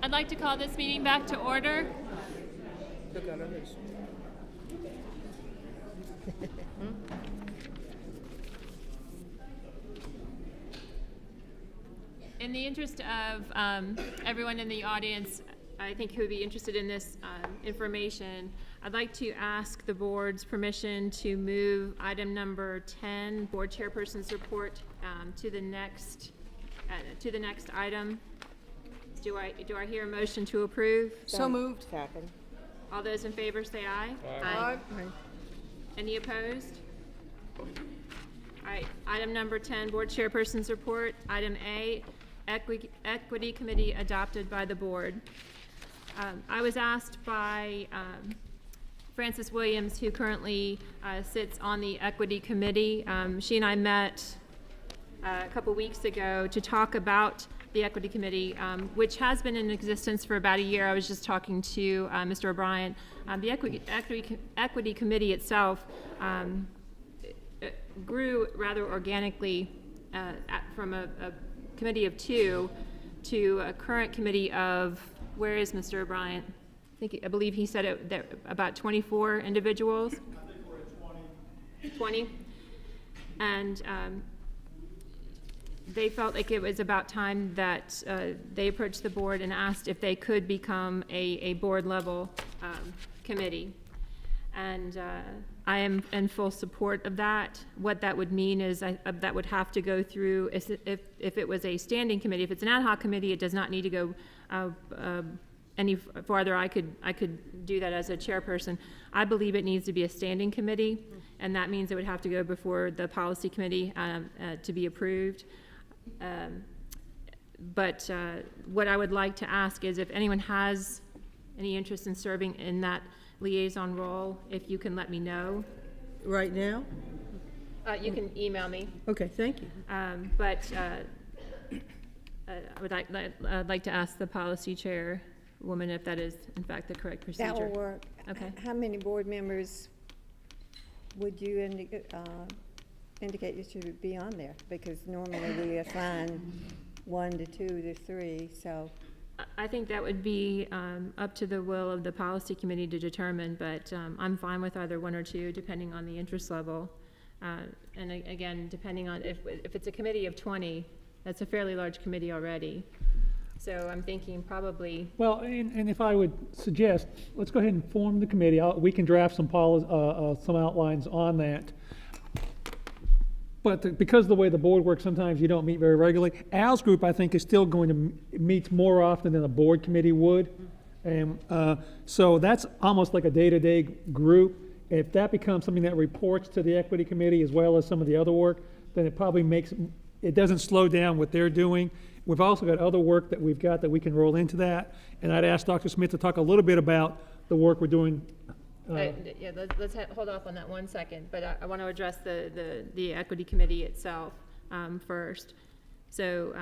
I'd like to call this meeting back to order. In the interest of everyone in the audience, I think who would be interested in this information, I'd like to ask the board's permission to move item number 10, board chairperson's report, to the next item. Do I hear a motion to approve? So moved. Second. All those in favor say aye. Aye. Any opposed? All right, item number 10, board chairperson's report. Item A, equity committee adopted by the board. I was asked by Frances Williams, who currently sits on the equity committee. She and I met a couple weeks ago to talk about the equity committee, which has been in existence for about a year. I was just talking to Mr. O'Brien. The equity committee itself grew rather organically from a committee of 2 to a current committee of, where is Mr. O'Brien? I believe he said it, that about 24 individuals. I think we're at 20. And they felt like it was about time that they approached the board and asked if they could become a board level committee. And I am in full support of that. What that would mean is that would have to go through, if it was a standing committee. If it's an ad hoc committee, it does not need to go any farther. I could do that as a chairperson. I believe it needs to be a standing committee, and that means it would have to go before the policy committee to be approved. But what I would like to ask is if anyone has any interest in serving in that liaison role, if you can let me know. Right now? You can email me. Okay, thank you. But I would like to ask the policy chairwoman if that is in fact the correct procedure. That will work. Okay. How many board members would you indicate you should be on there? Because normally we assign 1 to 2 to 3, so. I think that would be up to the will of the policy committee to determine, but I'm fine with either 1 or 2, depending on the interest level. And again, depending on if it's a committee of 20, that's a fairly large committee already. So I'm thinking probably. Well, and if I would suggest, let's go ahead and form the committee. We can draft some outlines on that. But because of the way the board works, sometimes you don't meet very regularly. Al's group, I think, is still going to meet more often than a board committee would. And so that's almost like a day-to-day group. If that becomes something that reports to the equity committee as well as some of the other work, then it probably it doesn't slow down what they're doing. We've also got other work that we've got that we can roll into that. And I'd ask Dr. Smith to talk a little bit about the work we're doing. Yeah, let's hold off on that 1 second, but I want to address the equity committee itself first. So,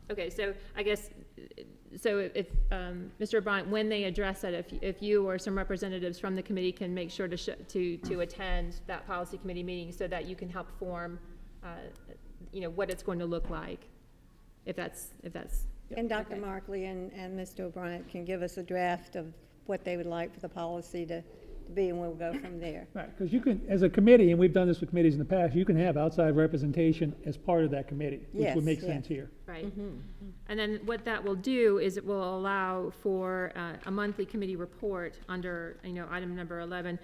okay, so I guess, so if Mr. O'Brien, when they address that, if you or some representatives from the committee can make sure to attend that policy committee meeting so that you can help form, what it's going to look like, if that's. And Dr. Okay. Markley and Mr. O'Brien can give us a draft of what they would like for the policy to be, and we'll go from there. Right, because you can, as a committee, and we've done this with committees in the past, you can have outside representation as part of that committee, which would make sense here. Right. And then what that will do is it will allow for a monthly committee report under, item number 11.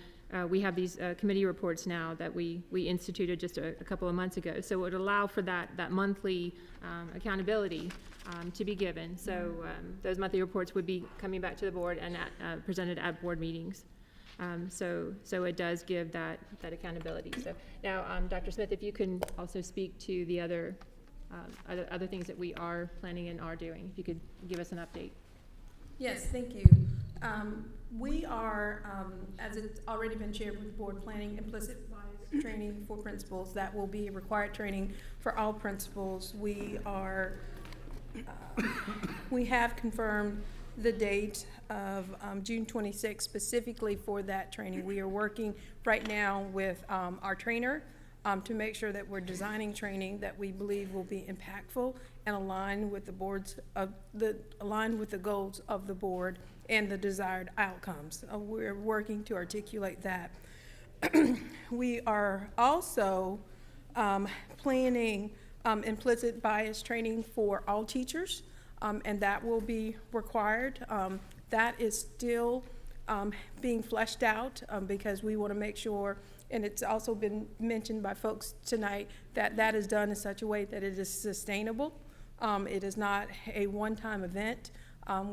We have these committee reports now that we instituted just a couple of months ago. So it would allow for that monthly accountability to be given. So those monthly reports would be coming back to the board and presented at board meetings. So it does give that accountability. So now, Dr. Smith, if you can also speak to the other things that we are planning and are doing, if you could give us an update. Yes, thank you. We are, as it's already been shared with the board, planning implicit bias training for principals. That will be required training for all principals. We have confirmed the date of June 26th specifically for that training. We are working right now with our trainer to make sure that we're designing training that we believe will be impactful and aligned with aligned with the goals of the board and the desired outcomes. We're working to articulate that. We are also planning implicit bias training for all teachers, and that will be required. That is still being fleshed out because we want to make sure, and it's also been mentioned by folks tonight, that that is done in such a way that it is sustainable. It is not a one-time event.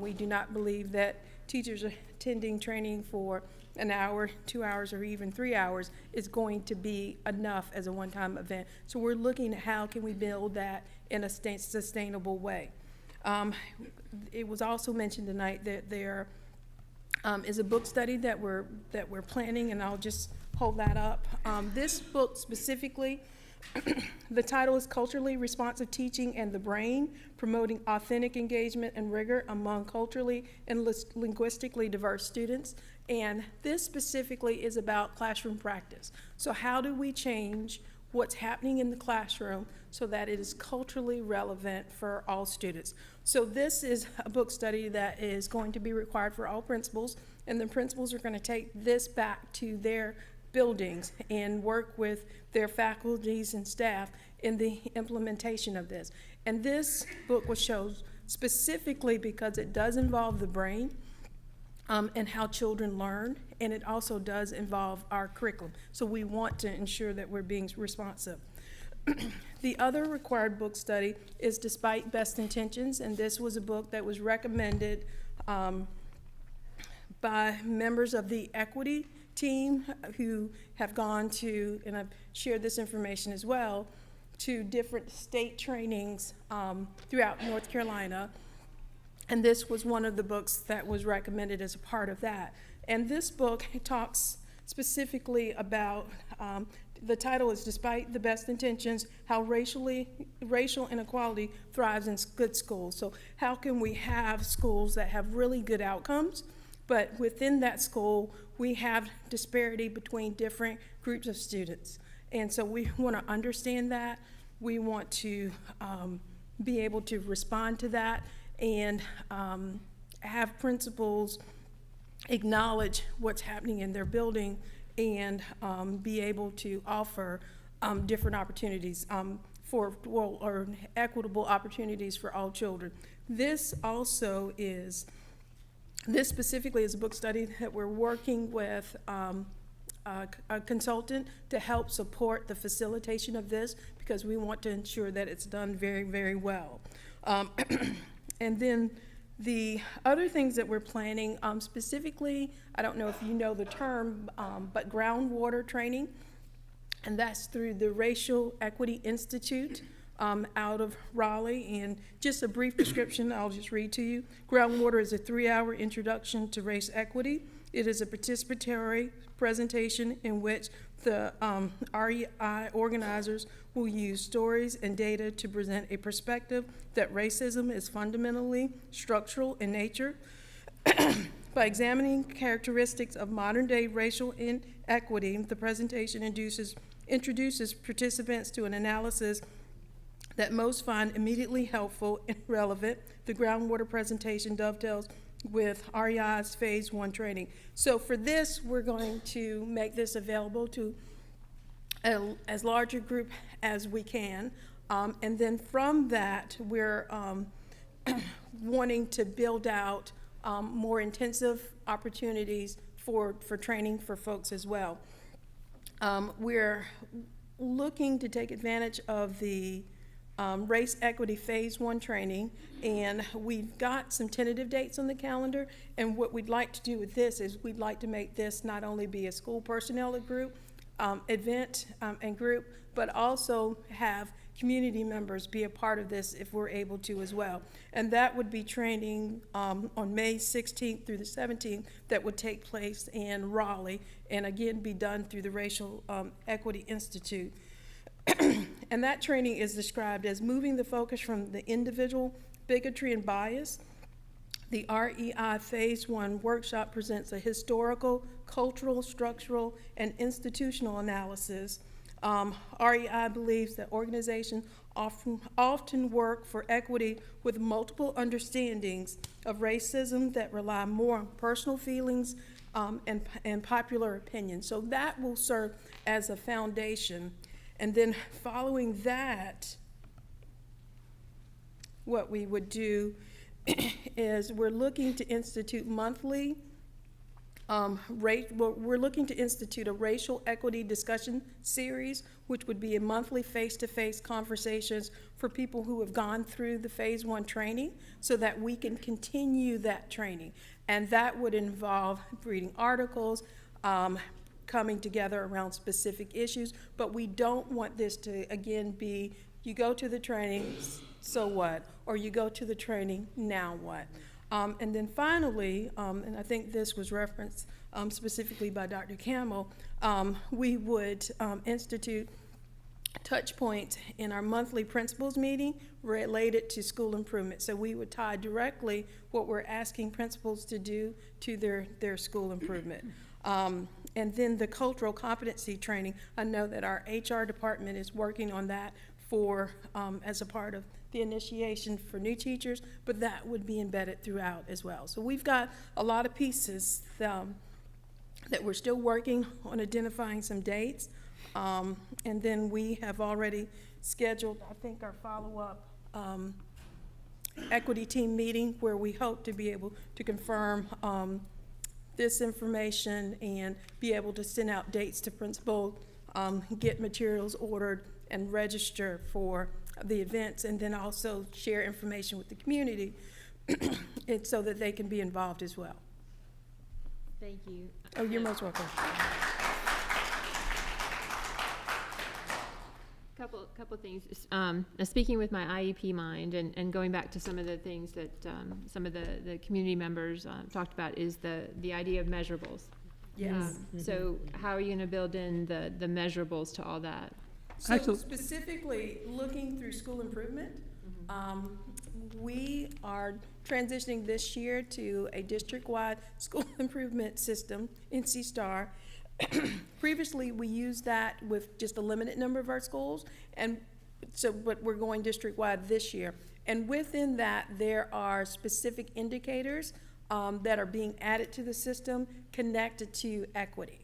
We do not believe that teachers attending training for an hour, 2 hours, or even 3 hours is going to be enough as a one-time event. So we're looking at how can we build that in a sustainable way. It was also mentioned tonight that there is a book study that we're planning, and I'll just hold that up. This book specifically, the title is Culturally Responsive Teaching and the Brain, Promoting Authentic Engagement and Rigor Among Culturally and Linguistically Diverse Students. And this specifically is about classroom practice. So how do we change what's happening in the classroom so that it is culturally relevant for all students? So this is a book study that is going to be required for all principals, and the principals are going to take this back to their buildings and work with their faculties and staff in the implementation of this. And this book was chosen specifically because it does involve the brain and how children learn, and it also does involve our curriculum. So we want to ensure that we're being responsive. The other required book study is Despite Best Intentions, and this was a book that was recommended by members of the equity team who have gone to, and I've shared this information as well, to different state trainings throughout North Carolina. And this was one of the books that was recommended as a part of that. And this book talks specifically about, the title is Despite the Best Intentions, How Racial Inequality Thrives in Good Schools. So how can we have schools that have really good outcomes, but within that school, we have disparity between different groups of students. And so we want to understand that. We want to be able to respond to that and have principals acknowledge what's happening in their building and be able to offer different opportunities or equitable opportunities for all children. This specifically is a book study that we're working with a consultant to help support the facilitation of this, because we want to ensure that it's done very, very well. And then the other things that we're planning, specifically, I don't know if you know the term, but groundwater training, and that's through the Racial Equity Institute out of Raleigh. And just a brief description, I'll just read to you. Groundwater is a 3-hour introduction to race equity. It is a participatory presentation in which the REI organizers will use stories and data to present a perspective that racism is fundamentally structural in nature. By examining characteristics of modern-day racial inequity, the presentation introduces participants to an analysis that most find immediately helpful and relevant. The groundwater presentation dovetails with REI's Phase 1 training. So for this, we're going to make this available to as large a group as we can. And then from that, we're wanting to build out more intensive opportunities for training for folks as well. We're looking to take advantage of the Race Equity Phase 1 training, and we've got some tentative dates on the calendar, and what we'd like to do with this is we'd like to make this not only be a school personnel group, event and group, but also have community members be a part of this if we're able to as well. And that would be training on May 16th through the 17th that would take place in Raleigh, and again be done through the Racial Equity Institute. And that training is described as moving the focus from the individual bigotry and bias. The REI Phase 1 workshop presents a historical, cultural, structural, and institutional analysis REI believes that organizations often work for equity with multiple understandings of racism that rely more on personal feelings and popular opinion. So that will serve as a foundation. And then following that, what we would do is we're looking to institute monthly we're looking to institute a racial equity discussion series, which would be a monthly face-to-face conversations for people who have gone through the Phase 1 training so that we can continue that training. And that would involve reading articles, coming together around specific issues, but we don't want this to, again, be you go to the training, so what? Or you go to the training, now what? And then finally, and I think this was referenced specifically by Dr. Campbell, we would institute touch points in our monthly principals meeting related to school improvement. So we would tie directly what we're asking principals to do to their school improvement. And then the cultural competency training, I know that our HR department is working on that for as a part of the initiation for new teachers, but that would be embedded throughout as well. So we've got a lot of pieces that we're still working on identifying some dates. And then we have already scheduled, I think, our follow-up equity team meeting where we hope to be able to confirm this information and be able to send out dates to principals, get materials ordered, and register for the events, and then also share information with the community and so that they can be involved as well. Thank you. Oh, you're most welcome. Couple things. Speaking with my IEP mind and going back to some of the things that some of the community members talked about is the idea of measurables. Yes. So how are you going to build in the measurables to all that? So Actually- specifically, looking through school improvement, we are transitioning this year to a district-wide school improvement system, NC STAR. Previously, we used that with just a limited number of our schools, and so, but we're going district-wide this year. And within that, there are specific indicators that are being added to the system connected to equity.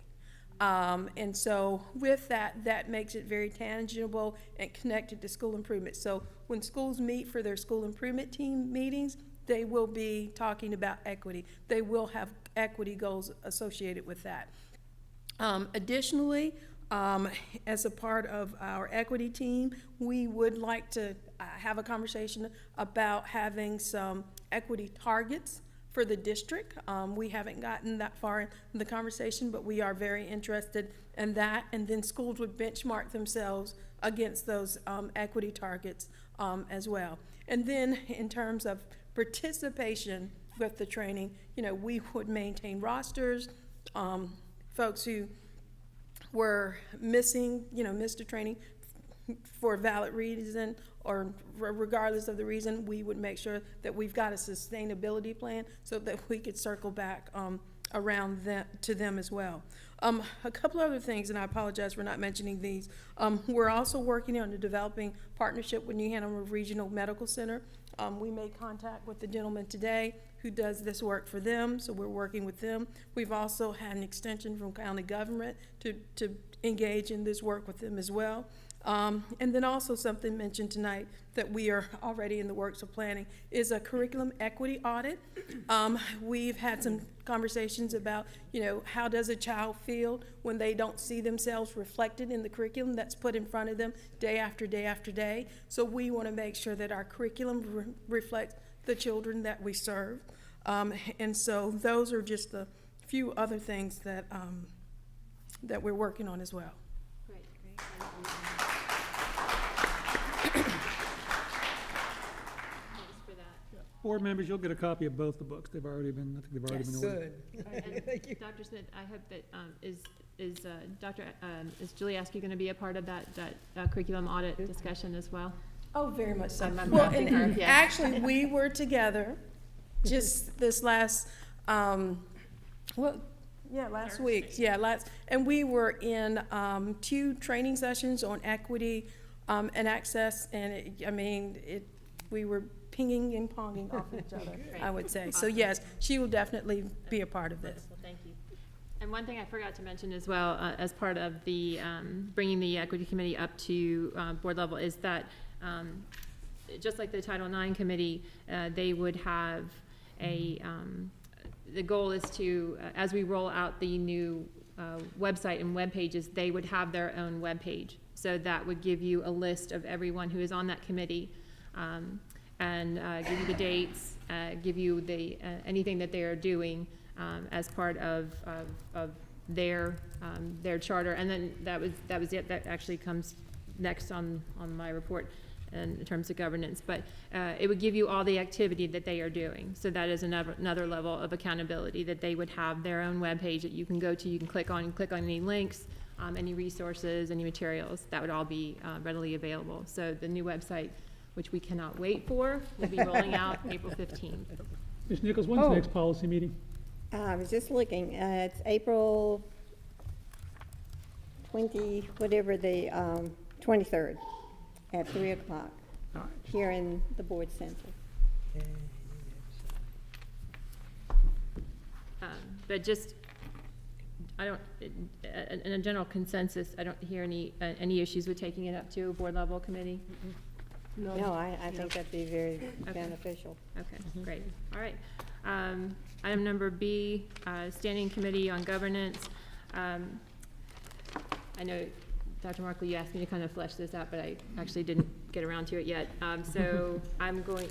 And so with that, that makes it very tangible and connected to school improvement. So when schools meet for their school improvement team meetings, they will be talking about equity. They will have equity goals associated with that. Additionally, as a part of our equity team, we would like to have a conversation about having some equity targets for the district. We haven't gotten that far in the conversation, but we are very interested in that. And then schools would benchmark themselves against those equity targets as well. And then in terms of participation with the training, you know, we would maintain rosters, folks who were missing, you know, missed the training for a valid reason or regardless of the reason, we would make sure that we've got a sustainability plan so that we could circle back around to them as well. A couple other things, and I apologize for not mentioning these. We're also working on a developing partnership with New Hanover Regional Medical Center. We made contact with the gentleman today who does this work for them, so we're working with them. We've also had an extension from county government to engage in this work with them as well. And then also something mentioned tonight that we are already in the works of planning is a curriculum equity audit. We've had some conversations about, you know, how does a child feel when they don't see themselves reflected in the curriculum that's put in front of them day after day after day. So we want to make sure that our curriculum reflects the children that we serve. And so those are just a few other things that, that we're working on as well. Great. Board members, you'll get a copy of both the books. They've already been, I think they've already been ordered. And Dr. Smith, I hope that is Julie Askew going to be a part of that curriculum audit discussion as well? Oh, very much so. I'm Well, asking and her, yeah. actually, we were together just this last, well, Yeah, last week, and we were in, 2 training sessions on equity, and access, and we were pinging and ponging off each other, I would say. So yes, she will definitely be a part of this. Well, thank you. And one thing I forgot to mention as well, as part of the, bringing the equity committee up to, board level, is that, just like the Title IX committee, they would have the goal is to, as we roll out the new, website and web pages, they would have their own web page. So that would give you a list of everyone who is on that committee, and give you the dates, give you the, anything that they are doing, as part of their charter. And then that was it. That actually comes next on my report in terms of governance. But it would give you all the activity that they are doing. So that is another level of accountability, that they would have their own webpage that you can go to, you can click on any links, any resources, any materials. That would all be readily available. So the new website, which we cannot wait for, will be rolling out April 15th. Ms. Nichols, when's the next policy meeting? I was just looking, it's April 20, whatever the, 23rd, at 3 o'clock, All right. here in the board center. But just, I don't, in a general consensus, I don't hear any issues with taking it up to a board level committee. No, I think that'd be very beneficial. Okay, great, all right. Item number B, Standing Committee on Governance. I know, Dr. Markley, you asked me to kind of flesh this out, but I actually didn't get around to it yet. So I'm going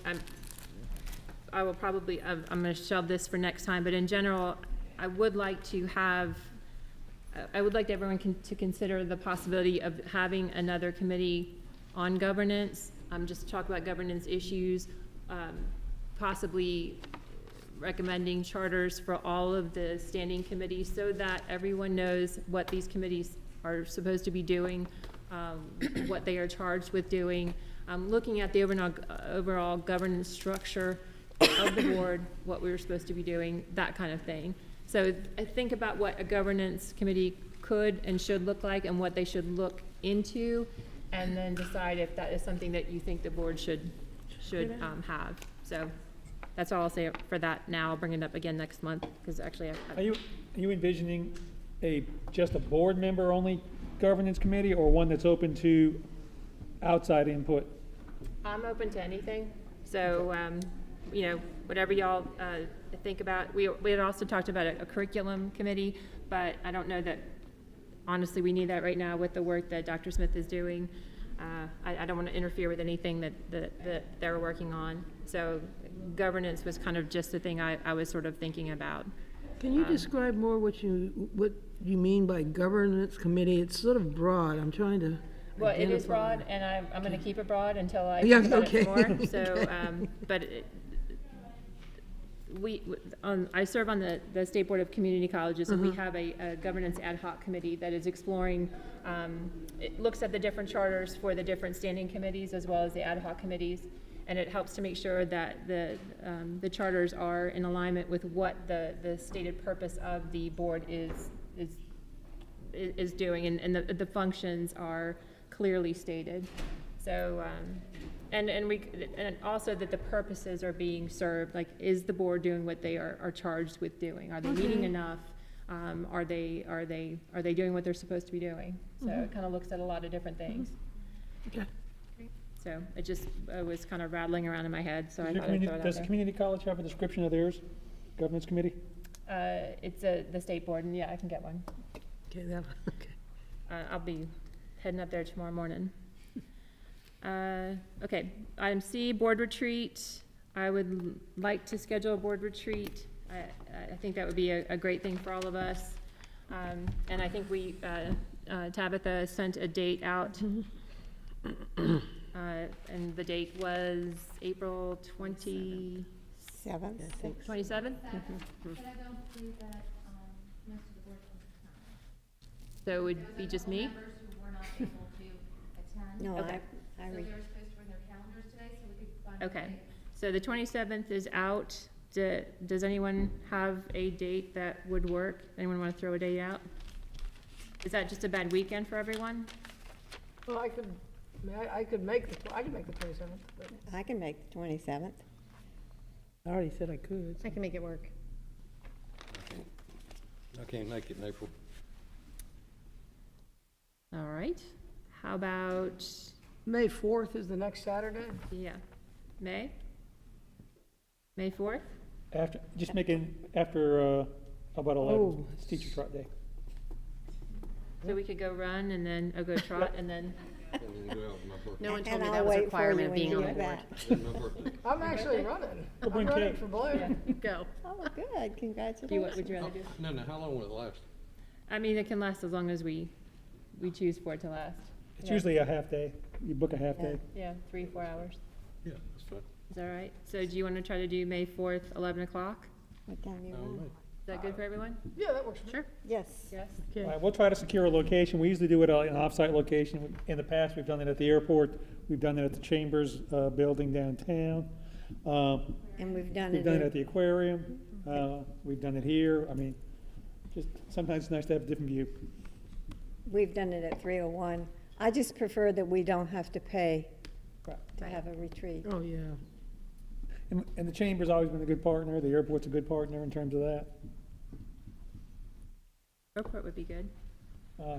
to shelve this for next time, but in general, I would like everyone to consider the possibility of having another committee on governance, just to talk about governance issues, possibly recommending charters for all of the standing committees so that everyone knows what these committees are supposed to be doing, what they are charged with doing, looking at the overall governance structure of the board, what we were supposed to be doing, that kind of thing. So I think about what a governance committee could and should look like and what they should look into, and then decide if that is something that you think the board should have. So that's all I'll say for that now. I'll bring it up again next month, because actually Are you envisioning just a board member only governance committee, or one that's open to outside input? I'm open to anything. So, whatever y'all think about. We had also talked about a curriculum committee, but I don't know that, honestly, we need that right now with the work that Dr. Smith is doing. I don't want to interfere with anything that they're working on. So governance was kind of just the thing I was sort of thinking about. Can you describe more what you mean by governance committee? It's sort of broad. I'm trying to Well, it is identify. broad, and I'm going to keep it broad until I Yeah, talk about okay. it more. So, but I serve on the State Board of Community Colleges, and we have a governance ad hoc committee that is exploring, it looks at the different charters for the different standing committees as well as the ad hoc committees, and it helps to make sure that the charters are in alignment with what the stated purpose of the board is doing, and the functions are clearly stated. So, and also that the purposes are being served, like, is the board doing what they are charged with doing? Are they meeting enough? Are they doing what they're supposed to be doing? So it kind of looks at a lot of different things. Okay. So it just was kind of rattling around in my head, so I thought I'd throw it out Does the there. community college have a description of theirs, governance committee? It's the state board, and yeah, I can get one. Okay, okay. I'll be heading up there tomorrow morning. Okay, item C, board retreat. I would like to schedule a board retreat. I think that would be a great thing for all of us. And I think Tabitha sent a date out. And the date was April 27th? 7th, 6th. 27th? But I don't believe that most of the board members can. So it would be just me? Members who were not able to attend. No, Okay. I So read. they were supposed to bring their calendars today, so we could find a Okay, date. so the 27th is out. Does anyone have a date that would work? Anyone want to throw a date out? Is that just a bad weekend for everyone? Well, I could make the 27th, but I can make the 27th. I already said I could. I can make it work. I can't make it in April. All right. How about, May 4th is the next Saturday? yeah, May? May 4th? After, just making, after, about 11, Oh. it's teacher trot day. So we could go run and then, go trot and then, And then go out on my birthday. No one told And me I'll that was a wait for you requirement of when being you on the get board. back. Then my birthday. I'm actually running. We'll I'm bring running cake. for Blair. Go. Oh, good, congratulations. do you, would you rather do? No, how long will it last? I mean, it can last as long as we choose for it to last. It's Yeah. usually a half day. You book a half Yeah. day. Yeah, 3-4 hours. Yeah, that's fine. Is that all right? So do you want to try to do May 4th, 11 o'clock? What time you Oh, run? May. Is that good for everyone? Yeah, that works for me. Sure. Yes. Yes? Okay. All right, we'll try to secure a location. We usually do it at an off-site location. In the past, we've done it at the airport. We've done it at the Chambers building downtown. And we've done We've it done it in at the aquarium. We've done it here. I mean, just sometimes it's nice to have a different view. We've done it at 301. I just prefer that we don't have to pay Right. to have a retreat. Oh, yeah. And the Chamber's always been a good partner. The airport's a good partner in terms of that. Airport would be good.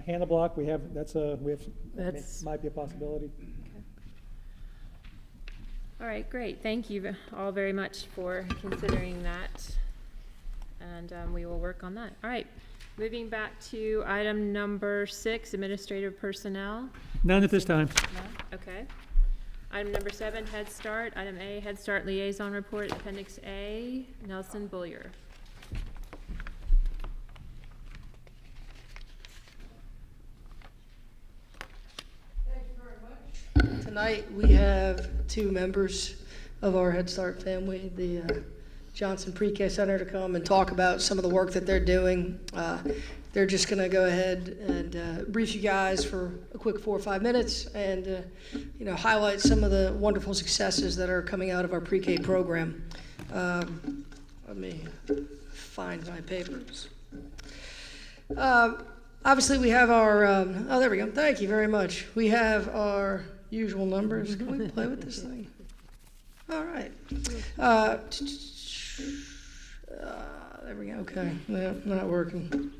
Hannah Block, we have, That's- might be a possibility. All right, great. Thank you all very much for considering that. And we will work on that. All right, moving back to item number 6, administrative personnel. None at this time. No? Okay. Item number 7, Head Start. Item A, Head Start Liaison Report, Appendix A, Nelson Bullier. Tonight, we have 2 members of our Head Start family, the Johnson Pre-K Center, to come and talk about some of the work that they're doing. They're just going to go ahead and brief you guys for a quick 4 or 5 minutes and, highlight some of the wonderful successes that are coming out of our pre-K program. Let me find my papers. Obviously, we have our, oh, there we go. Thank you very much. We have our usual numbers. Can we play with this thing? All right. There we go. Okay. No, not working.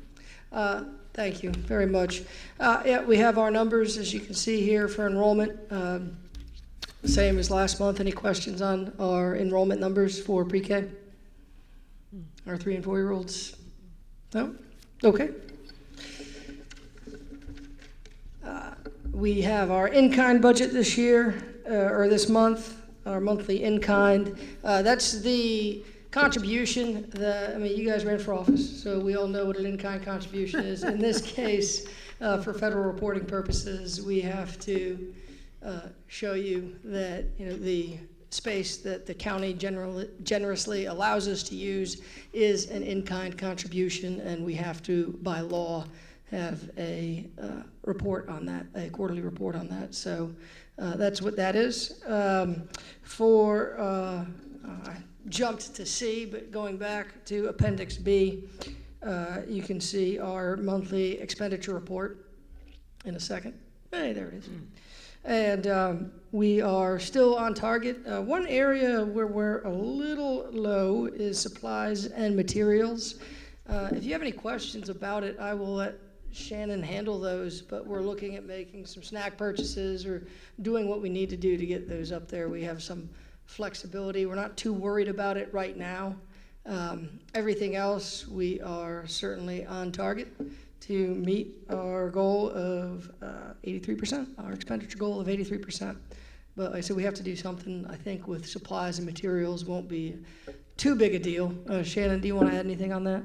Thank you very much. Yeah, we have our numbers, as you can see here, for enrollment. Same as last month. Any questions on our enrollment numbers for pre-K? Our 3 and 4-year-olds? No? Okay. We have our in-kind budget this year, or this month, our monthly in-kind. That's the contribution you guys ran for office, so we all know what an in-kind contribution is. In this case, for federal reporting purposes, we have to show you that, the space that the county generously allows us to use is an in-kind contribution, and we have to, by law, have a report on that, a quarterly report on that. So that's what that is. I jumped to C, but going back to Appendix B, you can see our monthly expenditure report in a second. Hey, there it is. And we are still on target. One area where we're a little low is supplies and materials. If you have any questions about it, I will let Shannon handle those, but we're looking at making some snack purchases or doing what we need to do to get those up there. We have some flexibility. We're not too worried about it right now. Everything else, we are certainly on target to meet our goal of 83%, our expenditure goal of 83%. But like I said, we have to do something, I think, with supplies and materials. Won't be too big a deal. Shannon, do you want to add anything on that?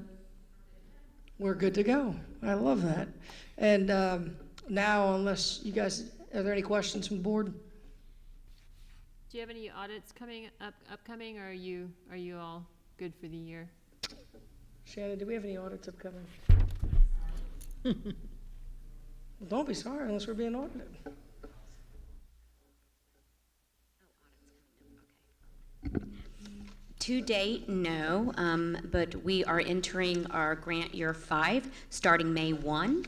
We're good to go. I love that. And now, unless you guys, are there any questions from the board? Do you have any audits upcoming, or are you all good for the year? Shannon, do we have any audits upcoming? Well, don't be sorry unless we're being audited. To date, no, but we are entering our grant year 5, starting May 1,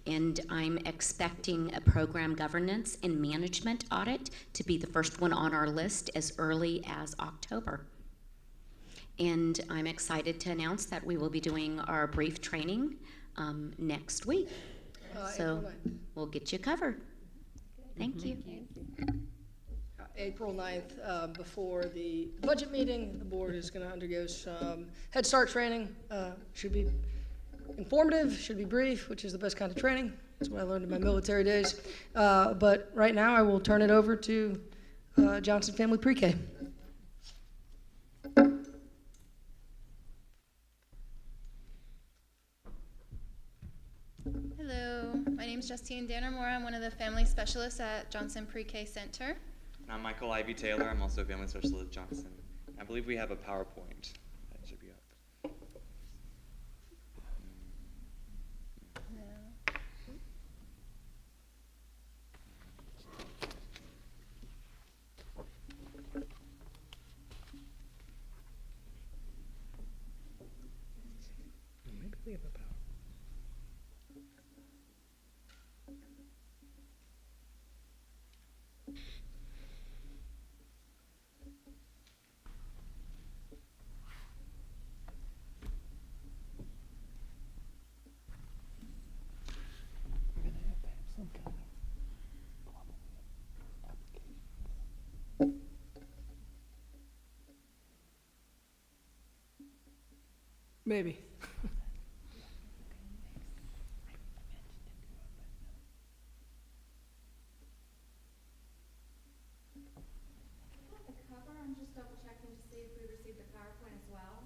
and I'm expecting a program governance and management audit to be the first one on our list as early as October. And I'm excited to announce that we will be doing our brief training next week. So April 9th. we'll get you covered. Thank you. April 9th, before the budget meeting, the board is going to undergo some Head Start training. Should be informative, should be brief, which is the best kind of training. That's what I learned in my military days. But right now, I will turn it over to Johnson Family Pre-K. Hello, my name is Justine Dannermore. I'm one of the family specialists at Johnson Pre-K Center. And I'm Michael Ivy Taylor. I'm also a family specialist at Johnson. I believe we have a PowerPoint that should be up. Maybe we have a power. We're gonna have to have some kind of probably application. Maybe. The cover, I'm just double checking to see if we received a PowerPoint as well.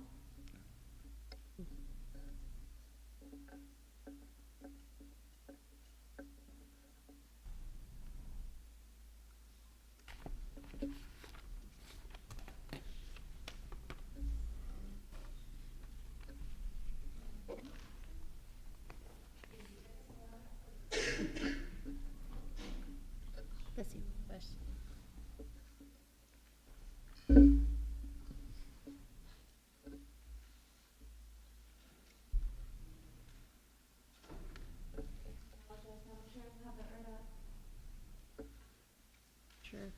Sure.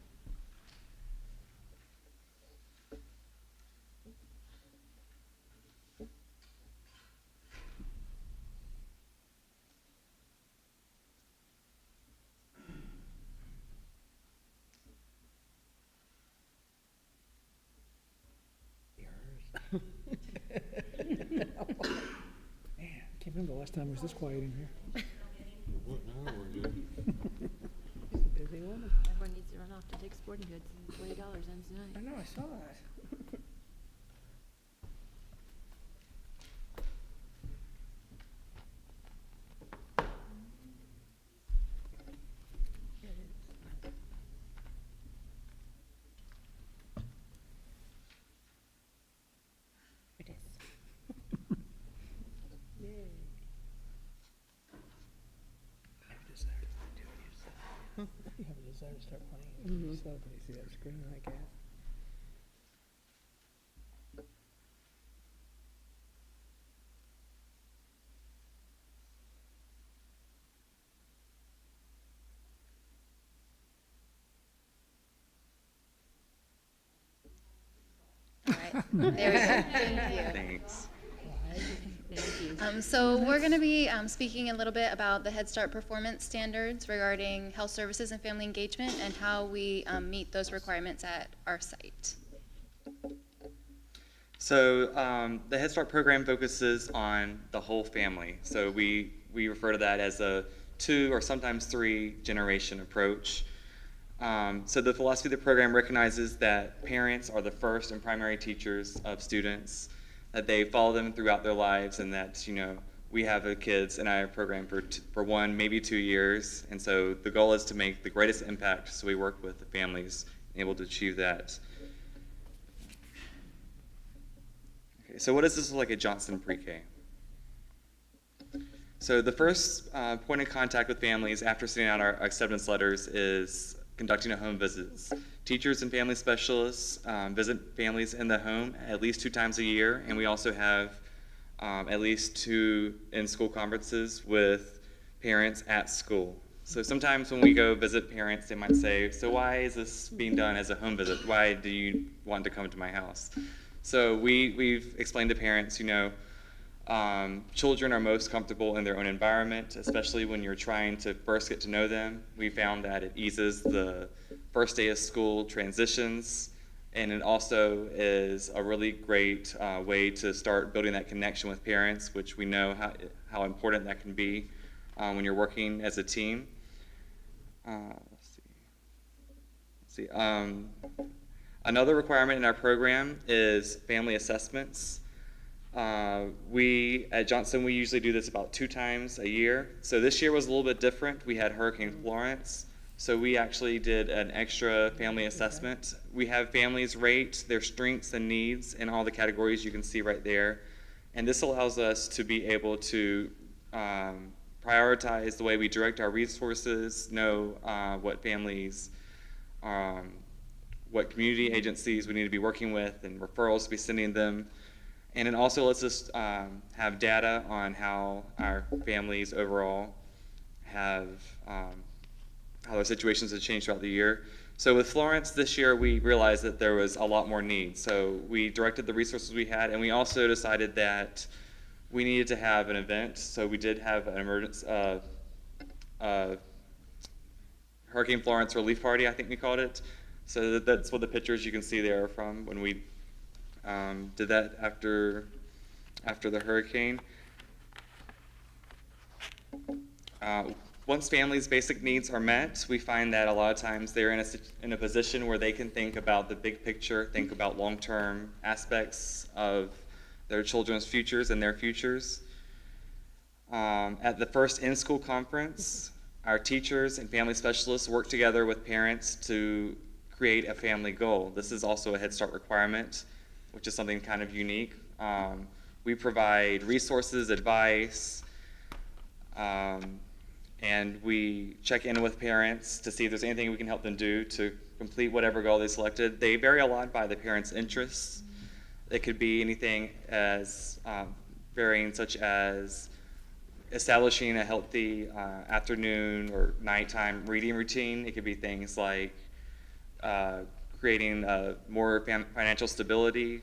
Man, I can't remember the last time it was this quiet in here. What now, we're good. Busy woman. Everyone needs to run off to take sporting goods. $20 ends tonight. I know, I saw that. It is. I have a desire to do it. You have a desire to start playing it. Somebody see that screen like that? All right, there we go. Thank you. Thanks. Thank you. So we're going to be speaking a little bit about the Head Start performance standards regarding health services and family engagement and how we meet those requirements at our site. So the Head Start program focuses on the whole family. So we refer to that as a 2 or sometimes 3 generation approach. So the philosophy of the program recognizes that parents are the first and primary teachers of students, that they follow them throughout their lives, and that, you know, we have kids in our program for 1, maybe 2 years. And so the goal is to make the greatest impact, so we work with the families able to achieve that. Okay, so what does this look like at Johnson Pre-K? So the first point of contact with families after sending out our acceptance letters is conducting a home visits. Teachers and family specialists visit families in the home at least 2 times a year, and we also have at least 2 in-school conferences with parents at school. So sometimes when we go visit parents, they might say, so why is this being done as a home visit? Why do you want to come to my house? So we've explained to parents, children are most comfortable in their own environment, especially when you're trying to first get to know them. We found that it eases the first day of school transitions, and it also is a really great way to start building that connection with parents, which we know how important that can be when you're working as a team. Let's see. Another requirement in our program is family assessments. At Johnson, we usually do this about 2 times a year. So this year was a little bit different. We had Hurricane Florence, so we actually did an extra family assessment. We have families rate their strengths and needs in all the categories you can see right there. And this allows us to be able to prioritize the way we direct our resources, know what families, what community agencies we need to be working with, and referrals to be sending them. And it also lets us have data on how our families overall have, how their situations have changed throughout the year. So with Florence this year, we realized that there was a lot more need. So we directed the resources we had, and we also decided that we needed to have an event. So we did have an emergency, Hurricane Florence relief party, I think we called it. So that's what the pictures you can see there are from when we did that after the hurricane. Once families' basic needs are met, we find that a lot of times they're in a position where they can think about the big picture, think about long-term aspects of their children's futures and their futures. At the first in-school conference, our teachers and family specialists work together with parents to create a family goal. This is also a Head Start requirement, which is something kind of unique. We provide resources, advice, and we check in with parents to see if there's anything we can help them do to complete whatever goal they selected. They vary a lot by the parents' interests. It could be anything as varying such as establishing a healthy afternoon or nighttime reading routine. It could be things like creating more financial stability,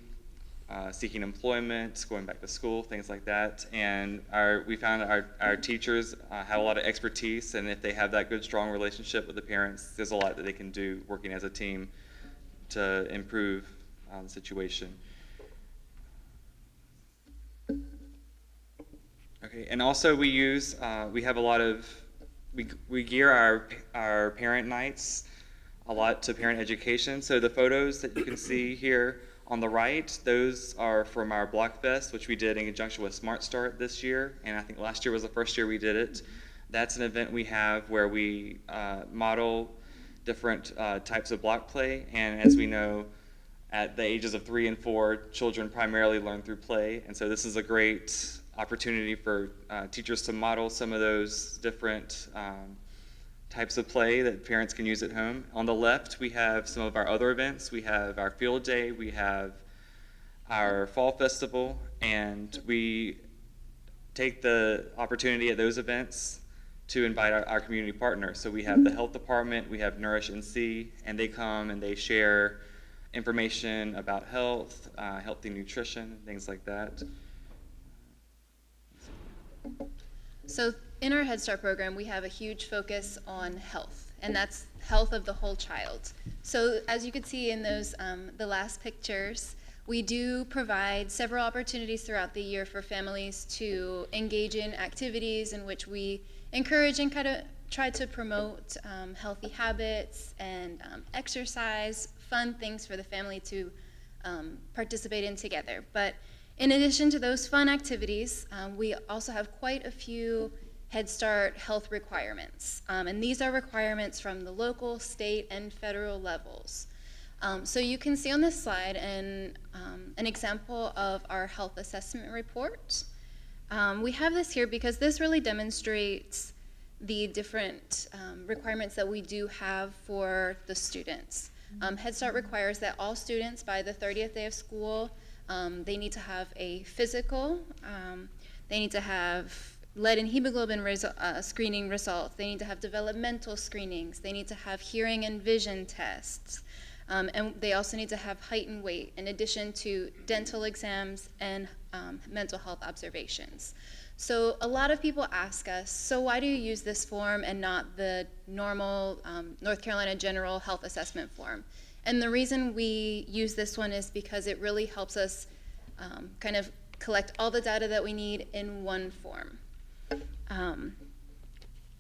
seeking employment, going back to school, things like that. And we found our teachers have a lot of expertise, and if they have that good, strong relationship with the parents, there's a lot that they can do working as a team to improve the situation. Okay, and also we have a lot of, we gear our parent nights a lot to parent education. So the photos that you can see here on the right, those are from our Block Fest, which we did in conjunction with Smart Start this year, and I think last year was the first year we did it. That's an event we have where we model different types of block play, and as we know, at the ages of 3 and 4, children primarily learn through play, and so this is a great opportunity for teachers to model some of those different types of play that parents can use at home. On the left, we have some of our other events. We have our field day, we have our fall festival, and we take the opportunity at those events to invite our community partners. So we have the health department, we have Nourish NC, and they come and they share information about health, healthy nutrition, things like that. So in our Head Start program, we have a huge focus on health, and that's health of the whole child. So as you could see in those, the last pictures, we do provide several opportunities throughout the year for families to engage in activities in which we encourage and kind of try to promote healthy habits and exercise, fun things for the family to participate in together. But in addition to those fun activities, we also have quite a few Head Start health requirements. And these are requirements from the local, state, and federal levels. So you can see on this slide an example of our health assessment report. We have this here because this really demonstrates the different requirements that we do have for the students. Head Start requires that all students by the 30th day of school, they need to have a physical, they need to have lead and hemoglobin screening results, they need to have developmental screenings, they need to have hearing and vision tests, and they also need to have height and weight in addition to dental exams and mental health observations. So a lot of people ask us, so why do you use this form and not the normal North Carolina General Health Assessment form? And the reason we use this one is because it really helps us kind of collect all the data that we need in one form.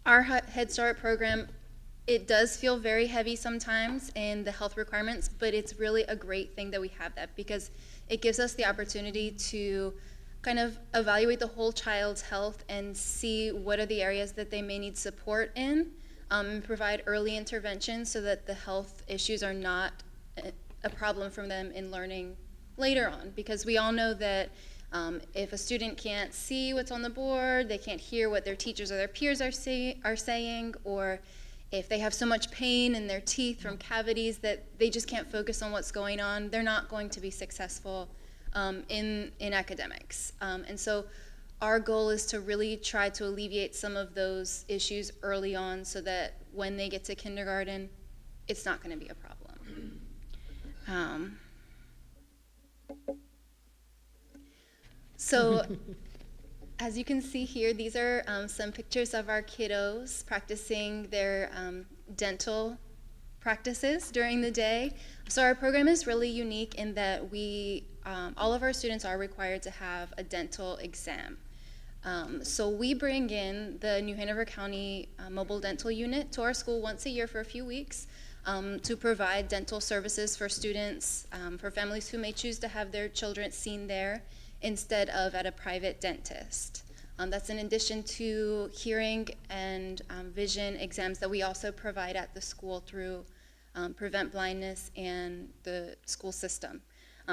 Our Head Start program, it does feel very heavy sometimes in the health requirements, but it's really a great thing that we have that because it gives us the opportunity to kind of evaluate the whole child's health and see what are the areas that they may need support in, and provide early intervention so that the health issues are not a problem for them in learning later on. Because we all know that if a student can't see what's on the board, they can't hear what their teachers or their peers are saying, or if they have so much pain in their teeth from cavities that they just can't focus on what's going on, they're not going to be successful in academics. And so our goal is to really try to alleviate some of those issues early on so that when they get to kindergarten, it's not going to be a problem. So as you can see here, these are some pictures of our kiddos practicing their dental practices during the day. So our program is really unique in that all of our students are required to have a dental exam. So we bring in the New Hanover County Mobile Dental Unit to our school once a year for a few weeks to provide dental services for students, for families who may choose to have their children seen there instead of at a private dentist. That's in addition to hearing and vision exams that we also provide at the school through Prevent Blindness and the school system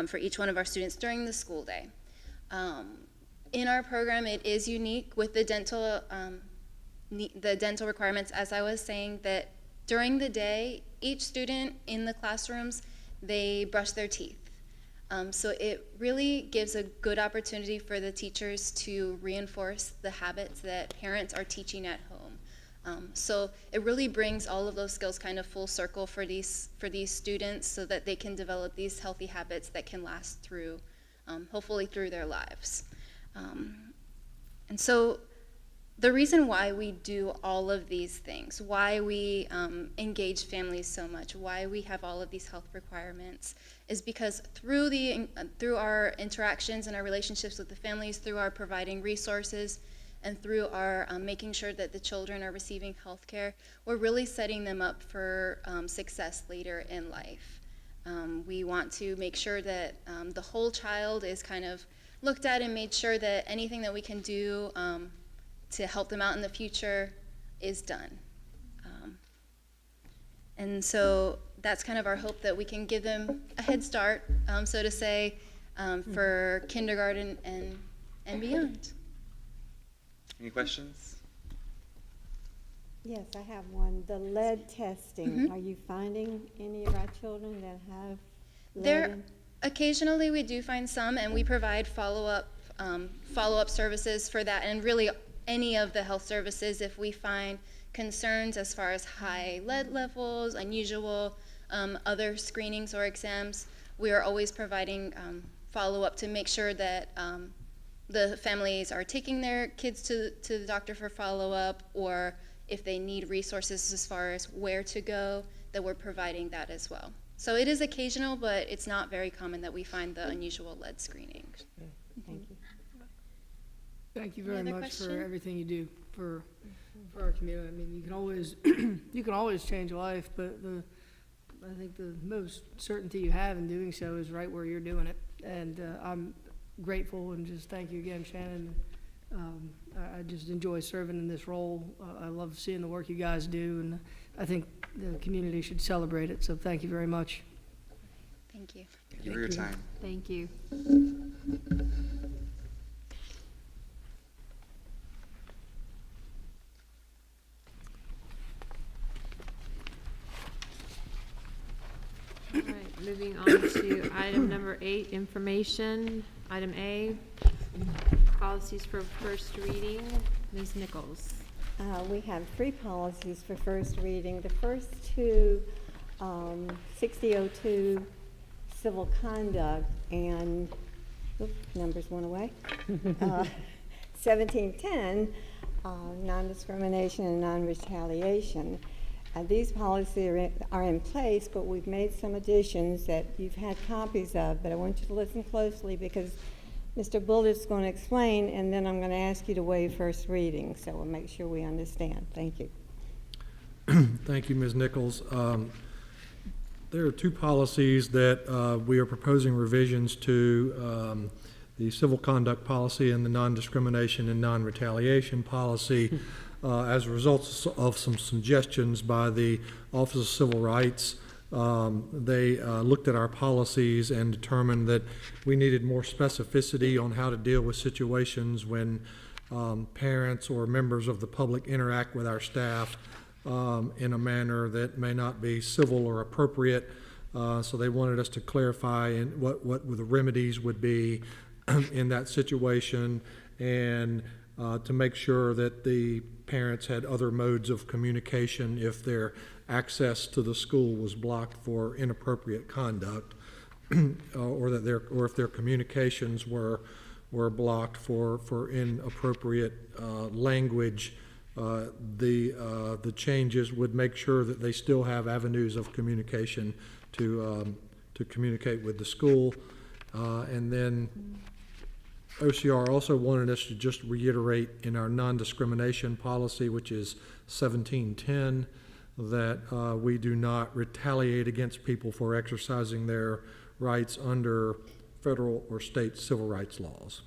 for each one of our students during the school day. In our program, it is unique with the dental requirements, as I was saying, that during the day, each student in the classrooms, they brush their teeth. So it really gives a good opportunity for the teachers to reinforce the habits that parents are teaching at home. So it really brings all of those skills kind of full circle for these students so that they can develop these healthy habits that can last through, hopefully through their lives. And so the reason why we do all of these things, why we engage families so much, why we have all of these health requirements, is because through our interactions and our relationships with the families, through our providing resources, and through our making sure that the children are receiving health care, we're really setting them up for success later in life. We want to make sure that the whole child is kind of looked at and made sure that anything that we can do to help them out in the future is done. And so that's kind of our hope, that we can give them a head start, so to say, for kindergarten and beyond. Any questions? Yes, I have one. The lead testing, are you finding any of our children that have lead? Occasionally we do find some, and we provide follow-up services for that, and really any of the health services if we find concerns as far as high lead levels, unusual other screenings or exams. We are always providing follow-up to make sure that the families are taking their kids to the doctor for follow-up, or if they need resources as far as where to go, that we're providing that as well. So it is occasional, but it's not very common that we find the unusual lead screenings. Thank you. Thank you Any very other much question? for everything you do for our community. I mean, you can always you can always change a life, but I think the most certainty you have in doing so is right where you're doing it. And I'm grateful, and just thank you again, Shannon. I just enjoy serving in this role. I love seeing the work you guys do, and I think the community should celebrate it. So thank you very much. Thank you. Thank you for your time. Thank you. right, information, item A, policies for first reading, Ms. Nichols. We have 3 policies for first reading. The first 2, 6002, civil conduct, and, numbers went away. 1710, non-discrimination and non-retaliation. These policies are in place, but we've made some additions that you've had copies of, but I want you to listen closely because Mr. Bullett's going to explain, and then I'm going to ask you to waive first reading, so we'll make sure we understand. Thank you. Thank you, Ms. Nichols. There are 2 policies that we are proposing revisions to, the civil conduct policy and the non-discrimination and non-retaliation policy as a result of some suggestions by the Office of Civil Rights. They looked at our policies and determined that we needed more specificity on how to deal with situations when parents or members of the public interact with our staff in a manner that may not be civil or appropriate. So they wanted us to clarify what the remedies would be in that situation, and to make sure that the parents had other modes of communication if their access to the school was blocked for inappropriate conduct, or if their communications were blocked for inappropriate language. The changes would make sure that they still have avenues of communication to communicate with the school. And then OCR also wanted us to just reiterate in our non-discrimination policy, which is 1710, that we do not retaliate against people for exercising their rights under federal or state civil rights laws.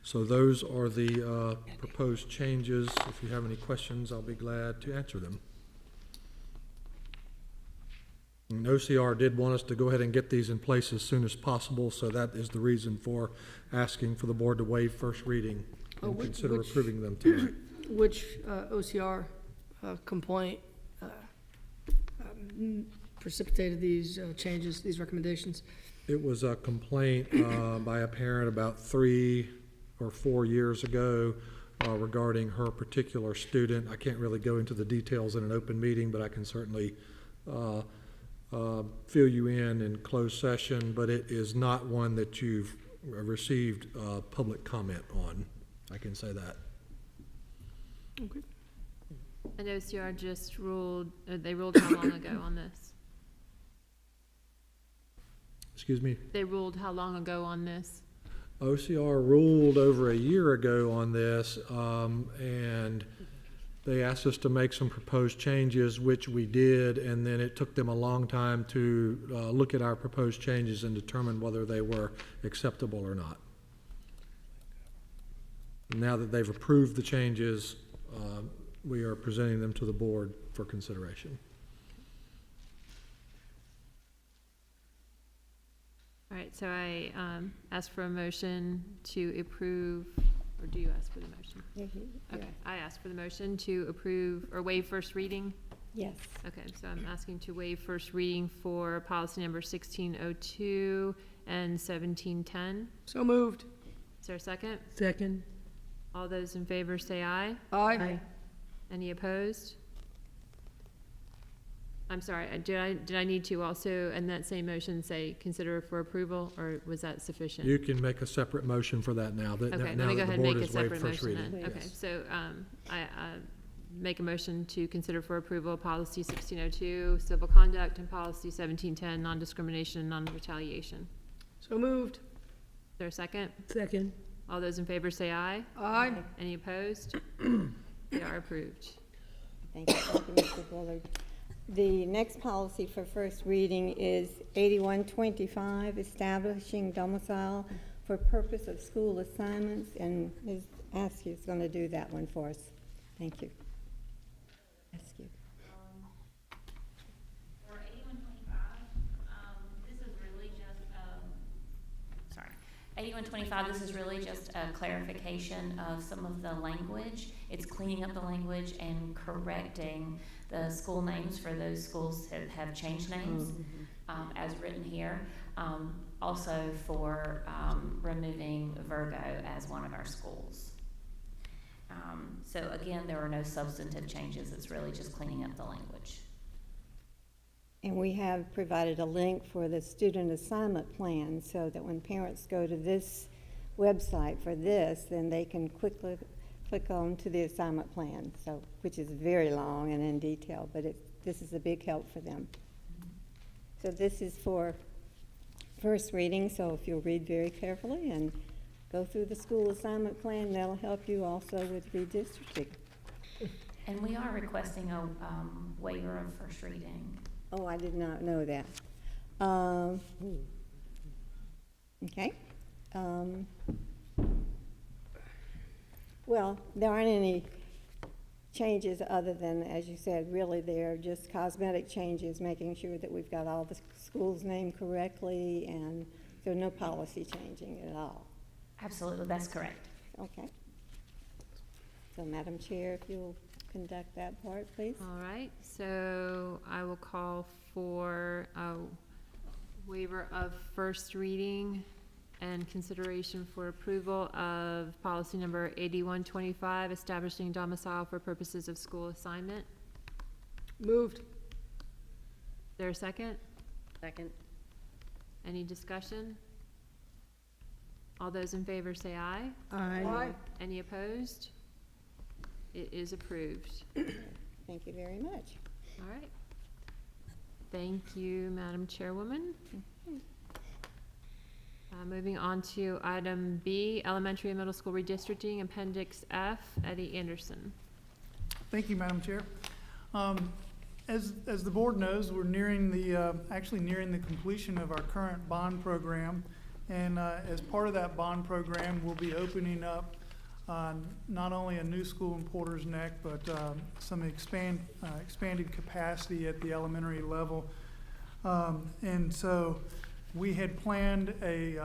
So those are the proposed changes. If you have any questions, I'll be glad to answer them. And OCR did want us to go ahead and get these in place as soon as possible, so that is the reason for asking for the board to waive first reading and consider approving them tonight. Which OCR complaint precipitated these changes, these recommendations? It was a complaint by a parent about 3 or 4 years ago regarding her particular student. I can't really go into the details in an open meeting, but I can certainly fill you in closed session, but it is not one that you've received public comment on. I can say that. Okay. And OCR just ruled, they ruled how long ago on this? Excuse me? They ruled how long ago on this? OCR ruled over a year ago on this, and they asked us to make some proposed changes, which we did, and then it took them a long time to look at our proposed changes and determine whether they were acceptable or not. Now that they've approved the changes, we are presenting them to the board for consideration. All right, so I ask for a motion to approve, or do you ask for the motion? Yeah. Okay, I ask for the motion to approve or waive first reading. Yes. Okay, so I'm asking to waive first reading for policy number 1602 and 1710. So moved. Is there a second? Second. All those in favor say aye. Aye. Any opposed? I'm sorry, did I need to also, in that same motion, say consider for approval, or was that sufficient? You can make a separate motion for that now. Okay, let me go ahead and make a separate motion then. Okay, so I make a motion to consider for approval policy 1602, civil conduct, and policy 1710, non-discrimination and non-retaliation. So moved. Is there a second? Second. All those in favor say aye. Aye. Any opposed? They are approved. Thank you, Mr. Bullard. The next policy for first reading is 8125, establishing domicile for purpose of school assignments, and Ms. Askew is going to do that one for us. Thank you. Askew. For 8125, this is really just, 8125, this is really just a clarification of some of the language. It's cleaning up the language and correcting the school names for those schools that have changed names, as written here. also for removing Virgo as one of our schools. So again, there are no substantive changes. It's really just cleaning up the language. And we have provided a link for the student assignment plan so that when parents go to this website for this, then they can quickly click on to the assignment plan, so, which is very long and in detail, but this is a big help for them. So this is for first reading, so if you'll read very carefully and go through the school assignment plan, that'll help you also with redistricting. And we are requesting a waiver of first reading. Oh, I did not know that. Okay. Well, there aren't any changes other than, as you said, really they're just cosmetic changes, making sure that we've got all the schools named correctly, and there's no policy changing at all. Absolutely, that's correct. Okay. So, Madam Chair, if you'll conduct that part, please. All right, so I will call for a waiver of first reading and consideration for approval of policy number 8125, establishing domicile for purposes of school assignment. Moved. Is there a second? Second. Any discussion? All those in favor say aye. Aye. Any opposed? It is approved. Thank you very much. All right. Thank you, Madam Chairwoman. Moving on to item B, elementary and middle school redistricting, Appendix F, Eddie Anderson. Thank you, Madam Chair. As the board knows, we're nearing the, actually nearing the completion of our current bond program. And as part of that bond program, we'll be opening up not only a new school in Porter's Neck, but some expanded capacity at the elementary level. And so we had planned a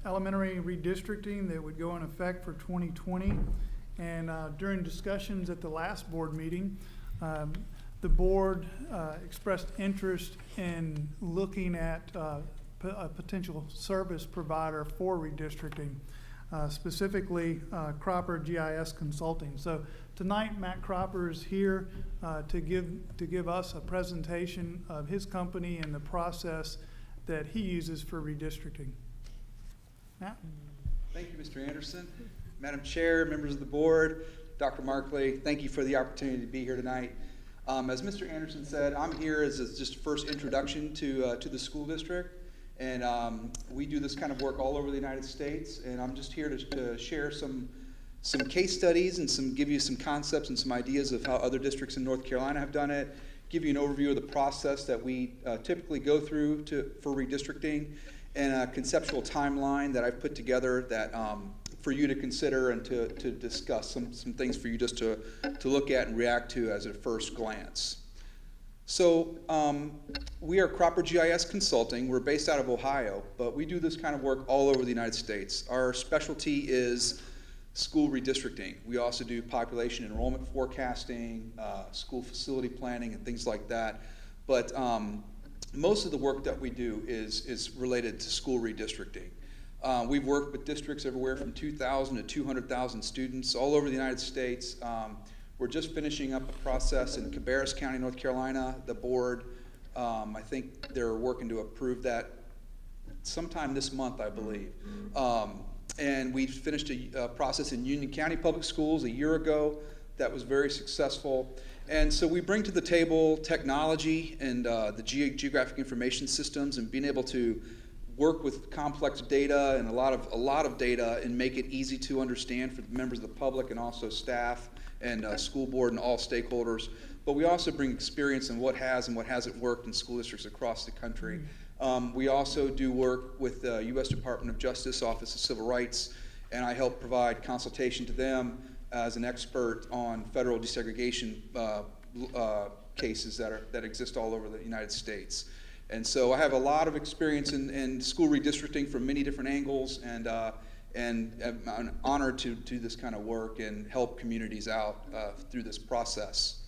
elementary redistricting that would go in effect for 2020. And during discussions at the last board meeting, the board expressed interest in looking at a potential service provider for redistricting, specifically Cropper GIS Consulting. So tonight, Matt Cropper is here to give us a presentation of his company and the process that he uses for redistricting. Matt? Thank you, Mr. Anderson. Madam Chair, members of the board, Dr. Markley, thank you for the opportunity to be here tonight. As Mr. Anderson said, I'm here as just a first introduction to the school district. And we do this kind of work all over the United States, and I'm just here to share some case studies and give you some concepts and some ideas of how other districts in North Carolina have done it, give you an overview of the process that we typically go through for redistricting, and a conceptual timeline that I've put together that for you to consider and to discuss, some things for you just to look at and react to as a first glance. So we are Cropper GIS Consulting. We're based out of Ohio, but we do this kind of work all over the United States. Our specialty is school redistricting. We also do population enrollment forecasting, school facility planning, and things like that. But most of the work that we do is related to school redistricting. We've worked with districts everywhere from 2,000 to 200,000 students all over the United States. We're just finishing up a process in Cabarrus County, North Carolina. The board, I think they're working to approve that sometime this month, I believe. And we finished a process in Union County Public Schools a year ago that was very successful. And so we bring to the table technology and the geographic information systems and being able to work with complex data and a lot of data and make it easy to understand for members of the public and also staff and school board and all stakeholders. But we also bring experience in what has and what hasn't worked in school districts across the country. We also do work with the U.S. Department of Justice, Office of Civil Rights, and I help provide consultation to them as an expert on federal desegregation cases that exist all over the United States. And so I have a lot of experience in school redistricting from many different angles, and I'm honored to do this kind of work and help communities out through this process.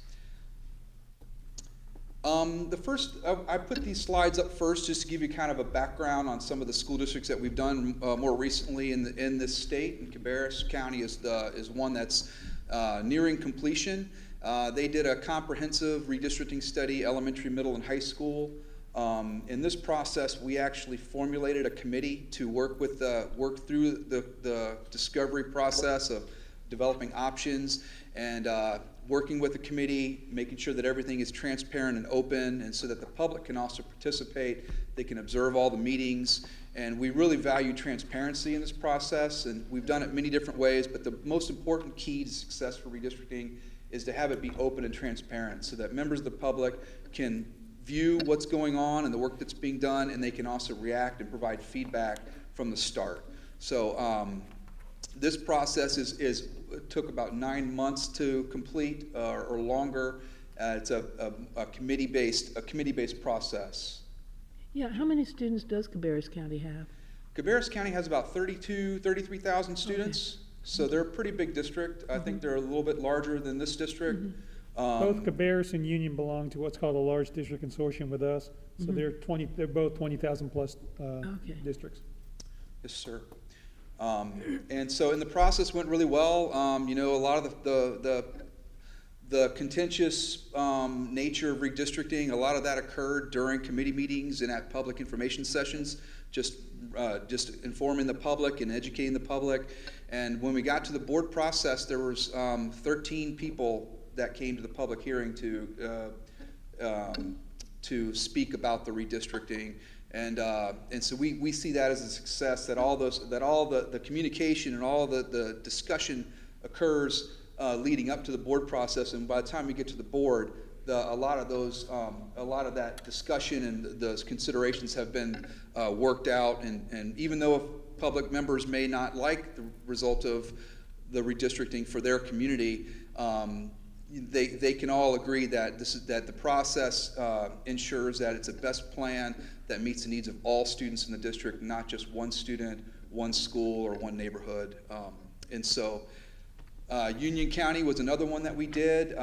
The first, I put these slides up first just to give you kind of a background on some of the school districts that we've done more recently in this state. And Cabarrus County is one that's nearing completion. They did a comprehensive redistricting study, elementary, middle, and high school. In this process, we actually formulated a committee to work through the discovery process of developing options and working with the committee, making sure that everything is transparent and open, and so that the public can also participate. They can observe all the meetings, and we really value transparency in this process, and we've done it many different ways, but the most important key to success for redistricting is to have it be open and transparent so that members of the public can view what's going on and the work that's being done, and they can also react and provide feedback from the start. So this process took about 9 months to complete or longer. It's a committee-based process. Yeah, how many students does Cabarrus County have? Cabarrus County has about 33,000 students, so they're a pretty big district. I think they're a little bit larger than this district. Both Cabarrus and Union belong to what's called a large district consortium with us, so they're both 20,000 plus districts. Yes, sir. And so, the process went really well. You know, a lot of the contentious nature of redistricting, a lot of that occurred during committee meetings and at public information sessions, just informing the public and educating the public. And when we got to the board process, there was 13 people that came to the public hearing to speak about the redistricting. And so we see that as a success, that all the communication and all the discussion occurs leading up to the board process, and by the time we get to the board, a lot of that discussion and those considerations have been worked out, and even though public members may not like the result of the redistricting for their community, they can all agree that the process ensures that it's a best plan that meets the needs of all students in the district, not just one student, one school, or one neighborhood. And so Union County was another one that we did.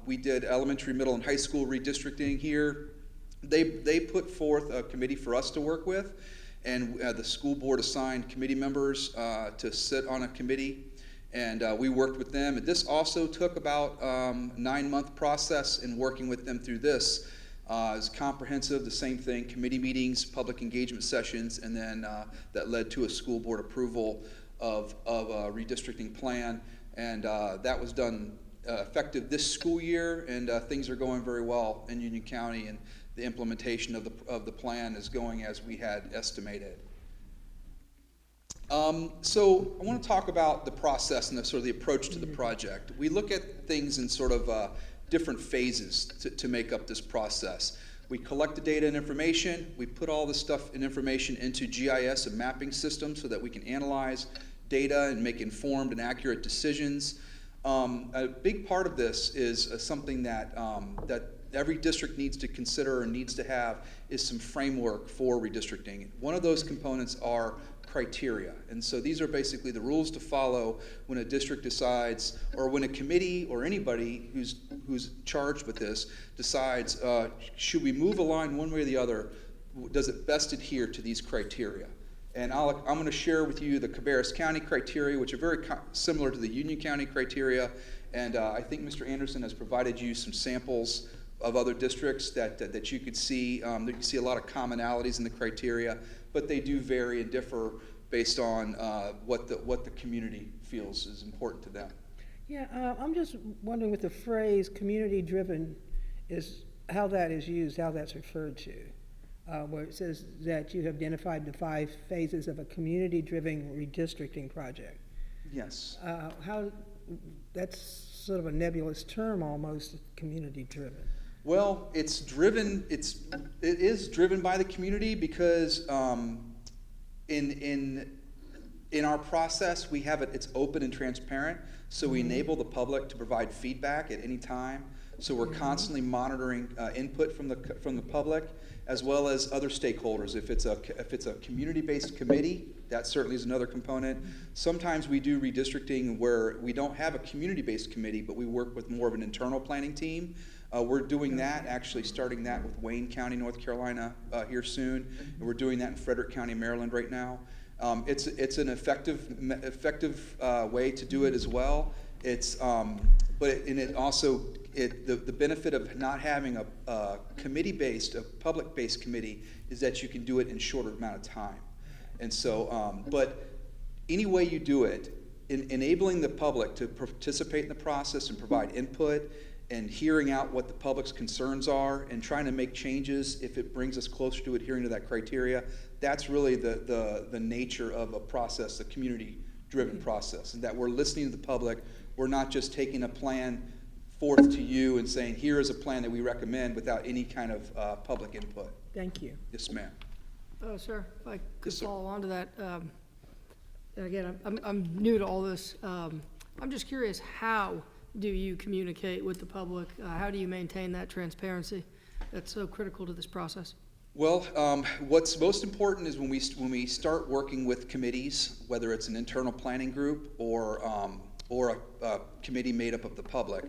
We did elementary, middle, and high school redistricting here. They put forth a committee for us to work with, and the school board assigned committee members to sit on a committee. And we worked with them. And this also took about a 9-month process in working with them through this. It's comprehensive, the same thing, committee meetings, public engagement sessions, and then that led to a school board approval of a redistricting plan. And that was done effective this school year, and things are going very well in Union County, and the implementation of the plan is going as we had estimated. So I want to talk about the process and the approach to the project. We look at things in sort of different phases to make up this process. We collect the data and information. We put all this stuff and information into GIS and mapping systems so that we can analyze data and make informed and accurate decisions. A big part of this is something that every district needs to consider and needs to have is some framework for redistricting. One of those components are criteria. And so these are basically the rules to follow when a district decides, or when a committee or anybody who's charged with this decides, should we move a line one way or the other? Does it best adhere to these criteria? And I'm going to share with you the Cabarrus County criteria, which are very similar to the Union County criteria. And I think Mr. Anderson has provided you some samples of other districts that you could see. You can see a lot of commonalities in the criteria, but they do vary and differ based on what the community feels is important to them. Yeah, I'm just wondering with the phrase community-driven, is how that is used, how that's referred to, where it says that you have identified the 5 phases of a community-driven redistricting project. Yes. That's sort of a nebulous term almost, community-driven. Well, it is driven by the community because in our process we have it's open and transparent, so we enable the public to provide feedback at any time. So we're constantly monitoring input from the public as well as other stakeholders. If it's a community-based committee, that certainly is another component. Sometimes we do redistricting where we don't have a community-based committee, but we work with more of an internal planning team. We're doing that, actually starting that with Wayne County, North Carolina here soon, and we're doing that in Frederick County, Maryland right now. It's an effective way to do it as well. It's the benefit of not having a committee-based, a public-based committee is that you can do it in a shorter amount of time. And so, but any way you do it, enabling the public to participate in the process and provide input and hearing out what the public's concerns are and trying to make changes if it brings us closer to adhering to that criteria, that's really the nature of a process, a community-driven process, and that we're listening to the public. We're not just taking a plan forth to you and saying, here is a plan that we recommend without any kind of public input. Thank you. Yes, ma'am. Sir, if I could Yes, sir. follow on to that. Again, I'm new to all this. I'm just curious, how do you communicate with the public? How do you maintain that transparency that's so critical to this process? Well, what's most important is when we start working with committees, whether it's an internal planning group or a committee made up of the public,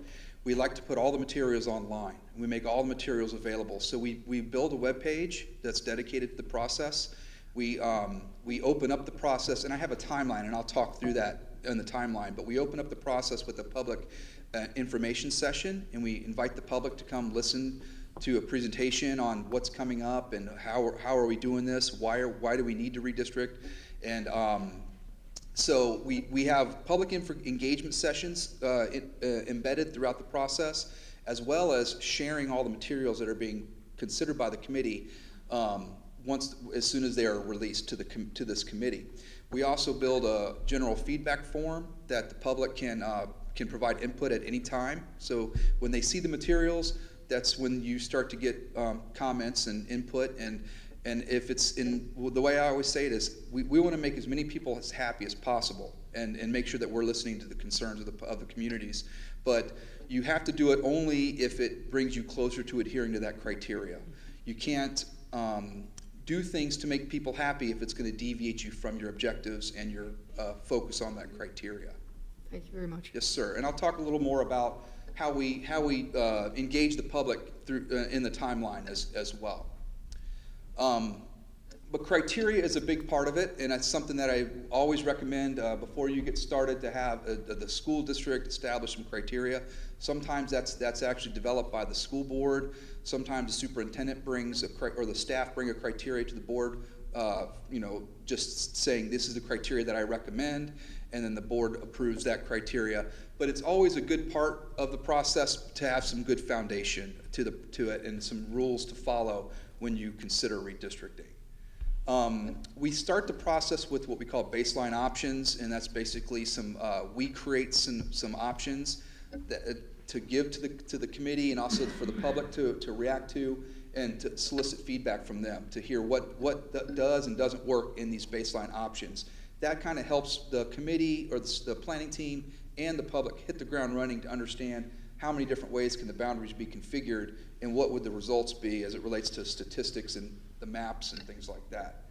we like to put all the materials online. We make all the materials available. So we build a web page that's dedicated to the process. We open up the process, and I have a timeline, and I'll talk through that in the timeline, but we open up the process with a public information session, and we invite the public to come listen to a presentation on what's coming up and how are we doing this, why do we need to redistrict, and so we have public engagement sessions embedded throughout the process, as well as sharing all the materials that are being considered by the committee as soon as they are released to this committee. We also build a general feedback form that the public can provide input at any time. So when they see the materials, that's when you start to get comments and input. And if it's the way I always say it is, we want to make as many people as happy as possible and make sure that we're listening to the concerns of the communities. But you have to do it only if it brings you closer to adhering to that criteria. You can't do things to make people happy if it's going to deviate you from your objectives and your focus on that criteria. Thank you very much. Yes, sir. And I'll talk a little more about how we engage the public through in the timeline as well. But criteria is a big part of it, and that's something that I always recommend before you get started to have the school district establish some criteria. Sometimes that's actually developed by the school board. Sometimes the superintendent brings or the staff bring a criteria to the board, just saying this is the criteria that I recommend, and then the board approves that criteria. But it's always a good part of the process to have some good foundation to it and some rules to follow when you consider redistricting. We start the process with what we call baseline options, and that's basically we create some options to give to the committee and also for the public to react to and to solicit feedback from them to hear what does and doesn't work in these baseline options. That kind of helps the committee or the planning team and the public hit the ground running to understand how many different ways can the boundaries be configured and what would the results be as it relates to statistics and the maps and things like that.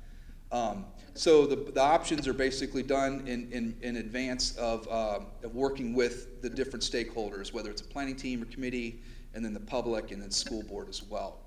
So the options are basically done in advance of working with the different stakeholders, whether it's a planning team or committee, and then the public, and then school board as well.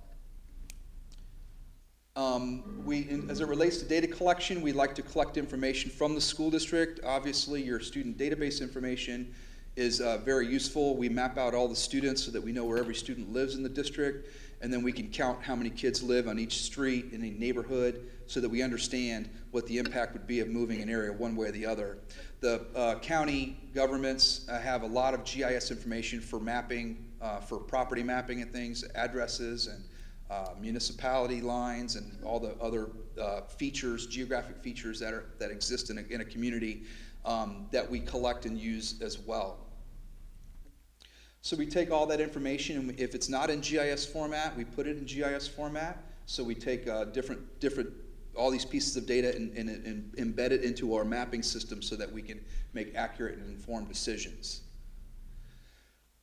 As it relates to data collection, we like to collect information from the school district. Obviously, your student database information is very useful. We map out all the students so that we know where every student lives in the district, and then we can count how many kids live on each street in a neighborhood so that we understand what the impact would be of moving an area one way or the other. The county governments have a lot of GIS information for mapping, for property mapping and things, addresses and municipality lines and all the other features, geographic features that exist in a community that we collect and use as well. So we take all that information, and if it's not in GIS format, we put it in GIS format. So we take all these pieces of data and embed it into our mapping system so that we can make accurate and informed decisions.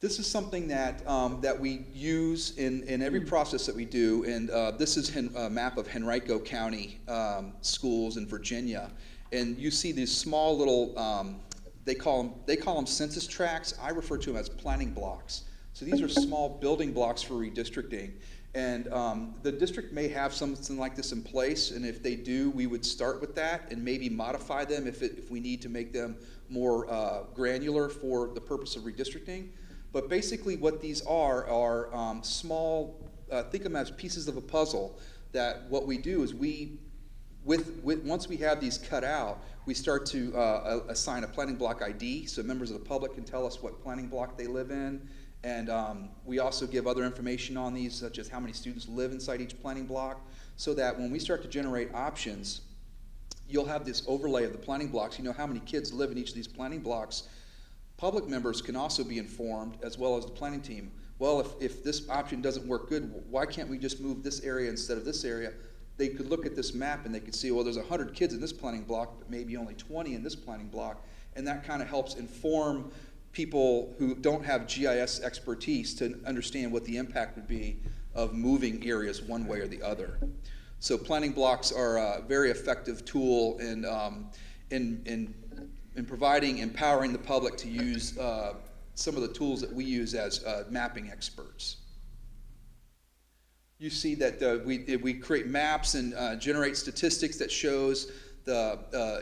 This is something that we use in every process that we do, and this is a map of Henrico County schools in Virginia. And you see these small little, they call them census tracts. I refer to them as planning blocks. So these are small building blocks for redistricting. And the district may have something like this in place, and if they do, we would start with that and maybe modify them if we need to make them more granular for the purpose of redistricting. But basically what these are small, think of them as pieces of a puzzle, that what we do is once we have these cut out, we start to assign a planning block ID, so members of the public can tell us what planning block they live in. And we also give other information on these, such as how many students live inside each planning block, so that when we start to generate options, you'll have this overlay of the planning blocks. You know how many kids live in each of these planning blocks. Public members can also be informed, as well as the planning team. Well, if this option doesn't work good, why can't we just move this area instead of this area? They could look at this map and they could see, well, there's 100 kids in this planning block, but maybe only 20 in this planning block. And that kind of helps inform people who don't have GIS expertise to understand what the impact would be of moving areas one way or the other. So planning blocks are a very effective tool in providing, empowering the public to use some of the tools that we use as mapping experts. You see that we create maps and generate statistics that shows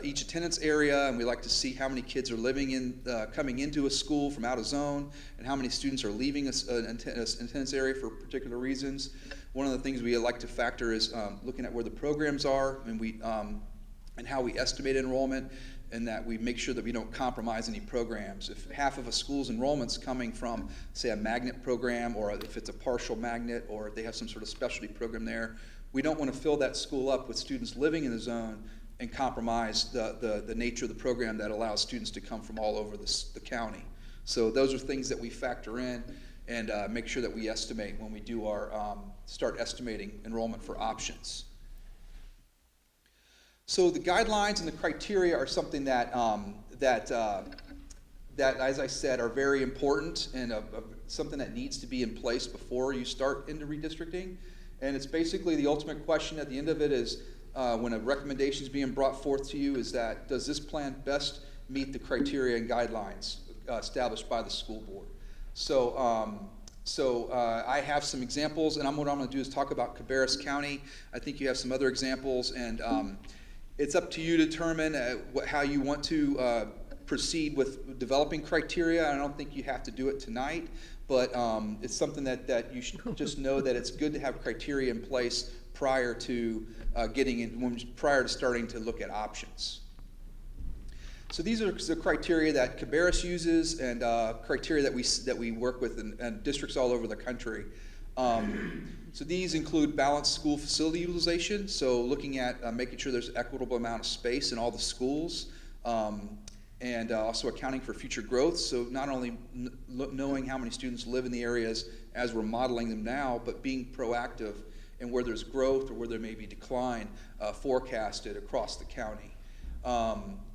each attendance area, and we like to see how many kids are living in, coming into a school from out of zone, and how many students are leaving an attendance area for particular reasons. One of the things we like to factor is looking at where the programs are, and how we estimate enrollment, and that we make sure that we don't compromise any programs. If half of a school's enrollment's coming from, say, a magnet program, or if it's a partial magnet, or if they have some sort of specialty program there, we don't want to fill that school up with students living in the zone and compromise the nature of the program that allows students to come from all over the county. So those are things that we factor in and make sure that we estimate when we do our start estimating enrollment for options. So the guidelines and the criteria are something that as I said, are very important and something that needs to be in place before you start into redistricting. And it's basically the ultimate question at the end of it is, when a recommendation is being brought forth to you, is that does this plan best meet the criteria and guidelines established by the school board? So, I have some examples, and what I'm going to do is talk about Cabarrus County. I think you have some other examples, and it's up to you to determine how you want to proceed with developing criteria. I don't think you have to do it tonight, but it's something that you should just know that it's good to have criteria in place prior to prior to starting to look at options. So these are the criteria that Cabarrus uses, and criteria that we work with in districts all over the country. So these include balanced school facility utilization, so looking at making sure there's an equitable amount of space in all the schools, and also accounting for future growth, so not only knowing how many students live in the areas as we're modeling them now, but being proactive and where there's growth or where there may be decline forecasted across the county.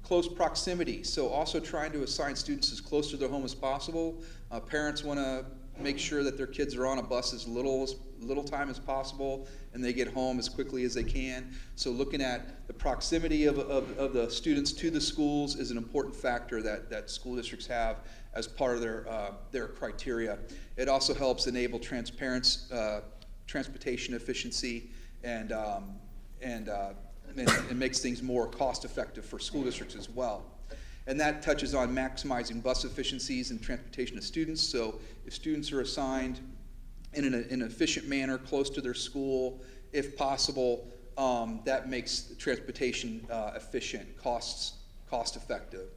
Close proximity, so also trying to assign students as close to their home as possible. Parents want to make sure that their kids are on a bus as little time as possible and they get home as quickly as they can. So looking at the proximity of the students to the schools is an important factor that school districts have as part of their criteria. It also helps enable transportation efficiency and makes things more cost effective for school districts as well. And that touches on maximizing bus efficiencies and transportation of students. So if students are assigned in an efficient manner close to their school, if possible, that makes transportation efficient, cost effective.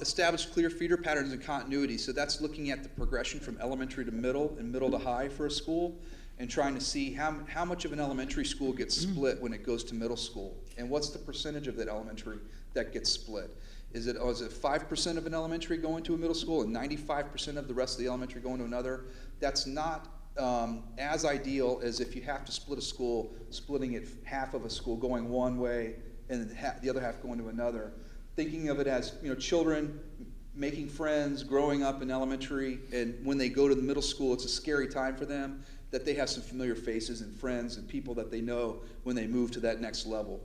Establish clear feeder patterns and continuity. So that's looking at the progression from elementary to middle and middle to high for a school, and trying to see how much of an elementary school gets split when it goes to middle school, and what's the percentage of that elementary that gets split. Is it 5% of an elementary going to a middle school and 95% of the rest of the elementary going to another? That's not as ideal as if you have to split a school, splitting it half of a school going one way and the other half going to another. Thinking of it as, children making friends, growing up in elementary, and when they go to the middle school, it's a scary time for them, that they have some familiar faces and friends and people that they know when they move to that next level.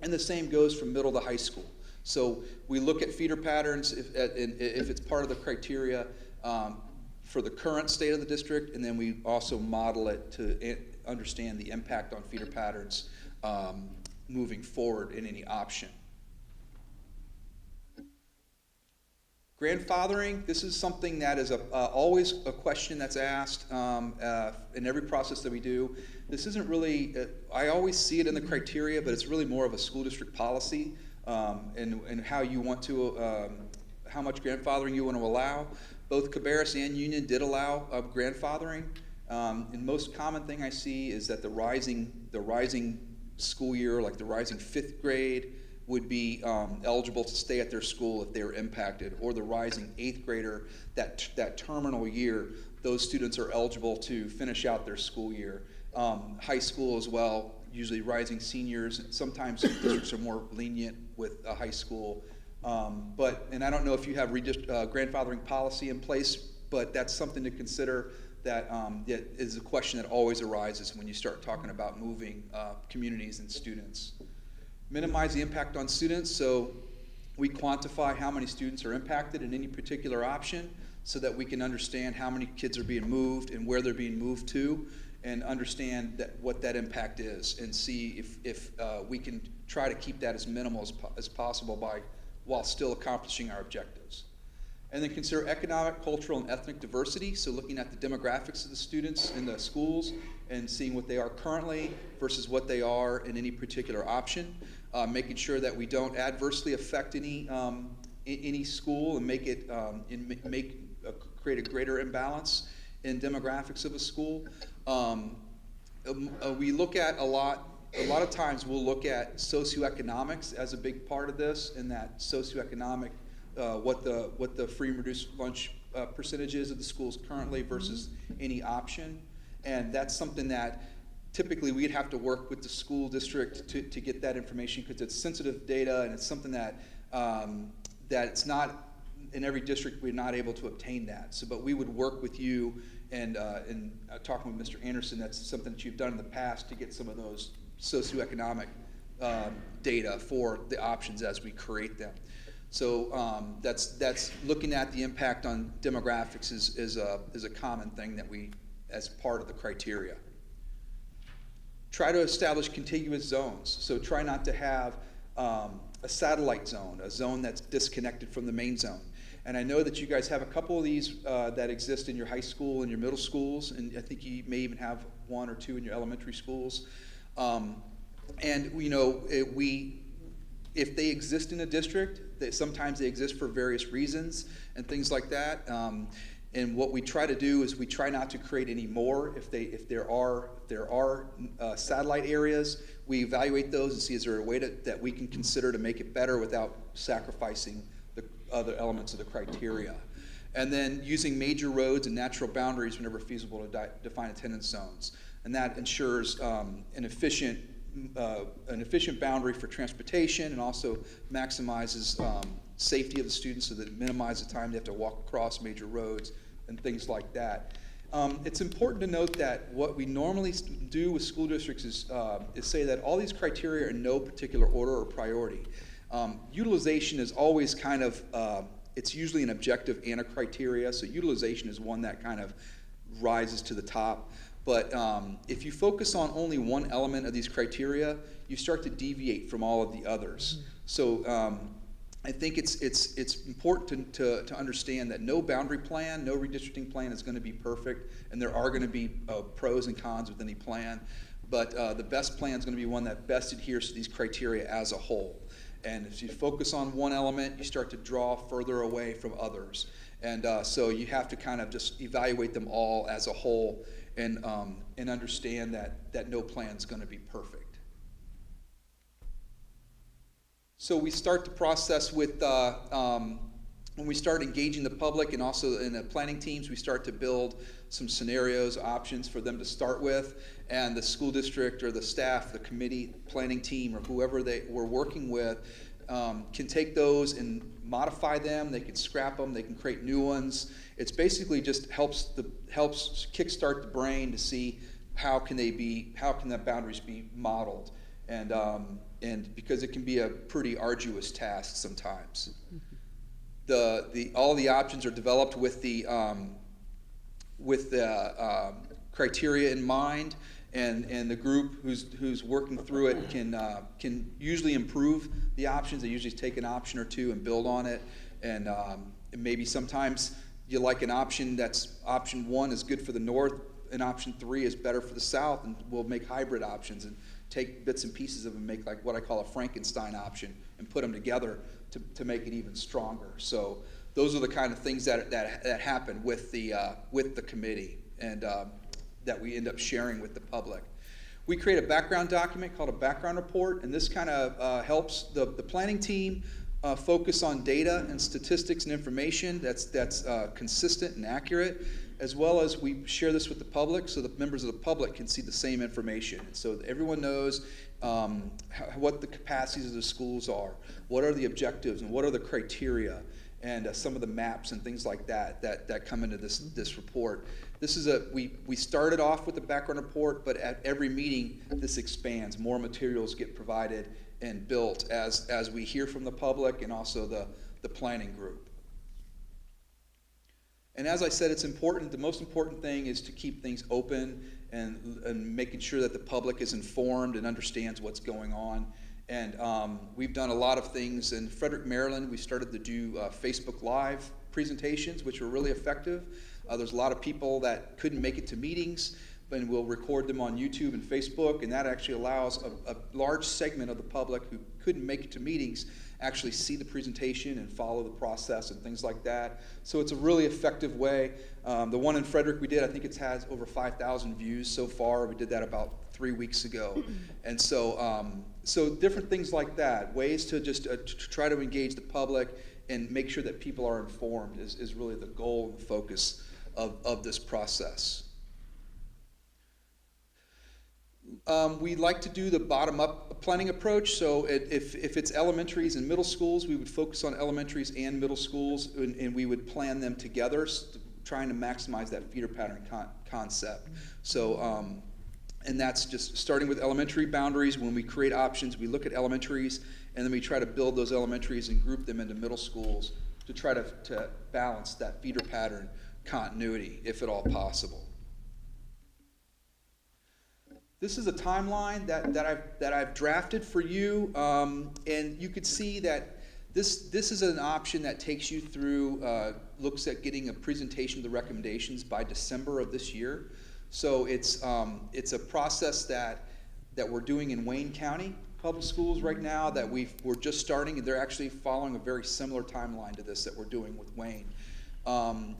And the same goes from middle to high school. So we look at feeder patterns if it's part of the criteria, for the current state of the district, and then we also model it to understand the impact on feeder patterns moving forward in any option. Grandfathering, this is something that is always a question that's asked in every process that we do. This isn't really, I always see it in the criteria, but it's really more of a school district policy and how you want to, how much grandfathering you want to allow. Both Cabarrus and Union did allow grandfathering. And most common thing I see is that the rising school year, like the rising 5th grade, would be eligible to stay at their school if they were impacted, or the rising 8th grader, that terminal year, those students are eligible to finish out their school year. High school as well, usually rising seniors. Sometimes districts are more lenient with high school. And I don't know if you have grandfathering policy in place, but that's something to consider. That is a question that always arises when you start talking about moving communities and students. Minimize the impact on students, so we quantify how many students are impacted in any particular option so that we can understand how many kids are being moved and where they're being moved to, and understand what that impact is, and see if we can try to keep that as minimal as possible while still accomplishing our objectives. And then consider economic, cultural, and ethnic diversity, so looking at the demographics of the students in the schools and seeing what they are currently versus what they are in any particular option. Making sure that we don't adversely affect any school and create a greater imbalance in demographics of a school. We look at a lot of times we'll look at socioeconomics as a big part of this, and that socioeconomic, what the free and reduced lunch percentage is of the schools currently versus any option. And that's something that typically we'd have to work with the school district to get that information, because it's sensitive data, and it's something that that it's not in every district. We're not able to obtain that. So, but we would work with you and talking with Mr. Anderson. That's something that you've done in the past to get some of those socioeconomic data for the options as we create them. So that's looking at the impact on demographics is a common thing that we, as part of the criteria. Try to establish contiguous zones. So try not to have a satellite zone, a zone that's disconnected from the main zone. And I know that you guys have a couple of these that exist in your high school and your middle schools, and I think you may even have 1 or 2 in your elementary schools. And you know, if they exist in a district, sometimes they exist for various reasons and things like that. And what we try to do is we try not to create any more. If there are satellite areas, we evaluate those and see is there a way that we can consider to make it better without sacrificing the other elements of the criteria. And then using major roads and natural boundaries whenever feasible to define attendance zones. And that ensures an efficient boundary for transportation, and also maximizes safety of the students so that it minimizes the time they have to walk across major roads and things like that. It's important to note that what we normally do with school districts is say that all these criteria are in no particular order or priority. Utilization is always kind of, it's usually an objective and a criteria, so utilization is one that kind of rises to the top. But if you focus on only one element of these criteria, you start to deviate from all of the others. So I think it's important to understand that no boundary plan, no redistricting plan is going to be perfect, and there are going to be pros and cons with any plan. But the best plan is going to be one that best adheres to these criteria as a whole. And if you focus on one element, you start to draw further away from others. And so you have to kind of just evaluate them all as a whole, and understand that no plan is going to be perfect. So we start the process with, when we start engaging the public and also in the planning teams, we start to build some scenarios, options for them to start with, and the school district or the staff, the committee, planning team, or whoever they were working with can take those and modify them. They can scrap them. They can create new ones. It's basically just helps kickstart the brain to see how can the boundaries be modeled, and because it can be a pretty arduous task sometimes. All the options are developed with the with the criteria in mind, and the group who's working through it can usually improve the options. They usually take an option or two and build on it, and maybe sometimes you like an option that's option 1 is good for the north, and option 3 is better for the south, and we'll make hybrid options and take bits and pieces of them and make like what I call a Frankenstein option and put them together to make it even stronger. So those are the kind of things that happen with the committee, and that we end up sharing with the public. We create a background document called a background report, and this kind of helps the planning team focus on data and statistics and information that's consistent and accurate, as well as we share this with the public so the members of the public can see the same information. And so everyone knows what the capacities of the schools are, what are the objectives, and what are the criteria, and some of the maps and things like that come into this report. This is we started off with the background report, but at every meeting this expands. More materials get provided and built as we hear from the public and also the planning group. And as I said, it's important. The most important thing is to keep things open and making sure that the public is informed and understands what's going on. And we've done a lot of things. In Frederick, Maryland, we started to do Facebook Live presentations, which were really effective. There's a lot of people that couldn't make it to meetings, but we'll record them on YouTube and Facebook, and that actually allows a large segment of the public who couldn't make it to meetings actually see the presentation and follow the process and things like that. So it's a really effective way. The one in Frederick we did, I think it has over 5,000 views so far. We did that about 3 weeks ago. And so, so different things like that, ways to just to try to engage the public and make sure that people are informed is really the goal and the focus of this process. We like to do the bottom-up planning approach. So if it's elementaries and middle schools, we would focus on elementaries and middle schools, and we would plan them together, trying to maximize that feeder pattern concept. So, and that's just starting with elementary boundaries. When we create options, we look at elementaries, and then we try to build those elementaries and group them into middle schools to try to balance that feeder pattern continuity, if at all possible. This is a timeline that I've drafted for you, and you could see that this is an option that takes you through, looks at getting a presentation of the recommendations by December of this year. So it's a process that we're doing in Wayne County Public Schools right now that we're just starting, and they're actually following a very similar timeline to this that we're doing with Wayne.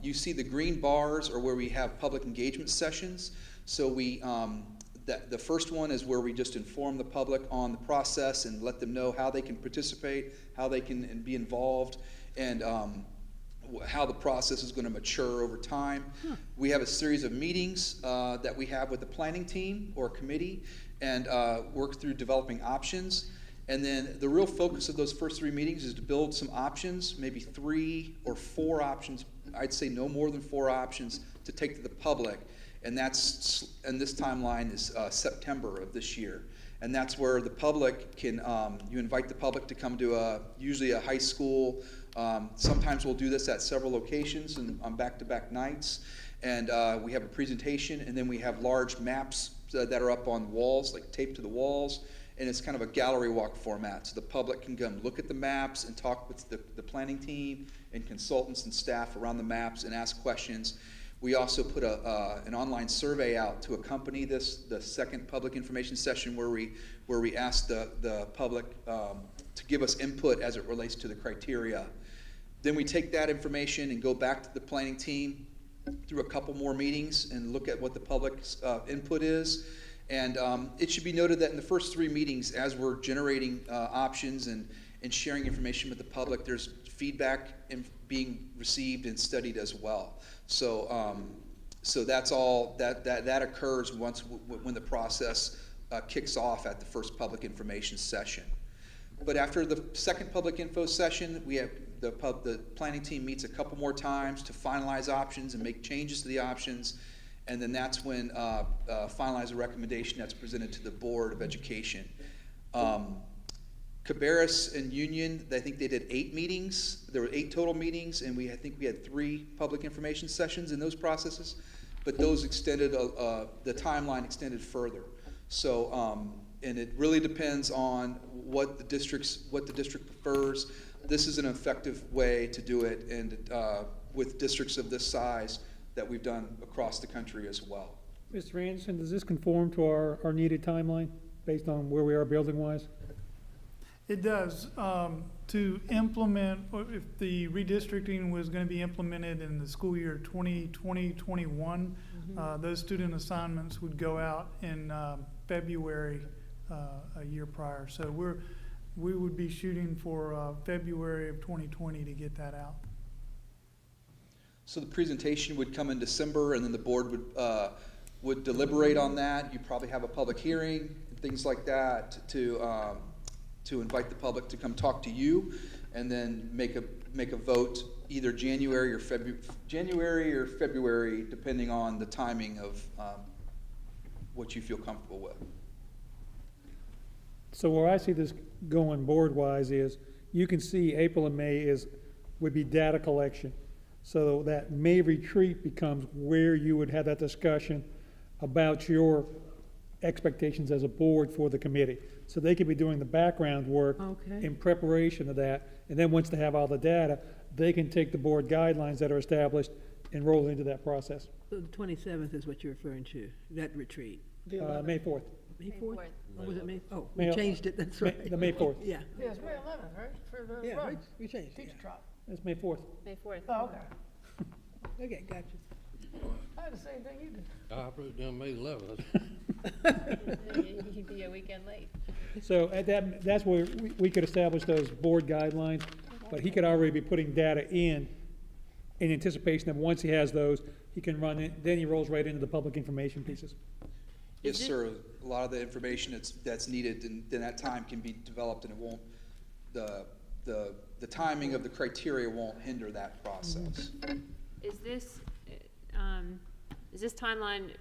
You see the green bars are where we have public engagement sessions. So the first one is where we just inform the public on the process and let them know how they can participate, how they can be involved, and how the process is going to mature over time. We have a series of meetings that we have with the planning team or committee and work through developing options. And then the real focus of those first 3 meetings is to build some options, maybe 3 or 4 options. I'd say no more than 4 options to take to the public. And this timeline is September of this year. And that's where the public can, you invite the public to come to usually a high school. Sometimes we'll do this at several locations and on back-to-back nights. And we have a presentation, and then we have large maps that are up on walls, like taped to the walls. And it's kind of a gallery walk format. So the public can come look at the maps and talk with the planning team and consultants and staff around the maps and ask questions. We also put an online survey out to accompany the second public information session where we ask the public to give us input as it relates to the criteria. Then we take that information and go back to the planning team through a couple more meetings and look at what the public's input is. And it should be noted that in the first 3 meetings, as we're generating options and sharing information with the public, there's feedback being received and studied as well. So, so that's all that occurs when the process kicks off at the first public information session. But after the second public info session, we have the planning team meets a couple more times to finalize options and make changes to the options, and then that's when finalize a recommendation that's presented to the Board of Education. Cabarrus and Union, I think they did 8 meetings. There were 8 total meetings, and I think we had 3 public information sessions in those processes. but those extended, the timeline extended further. So, and it really depends on what the district prefers. This is an effective way to do it, and with districts of this size that we've done across the country as well. Mr. Anderson, does this conform to our needed timeline based on where we are building-wise? It does. To implement, if the redistricting was going to be implemented in the school year 2020-21, those student assignments would go out in February a year prior. So we would be shooting for February of 2020 to get that out. So the presentation would come in December, and then the board would deliberate on that. You'd probably have a public hearing and things like that to invite the public to come talk to you, and then make a vote either January or February, depending on the timing of what you feel comfortable with. So where I see this going board-wise is, you can see April and May would be data collection. So that May retreat becomes where you would have that discussion about your expectations as a board for the committee. So they could be doing the background work in preparation of that, and then once they have all the data, they can take the board guidelines that are established and roll into that process. So the 27th is what you're referring to, that retreat? May 4th. May 4th? Or was it May? Oh, May- we changed it, that's right. The May 4th. Yeah. Yeah, it's May 11th, right? For the Yeah, run. we changed it. Teacher trot. It's May 4th. May 4th. Oh, okay. Okay, gotcha. I had the same thing you did. I wrote down May 11th. You'd be a weekend late. So that's where we could establish those board guidelines, but he could already be putting data in anticipation that once he has those, he can run it, then he rolls right into the public information pieces. Yes, sir. A lot of the information that's needed, and then that time can be developed, and it won't, the timing of the criteria won't hinder that process. Is this timeline,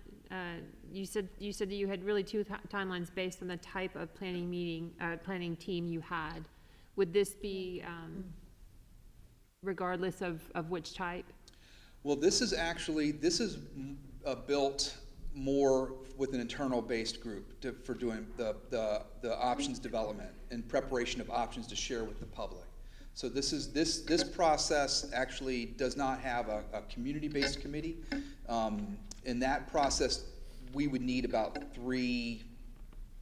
you said that you had really two timelines based on the type of planning team you had. Would this be regardless of which type? Well, this is built more with an internal-based group for doing the options development and preparation of options to share with the public. So this process actually does not have a community-based committee. In that process, we would need about 3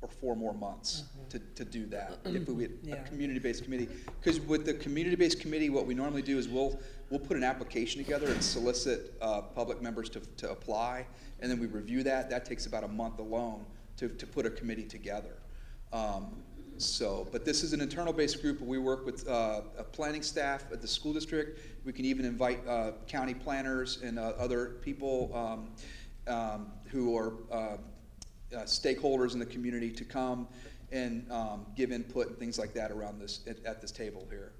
or 4 more months to do that if we had a community-based committee. Because with the community-based committee, what we normally do is we'll put an application together and solicit public members to apply, and then we review that. That takes about a month alone to put a committee together. But this is an internal-based group. We work with a planning staff at the school district. We can even invite county planners and other people who are stakeholders in the community to come and give input and things like that around this at this table here.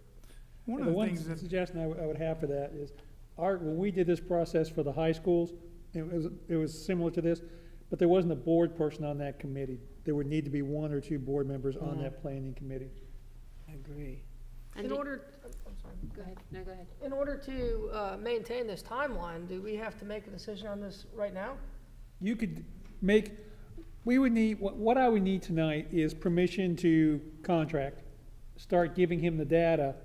One of the things One suggestion I would have for that is, when we did this process for the high schools, it was similar to this, but there wasn't a board person on that committee. There would need to be 1 or 2 board members on that planning committee. I agree. I'm sorry. Go ahead. No, go ahead. In order to maintain this timeline, do we have to make a decision on this right now? You could we would need, what I would need tonight is permission to contract, start giving him the data,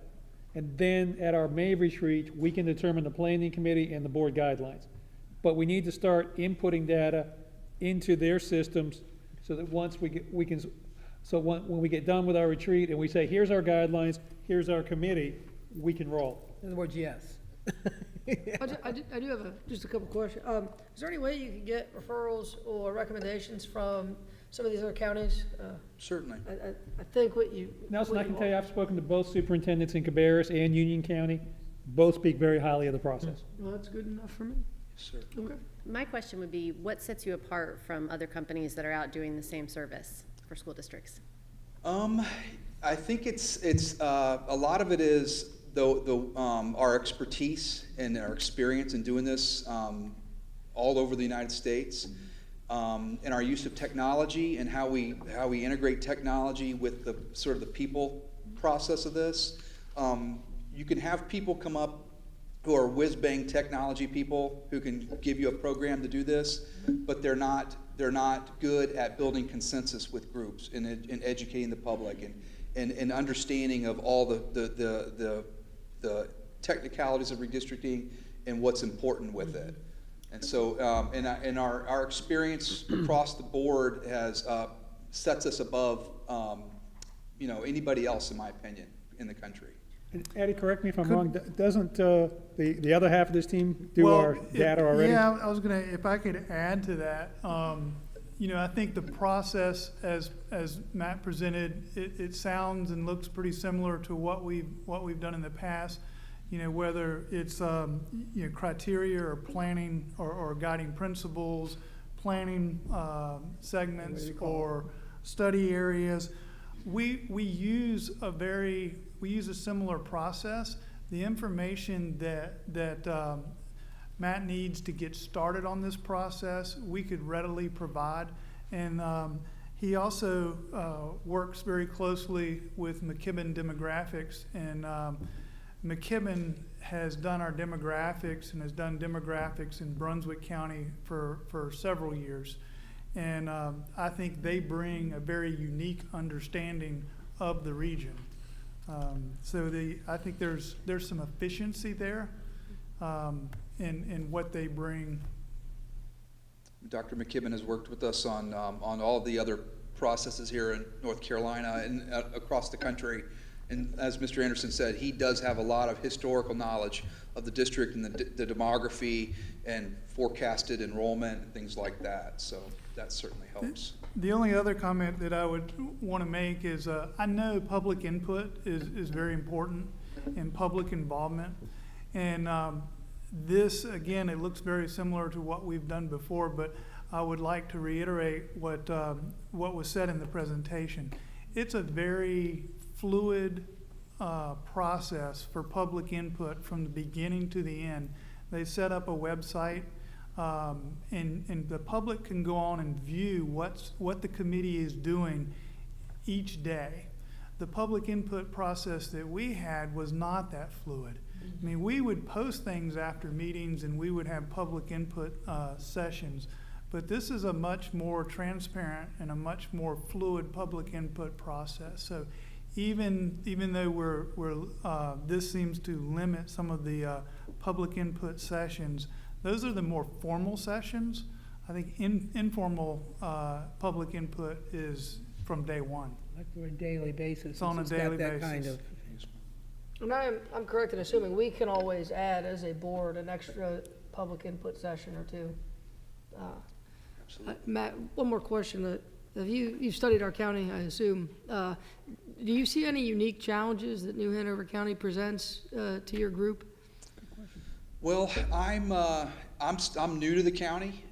and then at our May retreat, we can determine the planning committee and the board guidelines. But we need to start inputting data into their systems so that once when we get done with our retreat and we say, here's our guidelines, here's our committee, we can roll. In other words, yes. I do have just a couple questions. Is there any way you could get referrals or recommendations from some of these other counties? Certainly. I think what you... Nelson, I can tell you, I've spoken to both superintendents in Cabarrus and Union County. Both speak very highly of the process. Well, that's good enough for me. Yes, sir. Okay. My question would be, what sets you apart from other companies that are out doing the same service for school districts? I think it's a lot of it is our expertise and our experience in doing this all over the United States, and our use of technology and how we integrate technology with the sort of the people process of this. You can have people come up who are whiz-bang technology people who can give you a program to do this, but they're not good at building consensus with groups and educating the public and understanding of all the technicalities of redistricting and what's important with it. And so, and our experience across the board has sets us above, anybody else, in my opinion, in the country. And Eddie, correct me if I'm wrong, doesn't the other half of this team do our data already? Yeah, I was gonna, if I could add to that, I think the process as Matt presented, it sounds and looks pretty similar to what we've done in the past. Whether it's criteria or planning or guiding principles, planning segments or study areas. We use a similar process. The information that Matt needs to get started on this process, we could readily provide. And he also works very closely with McKibben Demographics, and McKibben has done our demographics and has done demographics in Brunswick County for several years. And I think they bring a very unique understanding of the region. I think there's some efficiency there in what they bring. Dr. McKibben has worked with us on all the other processes here in North Carolina and across the country. And as Mr. Anderson said, he does have a lot of historical knowledge of the district and the demography and forecasted enrollment and things like that. So that certainly helps. The only other comment that I would want to make is I know public input is very important and public involvement. And this, again, it looks very similar to what we've done before, but I would like to reiterate what was said in the presentation. It's a very fluid process for public input from the beginning to the end. They set up a website, and the public can go on and view what the committee is doing each day. The public input process that we had was not that fluid. I mean, we would post things after meetings and we would have public input sessions, but this is a much more transparent and a much more fluid public input process. So even though this seems to limit some of the public input sessions, those are the more formal sessions. I think informal public input is from day one. Like for a daily basis. It's on a got daily that basis. kind of. And I'm correct in assuming we can always add as a board an extra public input session or two. Matt, one more question. You've studied our county, I assume. Do you see any unique challenges that New Hanover County presents to your group? Well, I'm new to the county.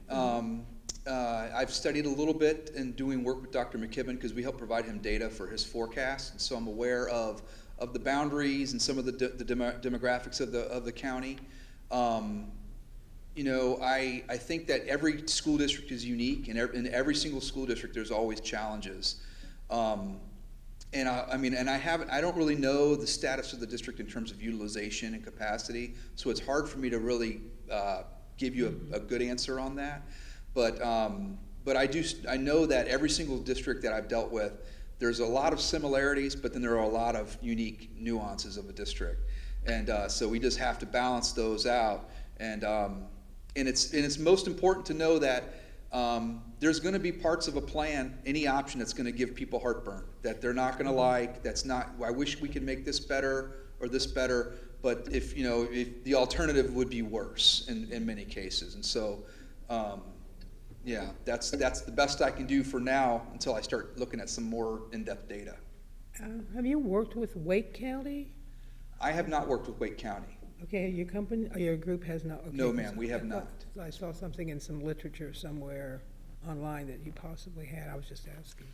I've studied a little bit in doing work with Dr. McKibben because we help provide him data for his forecast, and so I'm aware of the boundaries and some of the demographics of the county. I think that every school district is unique, and in every single school district there's always challenges. And I don't really know the status of the district in terms of utilization and capacity, so it's hard for me to really give you a good answer on that. But I know that every single district that I've dealt with, there's a lot of similarities, but then there are a lot of unique nuances of a district, and so we just have to balance those out. And it's most important to know that there's going to be parts of a plan, any option that's going to give people heartburn, that they're not going to like. That's not. I wish we could make this better or this better, but if the alternative would be worse in many cases, and so. Yeah, that's the best I can do for now until I start looking at some more in-depth data. Have you worked with Wake County? I have not worked with Wake County. Okay, your company or your group has not? Okay, No, ma'am, we have not. I saw something in some literature somewhere online that you possibly had. I was just asking.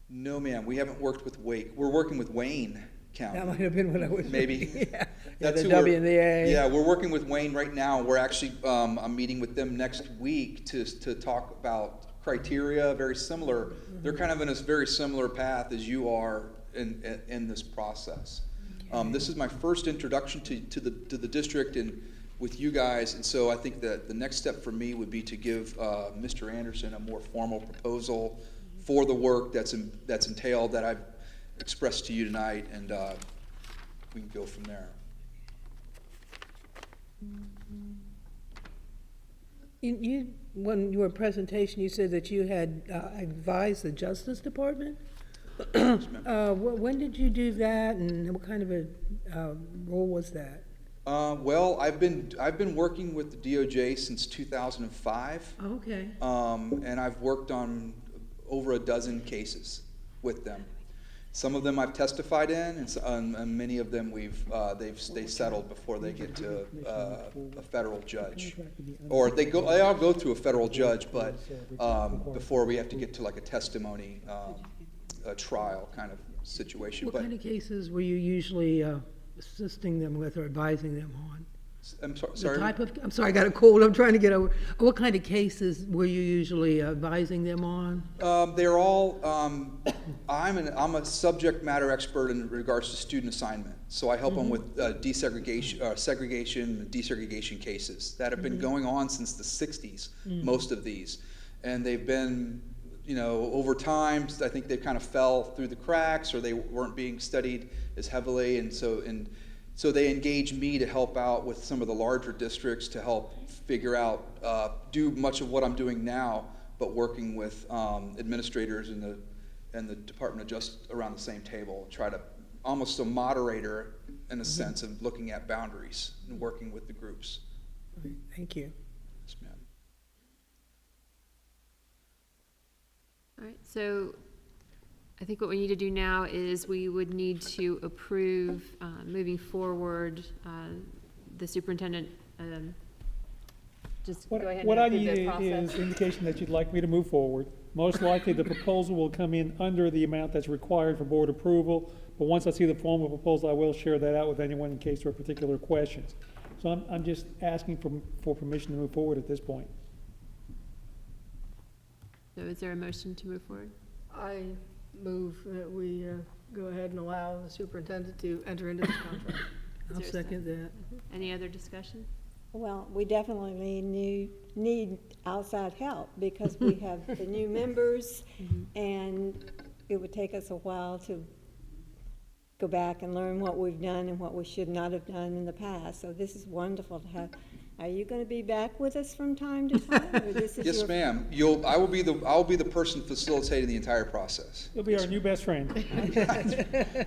No, ma'am, we haven't worked with Wake. We're working with Wayne County. That might have been what I was. Maybe. Yeah, That's the who W and the A. Yeah, we're working with Wayne right now. We're actually, I'm meeting with them next week to talk about criteria, very similar. Mm-hmm. They're kind of in a very similar path as you are in this process. This is my first introduction to the district and with you guys, and so I think that the next step for me would be to give Mr. Anderson a more formal proposal for the work that's entailed that I've expressed to you tonight, and we can go from there. When your presentation, you said that you had advised the Justice Department? When did you do that, and what kind of a role was that? Well, I've been working with the DOJ since 2005. Okay. And I've worked on over a dozen cases with them. Some of them I've testified in, and many of them they settled before they get to a federal judge, or they all go through a federal judge, but before we have to get to like a testimony, a trial kind of situation. What kind of cases were you usually assisting them with or advising them on? I'm sorry. I'm sorry, I got a cold. I'm trying to get over. What kind of cases were you usually advising them on? They're all. I'm a subject matter expert in regards to student assignment, so I help them with desegregation, segregation, and desegregation cases that have been going on since the '60s. Most of these, and they've been, over time. I think they kind of fell through the cracks, or they weren't being studied as heavily, and so they engage me to help out with some of the larger districts to help figure out, do much of what I'm doing now, but working with administrators and the Department of Justice around the same table, try to almost a moderator in a sense of looking at boundaries and working with the groups. Thank you. Yes, ma'am. All right, so I think what we need to do now is we would need to approve, moving forward, the superintendent, just go ahead and What I approve need the process. is indication that you'd like me to move forward. Most likely, the proposal will come in under the amount that's required for board approval, but once I see the formal proposal, I will share that out with anyone in case there are particular questions. So I'm just asking for permission to move forward at this point. So is there a motion to move forward? I move that we go ahead and allow the superintendent to enter into this contract. Is I'll there a second that. Any other discussion? Well, we definitely need outside help because we have the new members, and it would take us a while to go back and learn what we've done and what we should not have done in the past. So this is wonderful to have. Are you going to be back with us from time to time? Or this is Yes, ma'am. I'll be the person facilitating the entire process. You'll be our new best friend.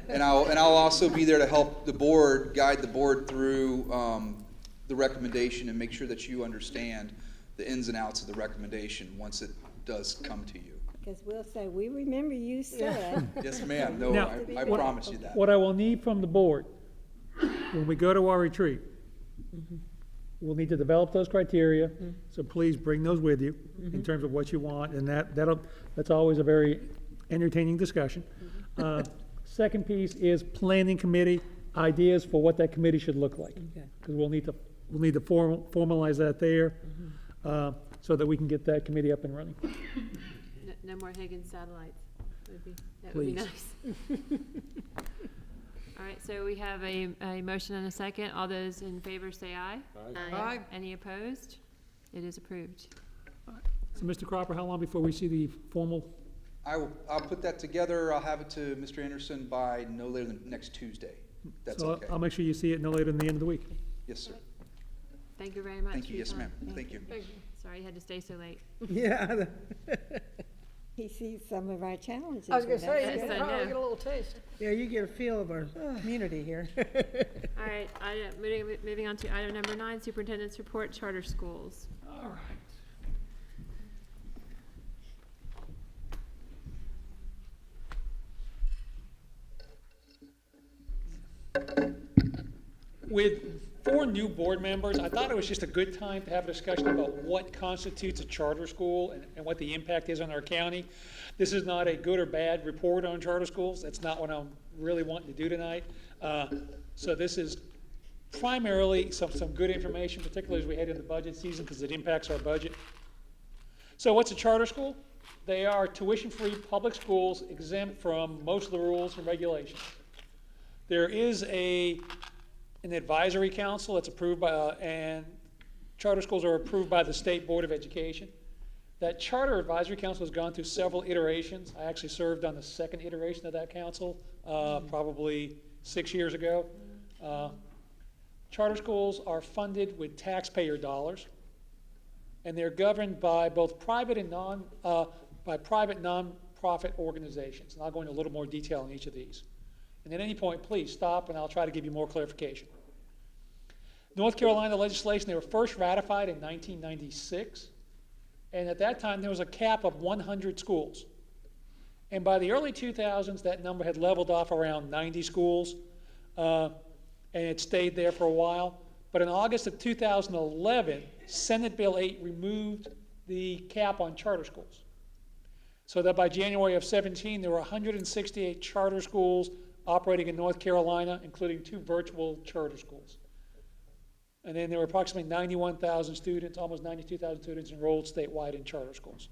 And I'll also be there to help the board, guide the board through the recommendation and make sure that you understand the ins and outs of the recommendation once it does come to you. Because we'll say, we remember you said. Yes, ma'am. No, Now, I promise you that. What I will need from the board, when we go to our retreat, we'll need to develop those criteria, so please bring those with you in terms of what you want, and that's always a very entertaining discussion. Second piece is planning committee, ideas for what that committee should look like. Because we'll need to formalize that there, so that we can get that committee up and running. No more Higgins satellites. That would be nice. All right, so we have a motion and a second. All those in favor say aye. Aye. Any opposed? It is approved. So, Mr. Cropper, how long before we see the formal? I'll put that together. I'll have it to Mr. Anderson by no later than next Tuesday. That's So okay. I'll make sure you see it no later than the end of the week. Yes, sir. Thank you very much. Thank you. for your Yes, ma'am. time. Thank you. Sorry you had to stay so late. Yeah. He sees some of our challenges. I was going to say, Yes, you I can probably know. get a little taste. Yeah, you get a feel of our community here. All right, moving on to item number 9, Superintendent's Report, Charter Schools. All right. With 4 new board members, I thought it was just a good time to have a discussion about what constitutes a charter school and what the impact is on our county. This is not a good or bad report on charter schools. That's not what I'm really wanting to do tonight. So this is primarily some good information, particularly as we head into budget season, because it impacts our budget. So what's a charter school? They are tuition-free public schools exempt from most of the rules and regulations. There is an advisory council that's approved by, and charter schools are approved by the State Board of Education. That charter advisory council has gone through several iterations. I actually served on the second iteration of that council, probably 6 years ago. Charter schools are funded with taxpayer dollars, and they're governed by both private and non-profit organizations. And I'll go into a little more detail on each of these. And at any point, please stop, and I'll try to give you more clarification. North Carolina legislation, they were first ratified in 1996. And at that time, there was a cap of 100 schools. And by the early 2000s, that number had leveled off around 90 schools, and it stayed there for a while. But in August of 2011, Senate Bill 8 removed the cap on charter schools. So that by January of 17, there were 168 charter schools operating in North Carolina, including 2 virtual charter schools. And then there were approximately 91,000 students, almost 92,000 students enrolled statewide in charter schools.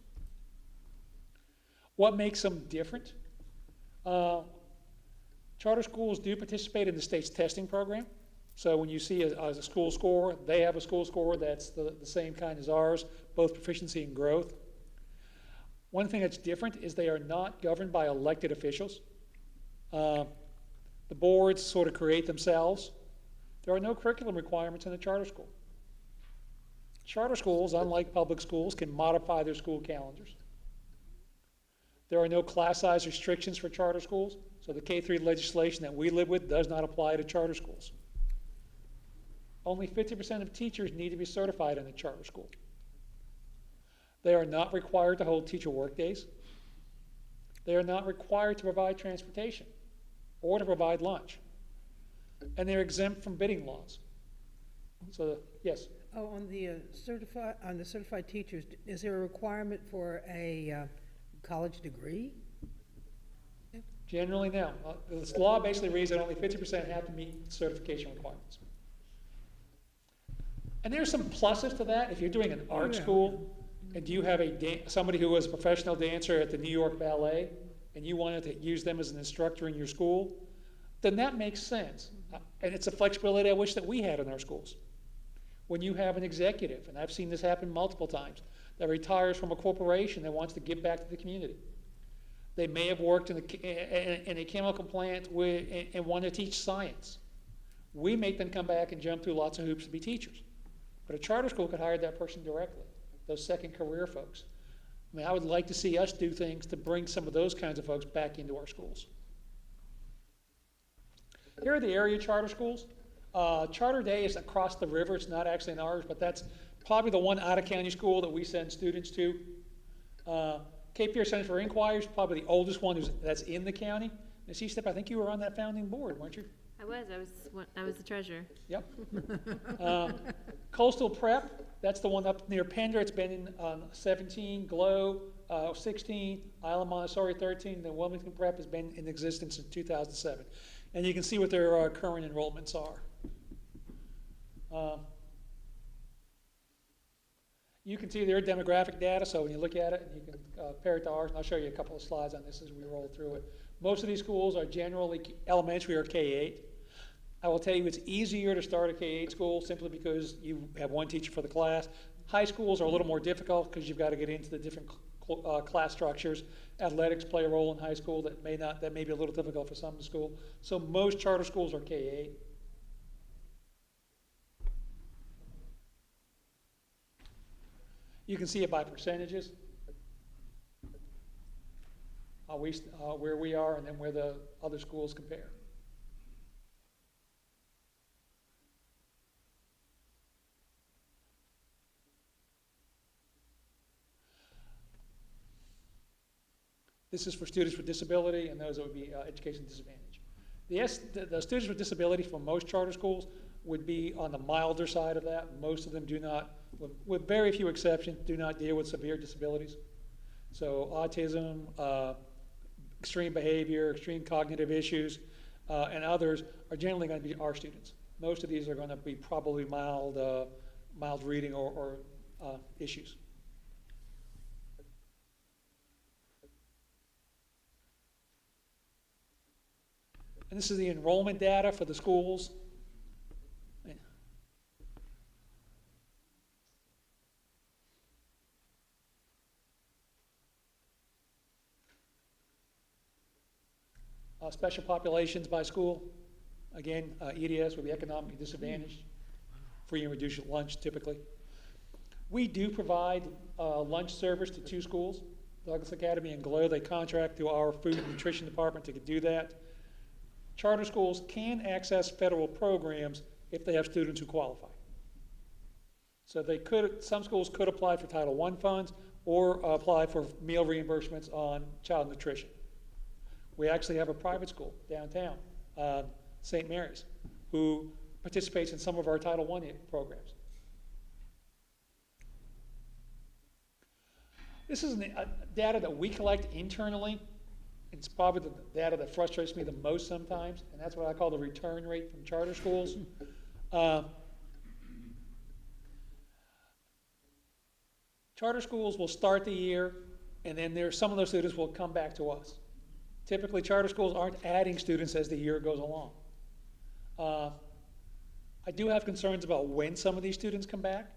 What makes them different? Charter schools do participate in the state's testing program. So when you see a school score, they have a school score that's the same kind as ours, both proficiency and growth. One thing that's different is they are not governed by elected officials. The boards sort of create themselves. There are no curriculum requirements in a charter school. Charter schools, unlike public schools, can modify their school calendars. There are no class size restrictions for charter schools, so the K-3 legislation that we live with does not apply to charter schools. Only 50% of teachers need to be certified in a charter school. They are not required to hold teacher work days. They are not required to provide transportation or to provide lunch. And they're exempt from bidding laws. So, yes? Oh, on the certified teachers, is there a requirement for a college degree? Generally, no. This law basically reads that only 50% have to meet certification requirements. And there's some pluses to that. If you're doing an art school and you have somebody who was a professional dancer at the New York Ballet and you wanted to use them as an instructor in your school, then that makes sense. And it's a flexibility I wish that we had in our schools. When you have an executive, and I've seen this happen multiple times, that retires from a corporation that wants to give back to the community. They may have worked in a chemical plant and want to teach science. We make them come back and jump through lots of hoops to be teachers. But a charter school could hire that person directly, those second career folks. I mean, I would like to see us do things to bring some of those kinds of folks back into our schools. Here are the area charter schools. Charter Day is across the river. It's not actually in ours, but that's probably the one out-of-county school that we send students to. Cape Fear Center for Inquiry is probably the oldest one that's in the county. Ms. Eastep, I think you were on that founding board, weren't you? I was the treasurer. Yep. Coastal Prep, that's the one up near Pender. It's been in 17, Glow 16, Isla Montessori 13, then Wilmington Prep has been in existence since 2007. And you can see what their current enrollments are. You can see their demographic data, so when you look at it, you can compare it to ours, and I'll show you a couple of slides on this as we roll through it. Most of these schools are generally elementary or K-8. I will tell you it's easier to start a K-8 school simply because you have one teacher for the class. High schools are a little more difficult because you've got to get into the different class structures. Athletics play a role in high school that may be a little difficult for some school. So most charter schools are K-8. You can see it by percentages, where we are and then where the other schools compare. This is for students with disability and those that would be education disadvantage. The students with disability for most charter schools would be on the milder side of that. Most of them do not, with very few exceptions, do not deal with severe disabilities. So autism, extreme behavior, extreme cognitive issues, and others are generally going to be our students. Most of these are going to be probably mild reading or issues. And this is the enrollment data for the schools. Special populations by school. Again, EDS would be economically disadvantaged. Free and reduced lunch typically. We do provide lunch service to 2 schools, Douglas Academy and Glow. They contract through our food and nutrition department to do that. Charter schools can access federal programs if they have students who qualify. So they could, some schools could apply for Title I funds or apply for meal reimbursements on child nutrition. We actually have a private school downtown, St. Mary's, who participates in some of our Title I programs. This is data that we collect internally. It's probably the data that frustrates me the most sometimes, and that's what I call the return rate from charter schools. Charter schools will start the year, and then some of those students will come back to us. Typically, charter schools aren't adding students as the year goes along. I do have concerns about when some of these students come back.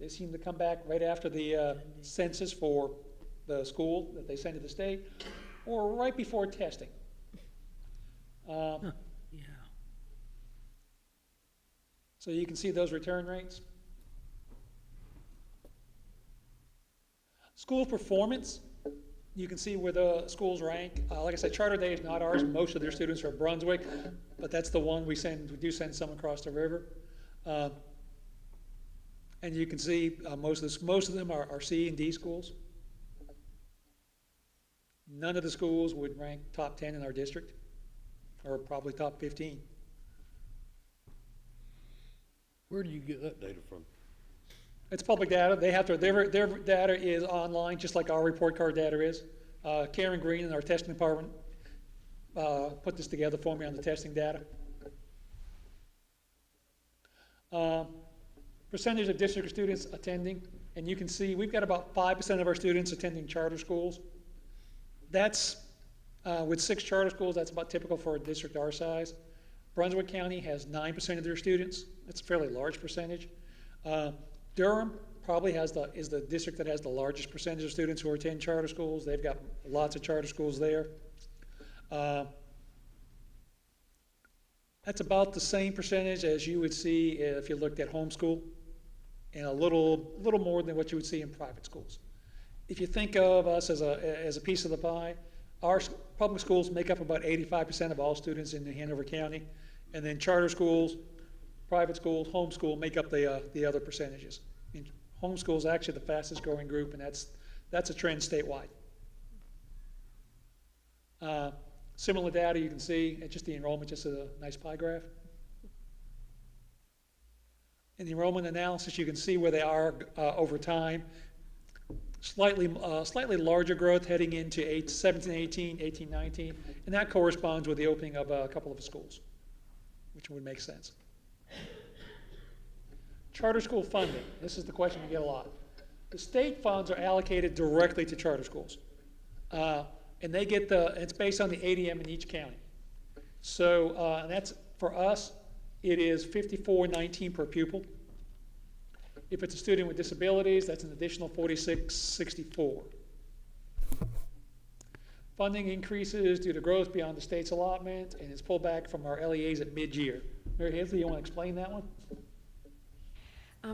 They seem to come back right after the census for the school that they send to the state, or right before testing. So you can see those return rates. School performance, you can see where the schools rank. Like I said, Charter Day is not ours. Most of their students are at Brunswick, but that's the one we send. We do send some across the river. And you can see most of them are C and D schools. None of the schools would rank top 10 in our district, or probably top 15. Where do you get that data from? It's public data. They have to. Their data is online, just like our report card data is. Karen Green in our testing department put this together for me on the testing data. Percentage of district students attending, and you can see we've got about 5% of our students attending charter schools. That's, with 6 charter schools, that's about typical for a district our size. Brunswick County has 9% of their students. That's a fairly large percentage. Durham probably is the district that has the largest percentage of students who attend charter schools. They've got lots of charter schools there. That's about the same percentage as you would see if you looked at homeschool, and a little more than what you would see in private schools. If you think of us as a piece of the pie, our public schools make up about 85% of all students in Hanover County, and then charter schools, private schools, homeschool make up the other percentages. And homeschool is actually the fastest growing group, and that's a trend statewide. Similar data you can see, it's just the enrollment, just a nice pie graph. In the enrollment analysis, you can see where they are over time. Slightly larger growth heading into 17-18, 18-19, and that corresponds with the opening of a couple of schools, which would make sense. Charter school funding. This is the question we get a lot. The state funds are allocated directly to charter schools. And they get it's based on the ADM in each county. So and that's, for us, it is $54.19 per pupil. If it's a student with disabilities, that's an additional $46.64. Funding increases due to growth beyond the state's allotment, and it's pulled back from our LEAs at mid-year. Mary Hasley, you want to explain that one?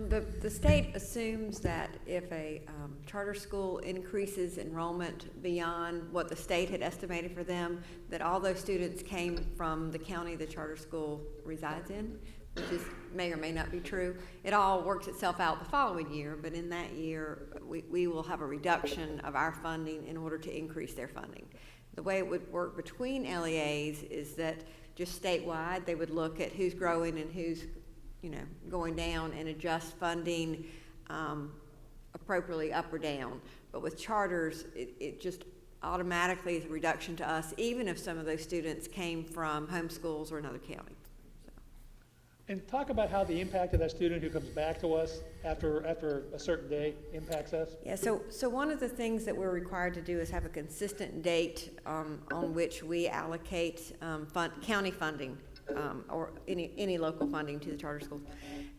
The state assumes that if a charter school increases enrollment beyond what the state had estimated for them, that all those students came from the county the charter school resides in, which may or may not be true. It all works itself out the following year, but in that year, we will have a reduction of our funding in order to increase their funding. The way it would work between LEAs is that just statewide, they would look at who's growing and who's going down and adjust funding appropriately up or down. But with charters, it just automatically is a reduction to us, even if some of those students came from homeschools or another county. And talk about how the impact of that student who comes back to us after a certain day impacts us. Yeah, so one of the things that we're required to do is have a consistent date on which we allocate county funding or any local funding to the charter schools.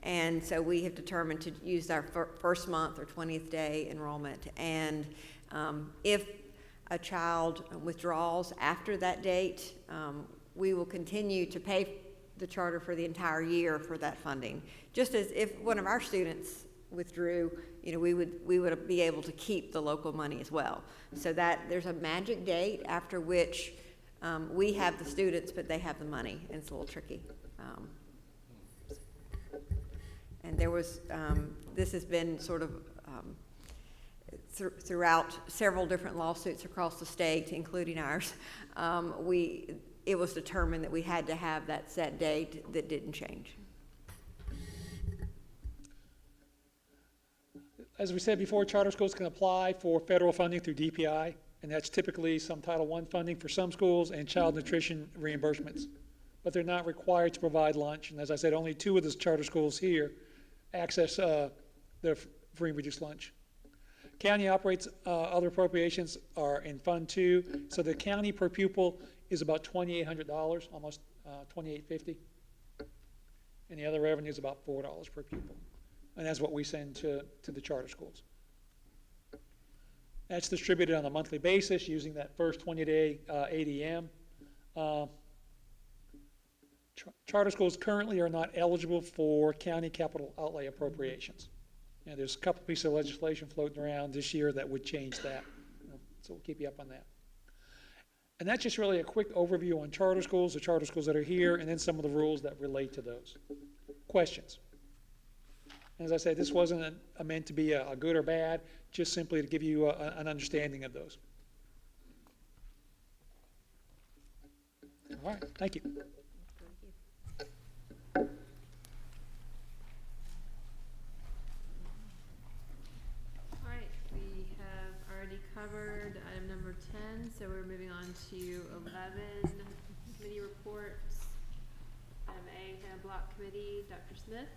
And so we have determined to use our first month or 20th day enrollment. And if a child withdraws after that date, we will continue to pay the charter for the entire year for that funding. Just as if one of our students withdrew, you know, we would be able to keep the local money as well. So that there's a magic date after which we have the students, but they have the money, and it's a little tricky. And there was, this has been sort of throughout several different lawsuits across the state, including ours. It was determined that we had to have that set date that didn't change. As we said before, charter schools can apply for federal funding through DPI, and that's typically some Title I funding for some schools and child nutrition reimbursements. But they're not required to provide lunch, and as I said, only 2 of the charter schools here access the free and reduced lunch. County operates other appropriations are in Fund 2, so the county per pupil is about $2,800, almost $2,850, and the other revenue is about $4 per pupil, and that's what we send to the charter schools. That's distributed on a monthly basis using that first 20-day ADM. Charter schools currently are not eligible for county capital outlay appropriations. And there's a couple pieces of legislation floating around this year that would change that. So we'll keep you up on that. And that's just really a quick overview on charter schools, the charter schools that are here, and then some of the rules that relate to those. Questions? As I said, this wasn't meant to be a good or bad, just simply to give you an understanding of those. All right, thank you. Covered item number 10, so we're moving on to 11 committee reports. Item A, Hannah Block Committee, Dr. Smith.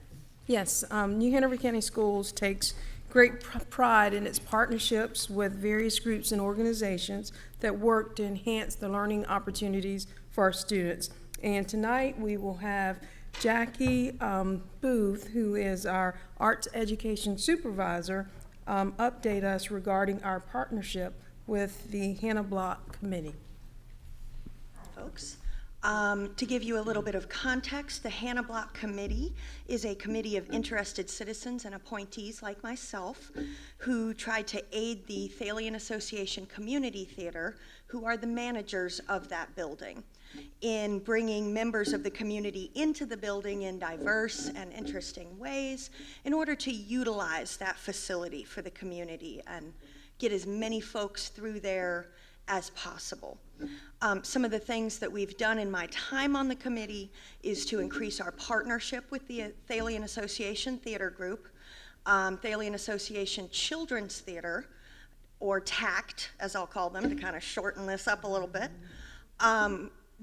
Yes, New Hanover County Schools takes great pride in its partnerships with various groups and organizations that work to enhance the learning opportunities for our students. And tonight we will have Jackie Booth, who is our Arts Education Supervisor, update us regarding our partnership with the Hannah Block Committee. Hi, folks. To give you a little bit of context, the Hannah Block Committee is a committee of interested citizens and appointees like myself who tried to aid the Thalian Association Community Theater, who are the managers of that building, in bringing members of the community into the building in diverse and interesting ways in order to utilize that facility for the community and get as many folks through there as possible. Some of the things that we've done in my time on the committee is to increase our partnership with the Thalian Association Theater Group, Thalian Association Children's Theater, or TACT, as I'll call them, to kind of shorten this up a little bit.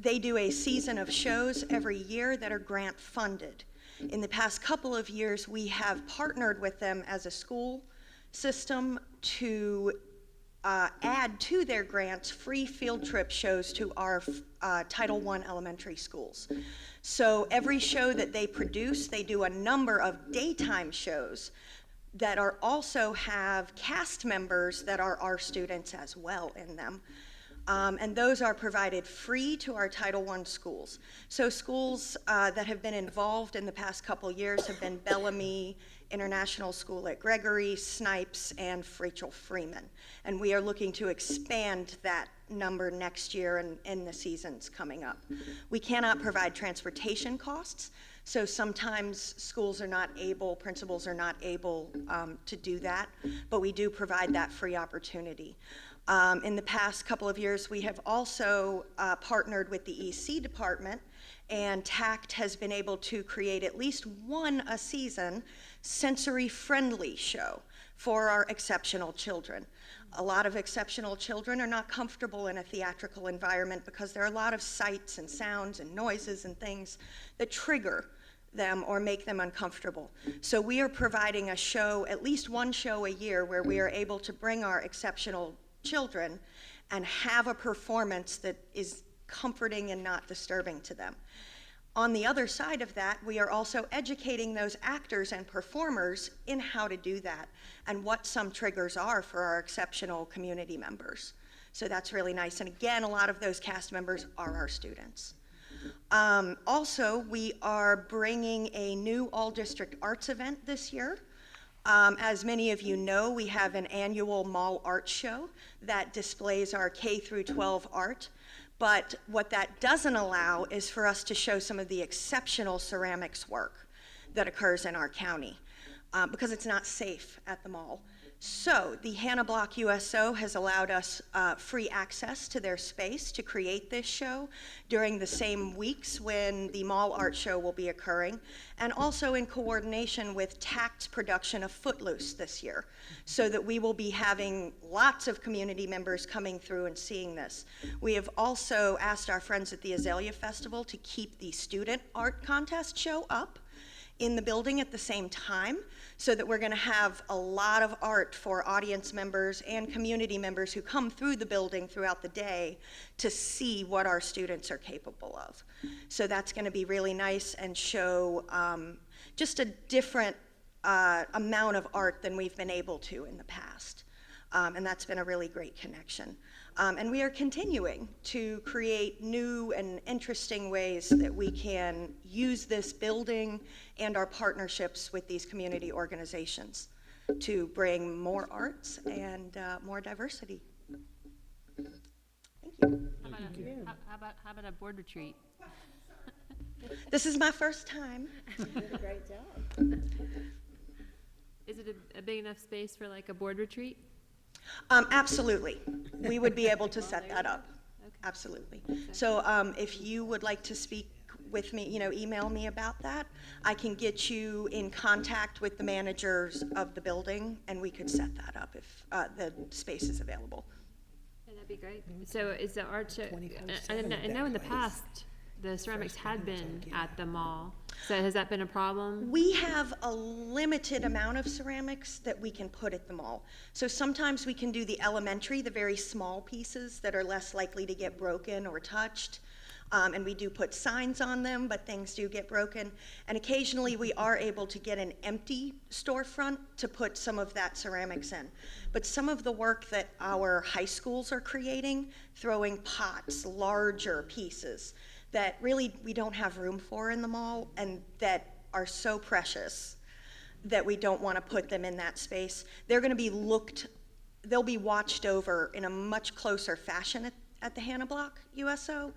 They do a season of shows every year that are grant funded. In the past couple of years, we have partnered with them as a school system to add to their grants free field trip shows to our Title I elementary schools. So every show that they produce, they do a number of daytime shows that are also have cast members that are our students as well in them. And those are provided free to our Title I schools. So schools that have been involved in the past couple years have been Bellamy International School at Gregory, Snipes, and Rachel Freeman. And we are looking to expand that number next year and in the seasons coming up. We cannot provide transportation costs, so sometimes schools are not able, principals are not able to do that, but we do provide that free opportunity. In the past couple of years, we have also partnered with the EC department, and TACT has been able to create at least one a season sensory-friendly show for our exceptional children. A lot of exceptional children are not comfortable in a theatrical environment because there are a lot of sights and sounds and noises and things that trigger them or make them uncomfortable. So we are providing a show, at least one show a year, where we are able to bring our exceptional children and have a performance that is comforting and not disturbing to them. On the other side of that, we are also educating those actors and performers in how to do that and what some triggers are for our exceptional community members. So that's really nice. And again, a lot of those cast members are our students. Also, we are bringing a new all-district arts event this year. As many of you know, we have an annual mall art show that displays our K through 12 art. But what that doesn't allow is for us to show some of the exceptional ceramics work that occurs in our county because it's not safe at the mall. So the Hannah Block USO has allowed us free access to their space to create this show during the same weeks when the mall art show will be occurring, and also in coordination with TACT's production of Footloose this year, so that we will be having lots of community members coming through and seeing this. We have also asked our friends at the Azalea Festival to keep the student art contest show up in the building at the same time, so that we're going to have a lot of art for audience members and community members who come through the building throughout the day to see what our students are capable of. So that's going to be really nice and show just a different amount of art than we've been able to in the past. And that's been a really great connection. And we are continuing to create new and interesting ways that we can use this building and our partnerships with these community organizations to bring more arts and more diversity. Thank you. How about a board retreat? This is my first time. You did a great job. Is it a big enough space for like a board retreat? Absolutely. We would be able to set that up. Absolutely. So if you would like to speak with me, email me about that, I can get you in contact with the managers of the building, and we could set that up if the space is available. Yeah, that'd be great. So is the art show, I know in the past, the ceramics had been at the mall. So has that been a problem? We have a limited amount of ceramics that we can put at the mall. So sometimes we can do the elementary, the very small pieces that are less likely to get broken or touched. And we do put signs on them, but things do get broken. And occasionally we are able to get an empty storefront to put some of that ceramics in. But some of the work that our high schools are creating, throwing pots, larger pieces, that really we don't have room for in the mall and that are so precious that we don't want to put them in that space. They're going to be they'll be watched over in a much closer fashion at the Hannah Block USO.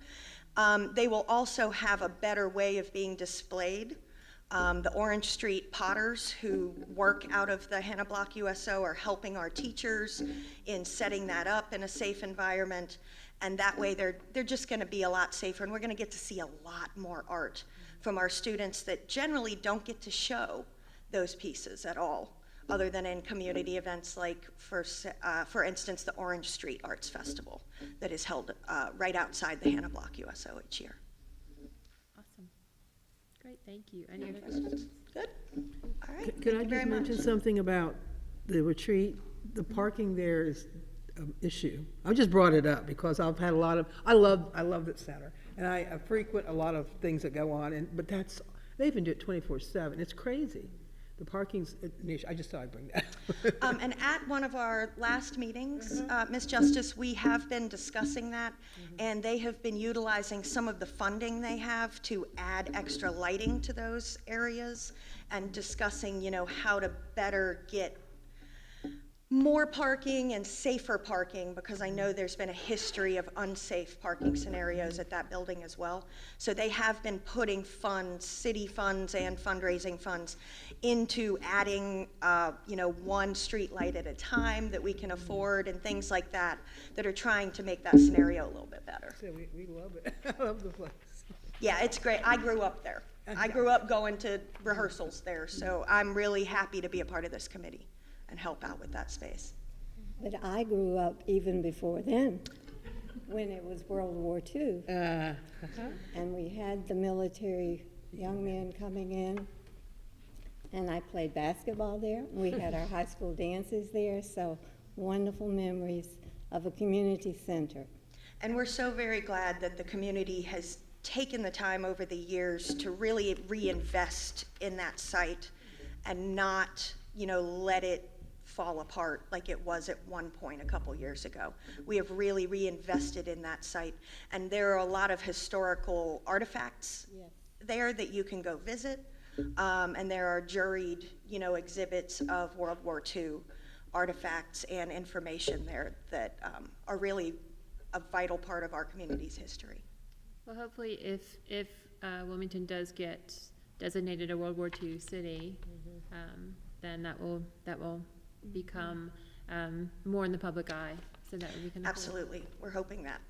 They will also have a better way of being displayed. The Orange Street potters who work out of the Hannah Block USO are helping our teachers in setting that up in a safe environment. And that way they're just going to be a lot safer, and we're going to get to see a lot more art from our students that generally don't get to show those pieces at all, other than in community events like, for instance, the Orange Street Arts Festival that is held right outside the Hannah Block USO each year. Awesome. Great, thank you. Any other questions? Good. All right. Could I just mention something about the retreat? The parking there is an issue. I just brought it up because I've had a lot of, I love the center, and I frequent a lot of things that go on, but they even do it 24/7. It's crazy. The parking's an issue. I just thought I'd bring that up. And at one of our last meetings, Ms. Justice, we have been discussing that, and they have been utilizing some of the funding they have to add extra lighting to those areas and discussing, how to better get more parking and safer parking, because I know there's been a history of unsafe parking scenarios at that building as well. So they have been putting funds, city funds and fundraising funds, into adding, one street light at a time that we can afford and things like that, that are trying to make that scenario a little bit better. So we love it. I love the place. Yeah, it's great. I grew up there. I grew up going to rehearsals there, so I'm really happy to be a part of this committee and help out with that space. But I grew up even before then, when it was World War II. And we had the military young men coming in. And I played basketball there. We had our high school dances there, so wonderful memories of a community center. And we're so very glad that the community has taken the time over the years to really reinvest in that site and not, let it fall apart like it was at one point a couple years ago. We have really reinvested in that site, and there are a lot of historical artifacts there that you can go visit, and there are juried, exhibits of World War II artifacts and information there that are really a vital part of our community's history. Well, hopefully if Wilmington does get designated a World War II city, then that will become more in the public eye, so that we can. Absolutely, we're hoping that.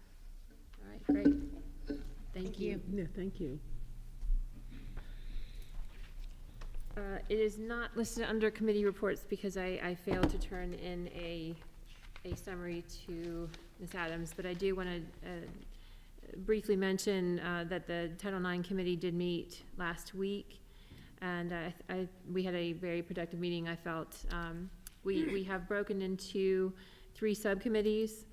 All right, great. Thank you. Yeah, thank you. It is not listed under committee reports because I failed to turn in a summary to Ms. Adams, but I do want to briefly mention that the Title IX committee did meet last week, and we had a very productive meeting, I felt. We have broken into 3 subcommittees.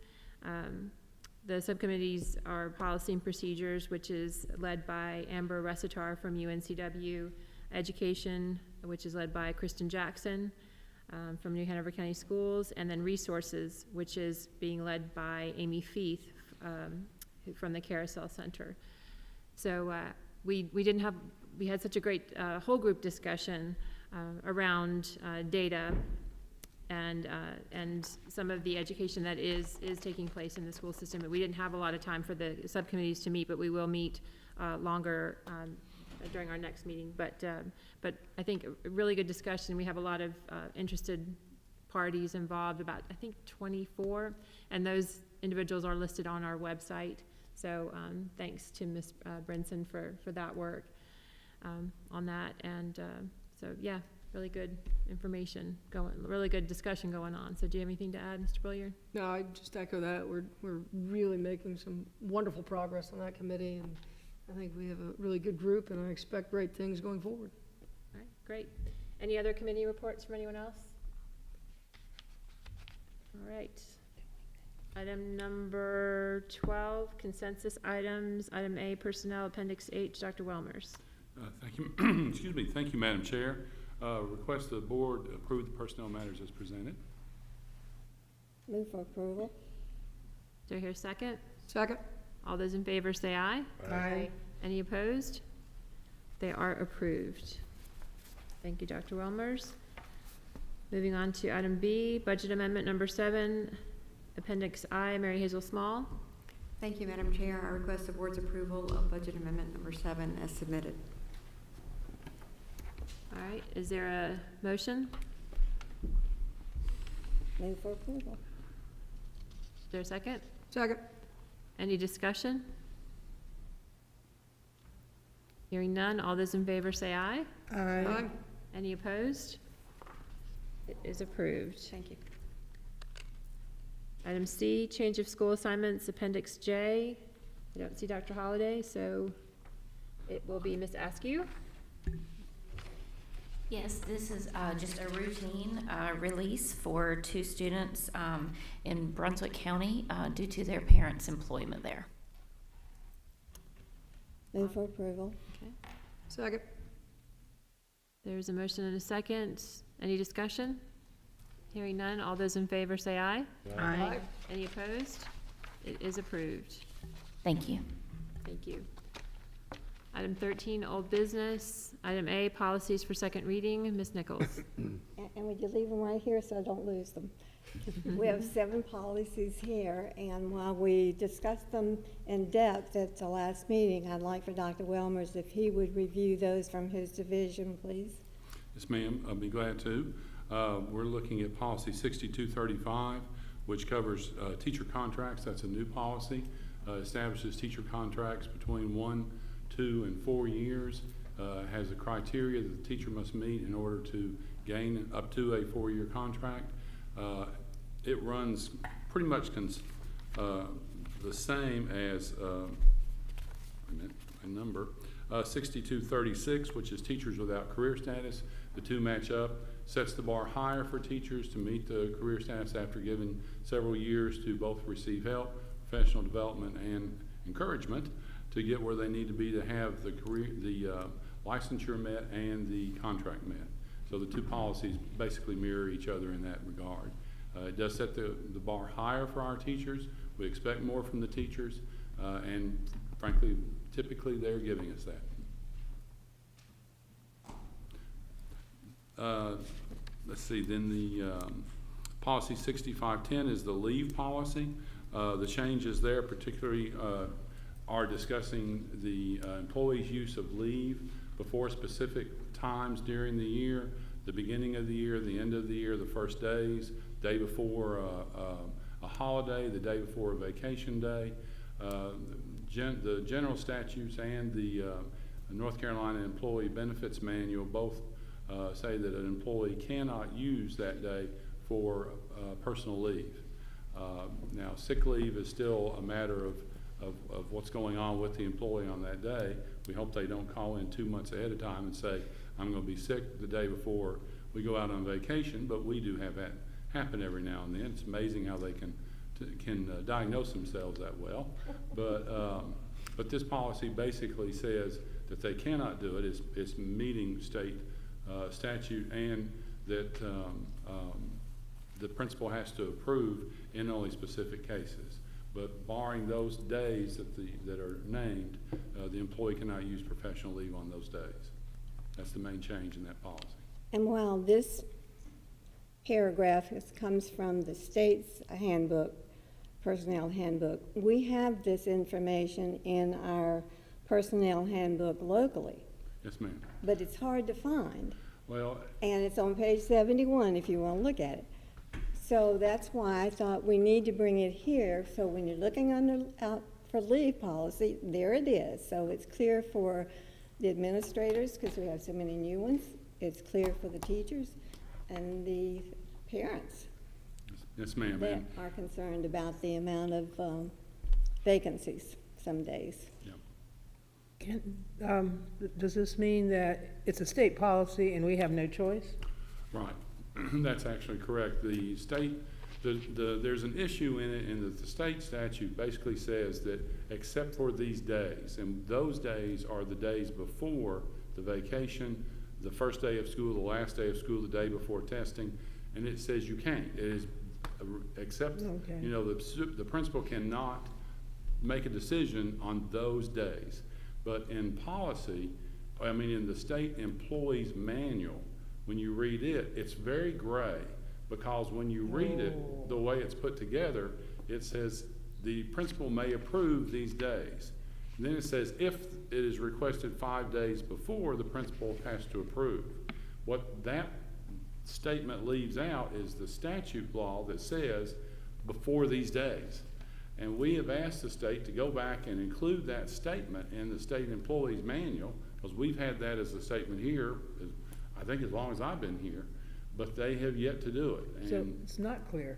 The subcommittees are Policy and Procedures, which is led by Amber Resitar from UNCW, Education, which is led by Kristen Jackson from New Hanover County Schools, and then Resources, which is being led by Amy Feith from the Carousel Center. So we had such a great whole group discussion around data and some of the education that is taking place in the school system. We didn't have a lot of time for the subcommittees to meet, but we will meet longer during our next meeting. But I think a really good discussion. We have a lot of interested parties involved, about I think 24, and those individuals are listed on our website. So thanks to Ms. Brinson for that work on that. And so yeah, really good information really good discussion going on. So do you have anything to add, Mr. Billiard? No, I just echo that. We're really making some wonderful progress on that committee, and I think we have a really good group, and I expect great things going forward. All right, great. Any other committee reports from anyone else? All right. Item number 12, consensus items. Item A, personnel, Appendix H, Dr. Welmers. Thank you. Excuse me. Thank you, Madam Chair. Request the board approve the personnel matters as presented. Move for approval. Do I hear a second? Second. All those in favor say aye. Aye. Any opposed? They are approved. Thank you, Dr. Welmers. Moving on to item B, budget amendment number 7, Appendix I, Mary Hazel Small. Thank you, Madam Chair. I request the board's approval of budget amendment number 7 as submitted. All right, is there a motion? Move for approval. Is there a second? Second. Any discussion? Hearing none, all those in favor say aye. Aye. Any opposed? It is approved. Thank you. Item C, change of school assignments, Appendix J. I don't see Dr. Holliday, so it will be Ms. Askew. Yes, this is just a routine release for 2 students in Brunswick County due to their parents' employment there. Move for approval. Okay. Second. There's a motion and a second. Any discussion? Hearing none, all those in favor say aye. Aye. Any opposed? It is approved. Thank you. Thank you. Item 13, old business. Item A, policies for second reading. Ms. Nichols. And would you leave them right here so I don't lose them? We have 7 policies here, and while we discussed them in depth at the last meeting, I'd like for Dr. Welmers, if he would review those from his division, please. Yes, ma'am. I'll be glad to. We're looking at policy 6235, which covers teacher contracts. That's a new policy. Establishes teacher contracts between 1, 2, and 4 years. Has a criteria that the teacher must meet in order to gain up to a 4-year contract. It runs pretty much the same as a number. 6236, which is teachers without career status. The two match up, sets the bar higher for teachers to meet the career status after giving several years to both receive help, professional development, and encouragement to get where they need to be to have the licensure met and the contract met. So the two policies basically mirror each other in that regard. It does set the bar higher for our teachers. We expect more from the teachers, and frankly, typically they're giving us that. Let's see, then the policy 6510 is the leave policy. The changes there particularly are discussing the employee's use of leave before specific times during the year, the beginning of the year, the end of the year, the first days, day before a holiday, the day before a vacation day. The general statutes and the North Carolina Employee Benefits Manual both say that an employee cannot use that day for personal leave. Now, sick leave is still a matter of what's going on with the employee on that day. We hope they don't call in 2 months ahead of time and say, I'm going to be sick the day before we go out on vacation, but we do have that happen every now and then. It's amazing how they can diagnose themselves that well. But this policy basically says that they cannot do it. It's meeting state statute, and that the principal has to approve in only specific cases. But barring those days that are named, the employee cannot use professional leave on those days. That's the main change in that policy. And while this paragraph comes from the state's handbook, personnel handbook, we have this information in our personnel handbook locally. Yes, ma'am. But it's hard to find. Well, and it's on page 71 if you want to look at it. So that's why I thought we need to bring it here, so when you're looking out for leave policy, there it is. So it's clear for the administrators, because we have so many new ones. It's clear for the teachers and the parents. Yes, ma'am. That are concerned about the amount of vacancies some days. Yeah. Does this mean that it's a state policy and we have no choice? Right. That's actually correct. The state, there's an issue in it, in that the state statute basically says that except for these days, and those days are the days before the vacation, the first day of school, the last day of school, the day before testing, and it says you can't. It is except, you know, the principal cannot make a decision on those days. But in policy, I mean in the state employees manual, when you read it, it's very gray, because when you read it the way it's put together, it says the principal may approve these days. And then it says if it is requested 5 days before, the principal has to approve. What that statement leaves out is the statute law that says before these days. And we have asked the state to go back and include that statement in the state employees manual, because we've had that as a statement here, I think as long as I've been here, but they have yet to do it. And so it's not clear.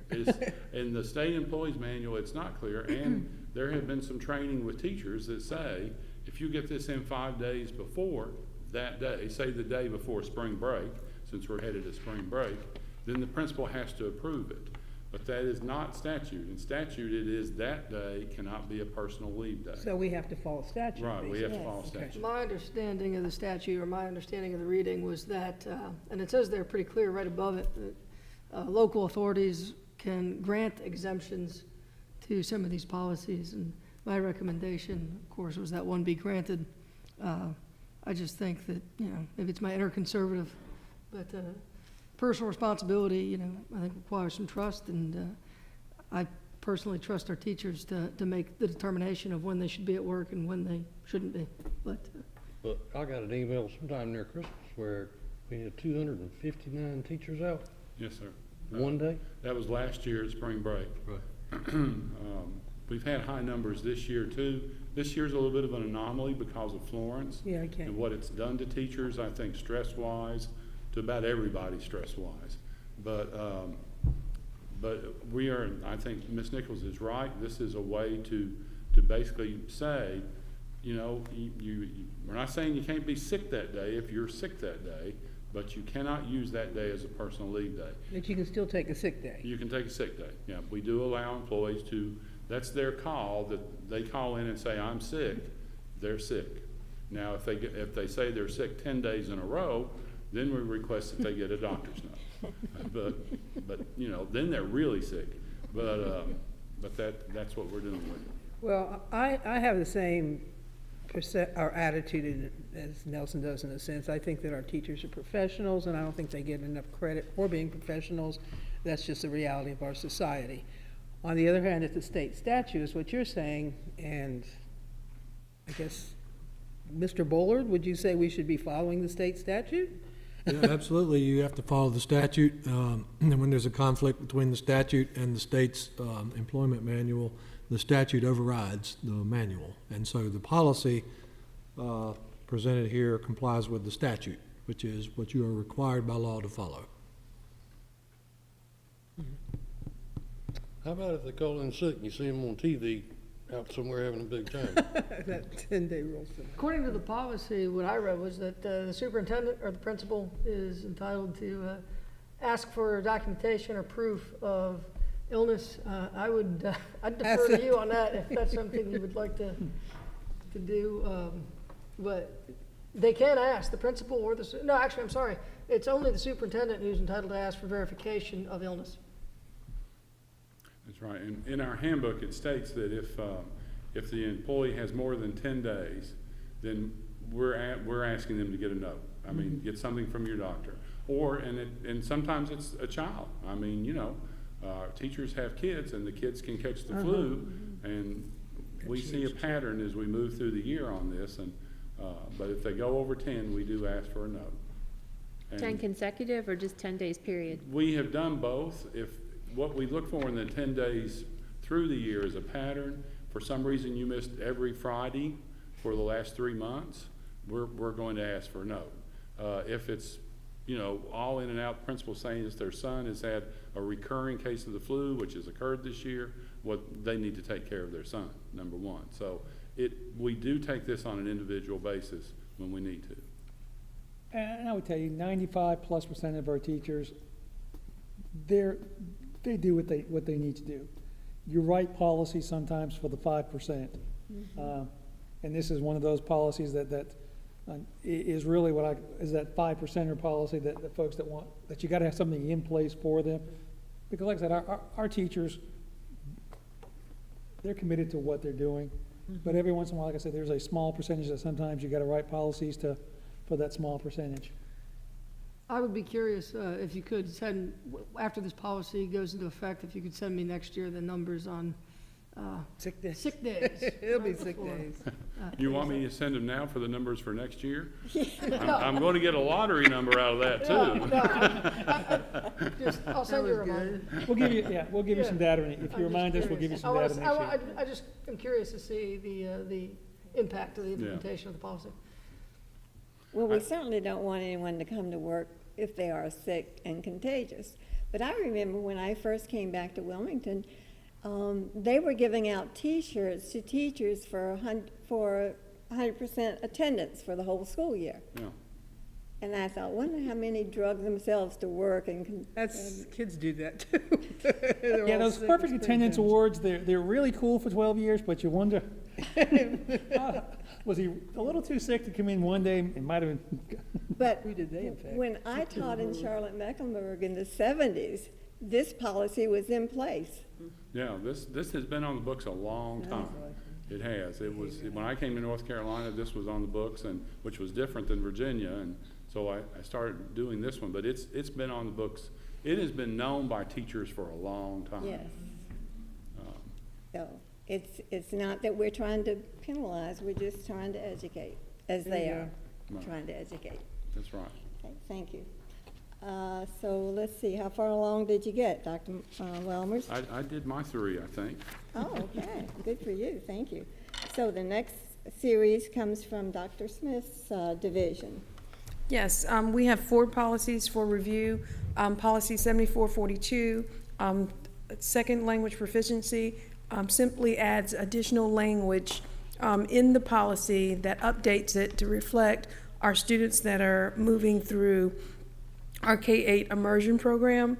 In the state employees manual, it's not clear, and there have been some training with teachers that say, if you get this in 5 days before that day, say the day before spring break, since we're headed to spring break, then the principal has to approve it. But that is not statute. In statute, it is that day cannot be a personal leave day. So we have to follow statute. Right, we have to follow statute. My understanding of the statute, or my understanding of the reading, was that, and it says there pretty clear right above it, that local authorities can grant exemptions to some of these policies. And my recommendation, of course, was that one be granted. I just think that, you know, maybe it's my inner conservative, but personal responsibility, you know, I think requires some trust, and I personally trust our teachers to make the determination of when they should be at work and when they shouldn't be. But I got an email sometime near Christmas where we had 259 teachers out. Yes, sir. One day? That was last year at spring break. Right. We've had high numbers this year too. This year's a little bit of an anomaly because of Florence and what it's done to teachers, I think stress-wise, to about everybody stress-wise. But we are, I think Ms. Nichols is right. This is a way to basically say, you know, we're not saying you can't be sick that day if you're sick that day, but you cannot use that day as a personal leave day. But you can still take a sick day. You can take a sick day. Yeah, we do allow employees to, that's their call, that they call in and say, I'm sick, they're sick. Now, if they say they're sick 10 days in a row, then we request that they get a doctor's note. But, you know, then they're really sick. But that's what we're doing with it. Well, I have the same attitude as Nelson does, in a sense. I think that our teachers are professionals, and I don't think they get enough credit for being professionals. That's just the reality of our society. On the other hand, it's the state statute is what you're saying, and I guess, Mr. Bullard, would you say we should be following the state statute? Yeah, absolutely. You have to follow the statute. And when there's a conflict between the statute and the state's employment manual, the statute overrides the manual. And so the policy presented here complies with the statute, which is what you are required by law to follow. How about if they call in sick and you see them on TV out somewhere having a big time? That 10-day rule. According to the policy, what I read was that the superintendent or the principal is entitled to ask for documentation or proof of illness. I'd defer to you on that if that's something you would like to do. But they can ask, the principal or no, actually, I'm sorry. It's only the superintendent who's entitled to ask for verification of illness. That's right. And in our handbook, it states that if the employee has more than 10 days, then we're asking them to get a note. I mean, get something from your doctor. And sometimes it's a child. I mean, you know, teachers have kids, and the kids can catch the flu, and we see a pattern as we move through the year on this. And but if they go over 10, we do ask for a note. 10 consecutive or just 10 days period? We have done both. If what we look for in the 10 days through the year is a pattern. For some reason you missed every Friday for the last 3 months, we're going to ask for a note. If it's, you know, all in and out, principal saying that their son has had a recurring case of the flu, which has occurred this year, they need to take care of their son, number one. So we do take this on an individual basis when we need to. And I would tell you, 95+% of our teachers, they do what they need to do. You write policies sometimes for the 5%. And this is one of those policies that is really is that 5%er policy that the folks that want, that you gotta have something in place for them. Because like I said, our teachers, they're committed to what they're doing. But every once in a while, like I said, there's a small percentage that sometimes you gotta write policies for that small percentage. I would be curious if you could send, after this policy goes into effect, if you could send me next year the numbers on sick days. Sick days. It'll be sick days. You want me to send them now for the numbers for next year? I'm going to get a lottery number out of that too. I'll send you a reminder. We'll give you some data. If you remind us, we'll give you some data next year. I just am curious to see the impact of the implementation of the policy. Well, we certainly don't want anyone to come to work if they are sick and contagious. But I remember when I first came back to Wilmington, they were giving out T-shirts to teachers for 100% attendance for the whole school year. Yeah. And I thought, wonder how many drug themselves to work and kids do that too. Yeah, those perfect attendance awards, they're really cool for 12 years, but you wonder, was he a little too sick to come in one day? It might have been. But who did they infect? When I taught in Charlotte-Mecklenburg in the 70s, this policy was in place. Yeah, this has been on the books a long time. It has. It was, when I came to North Carolina, this was on the books, and which was different than Virginia, and so I started doing this one, but it's been on the books. It has been known by teachers for a long time. Yes. So it's not that we're trying to penalize, we're just trying to educate, as they are trying to educate. That's right. Okay, thank you. So let's see, how far along did you get, Dr. Welmers? I did my 3, I think. Oh, okay, good for you, thank you. So the next series comes from Dr. Smith's division. Yes, we have 4 policies for review. Policy 7442, second language proficiency, simply adds additional language in the policy that updates it to reflect our students that are moving through our K-8 immersion program.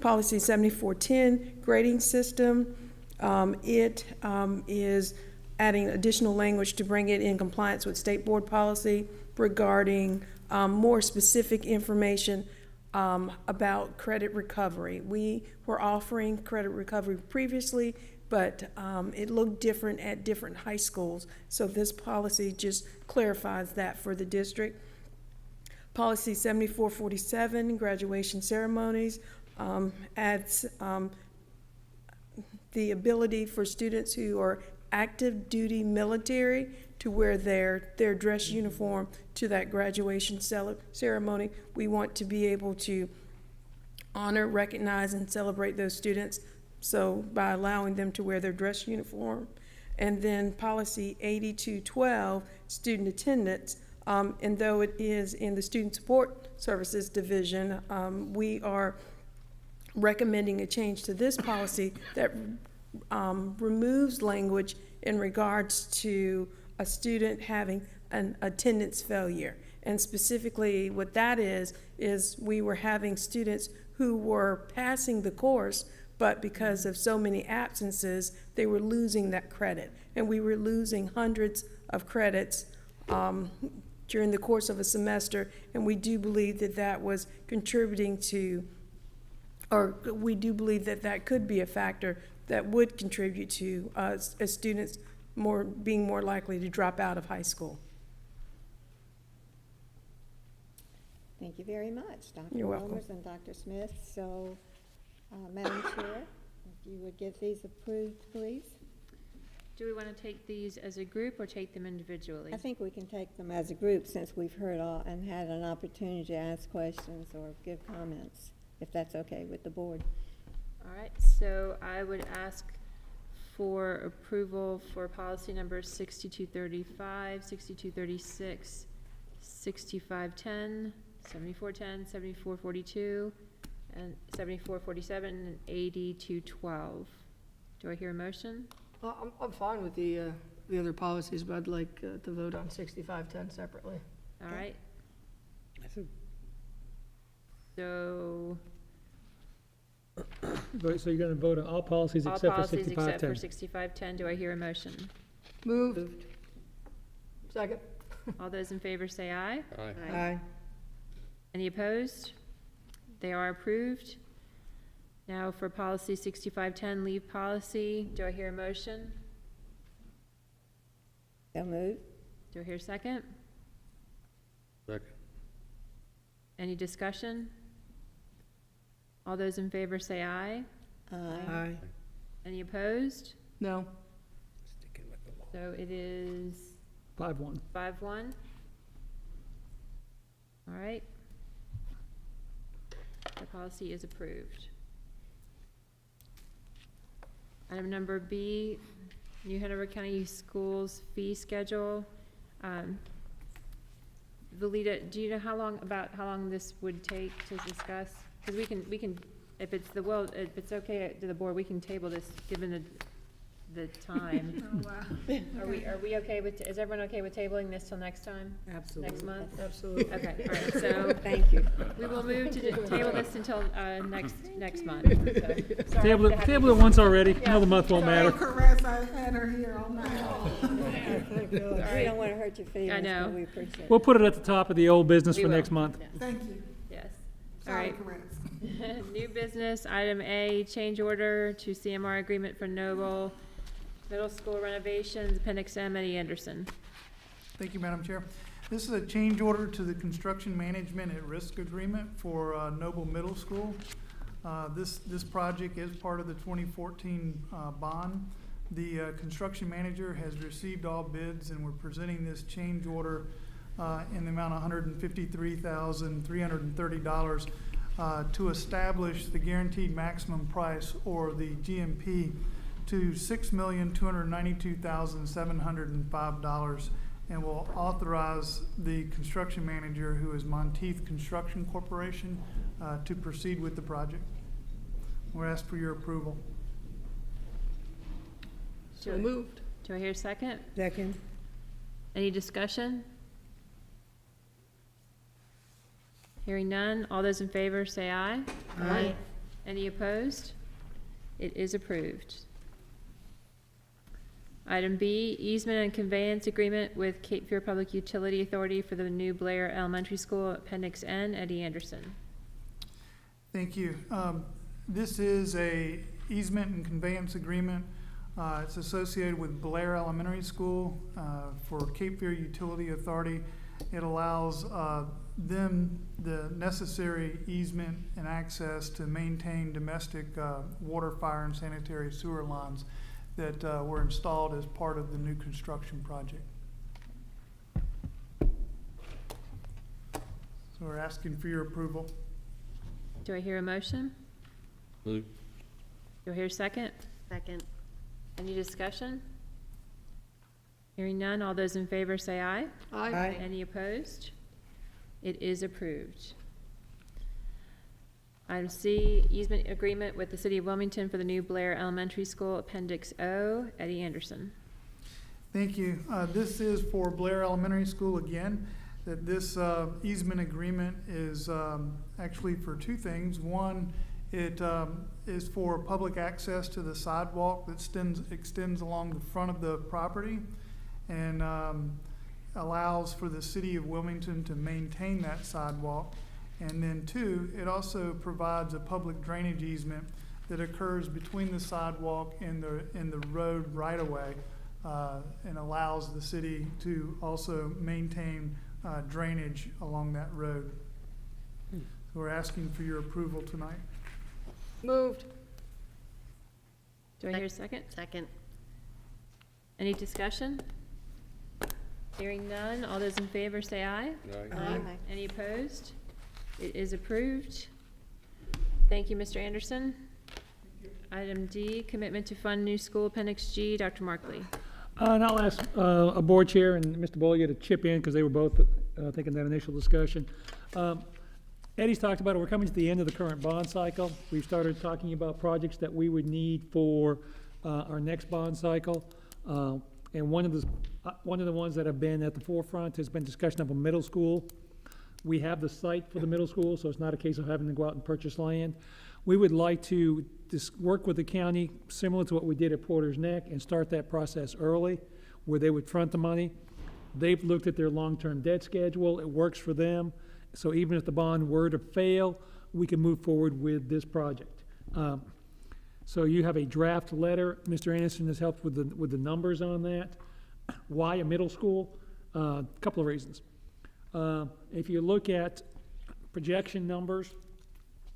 Policy 7410, grading system. It is adding additional language to bring it in compliance with state board policy regarding more specific information about credit recovery. We were offering credit recovery previously, but it looked different at different high schools. So this policy just clarifies that for the district. Policy 7447, graduation ceremonies, adds the ability for students who are active duty military to wear their dress uniform to that graduation ceremony. We want to be able to honor, recognize, and celebrate those students, so by allowing them to wear their dress uniform. And then policy 8212, student attendance, and though it is in the Student Support Services Division, we are recommending a change to this policy that removes language in regards to a student having an attendance failure. And specifically what that is we were having students who were passing the course, but because of so many absences, they were losing that credit. And we were losing hundreds of credits during the course of a semester, and we do believe that that was contributing to, or we do believe that that could be a factor that would contribute to as students being more likely to drop out of high school. Thank you very much, Dr. You're welcome. Wilmers and Dr. Smith. So, Madam Chair, if you would get these approved, please. Do we want to take these as a group or take them individually? I think we can take them as a group since we've heard all and had an opportunity to ask questions or give comments, if that's okay with the board. All right, so I would ask for approval for policy numbers 6235, 6236, 6510, 7410, 7442, and 7447, and 8212. Do I hear a motion? I'm fine with the other policies, but I'd like to vote on 6510 separately. All right. So So you're gonna vote on all policies all except for policies except for 6510? 6510. Do I hear a motion? Moved. Second. All those in favor say aye. Aye. Aye. Any opposed? They are approved. Now for policy 6510, leave policy, do I hear a motion? So moved. Do I hear a second? Second. Any discussion? All those in favor say aye. Aye. Aye. Any opposed? No. So it is 5-1. 5-1. All right. The policy is approved. Item number B, New Hanover County Schools fee schedule. Valita, do you know how long this would take to discuss? Because we can, if it's okay to the board, we can table this, given the time. Oh, wow. Are we okay with, is everyone okay with tabling this till next time? Absolutely. Next month? Absolutely. Okay, all right, so. Thank you. We will move to table this until, next month. So, sorry Table to it, have table you- it once already, Yeah. another month won't matter. Caress, I had her here all night. We don't want to hurt your feelings, know. but we appreciate it. We'll put it at the top of the old business We for will. next month. Thank you. Yes, all Sorry, right. Caress. New business, item A, change order to CMR agreement for Noble Middle School renovations, Appendix M, Eddie Anderson. Thank you, Madam Chair. This is a change order to the construction management at risk agreement for Noble Middle School. This project is part of the 2014 bond. The construction manager has received all bids, and we're presenting this change order in the amount of $153,330 to establish the guaranteed maximum price, or the GMP, to $6,292,705, and will authorize the construction manager, who is Monteith Construction Corporation, to proceed with the project. We're asked for your approval. So moved. Do I hear a second? Second. Any discussion? Hearing none, all those in favor say aye. Aye. Any opposed? It is approved. Item B, easement and conveyance agreement with Cape Fear Public Utility Authority for the new Blair Elementary School, Appendix N. Eddie Anderson. Thank you. This is a easement and conveyance agreement. It's associated with Blair Elementary School for Cape Fear Utility Authority. It allows them the necessary easement and access to maintain domestic water, fire, and sanitary sewer lines that were installed as part of the new construction project. So we're asking for your approval. Do I hear a motion? Move. Do I hear a second? Second. Any discussion? Hearing none, all those in favor say aye. Aye. Aye. Any opposed? It is approved. Item C, easement agreement with the City of Wilmington for the new Blair Elementary School, Appendix O. Eddie Anderson. Thank you. This is for Blair Elementary School again, that this easement agreement is actually for two things. One, it is for public access to the sidewalk that extends along the front of the property and allows for the City of Wilmington to maintain that sidewalk. And then two, it also provides a public drainage easement that occurs between the sidewalk and the road right-of-way and allows the city to also maintain drainage along that road. So we're asking for your approval tonight. Moved. Do I hear a second? Second. Any discussion? Hearing none, all those in favor say aye. Aye. Any opposed? It is approved. Thank you, Mr. Anderson. Item D, commitment to fund new school, Appendix G. Dr. Markley. And I'll ask a board chair and Mr. Bollier to chip in because they were both thinking that initial discussion. Eddie's talked about it. We're coming to the end of the current bond cycle. We've started talking about projects that we would need for our next bond cycle. And one of the ones that have been at the forefront has been discussion of a middle school. We have the site for the middle school, so it's not a case of having to go out and purchase land. We would like to work with the county, similar to what we did at Porter's Neck, and start that process early, where they would front the money. They've looked at their long-term debt schedule. It works for them. So even if the bond were to fail, we can move forward with this project. So you have a draft letter. Mr. Anderson has helped with the numbers on that. Why a middle school? A couple of reasons. If you look at projection numbers,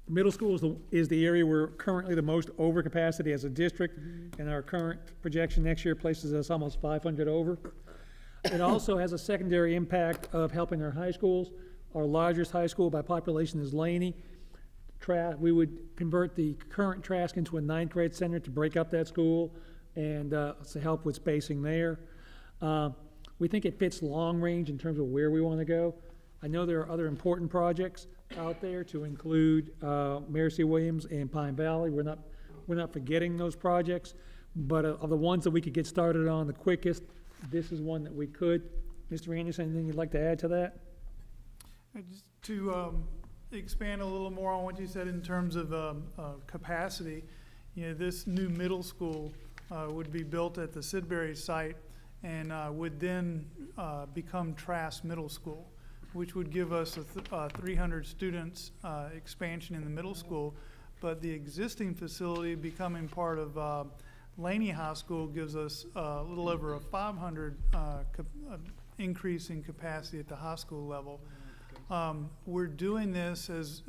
middle school is the area we're currently the most over capacity as a district, and our current projection next year places us almost 500 over. It also has a secondary impact of helping our high schools. Our largest high school by population is Laney. We would convert the current Trask into a 9th grade center to break up that school and to help with spacing there. We think it fits long range in terms of where we want to go. I know there are other important projects out there to include Mary C. Williams and Pine Valley. We're not forgetting those projects, but of the ones that we could get started on the quickest, this is one that we could. Mr. Anderson, anything you'd like to add to that? Just to expand a little more on what you said in terms of capacity, this new middle school would be built at the Sidbury site and would then become Trask Middle School, which would give us a 300 students expansion in the middle school. But the existing facility becoming part of Laney High School gives us a little over a 500 increase in capacity at the high school level. We're doing this as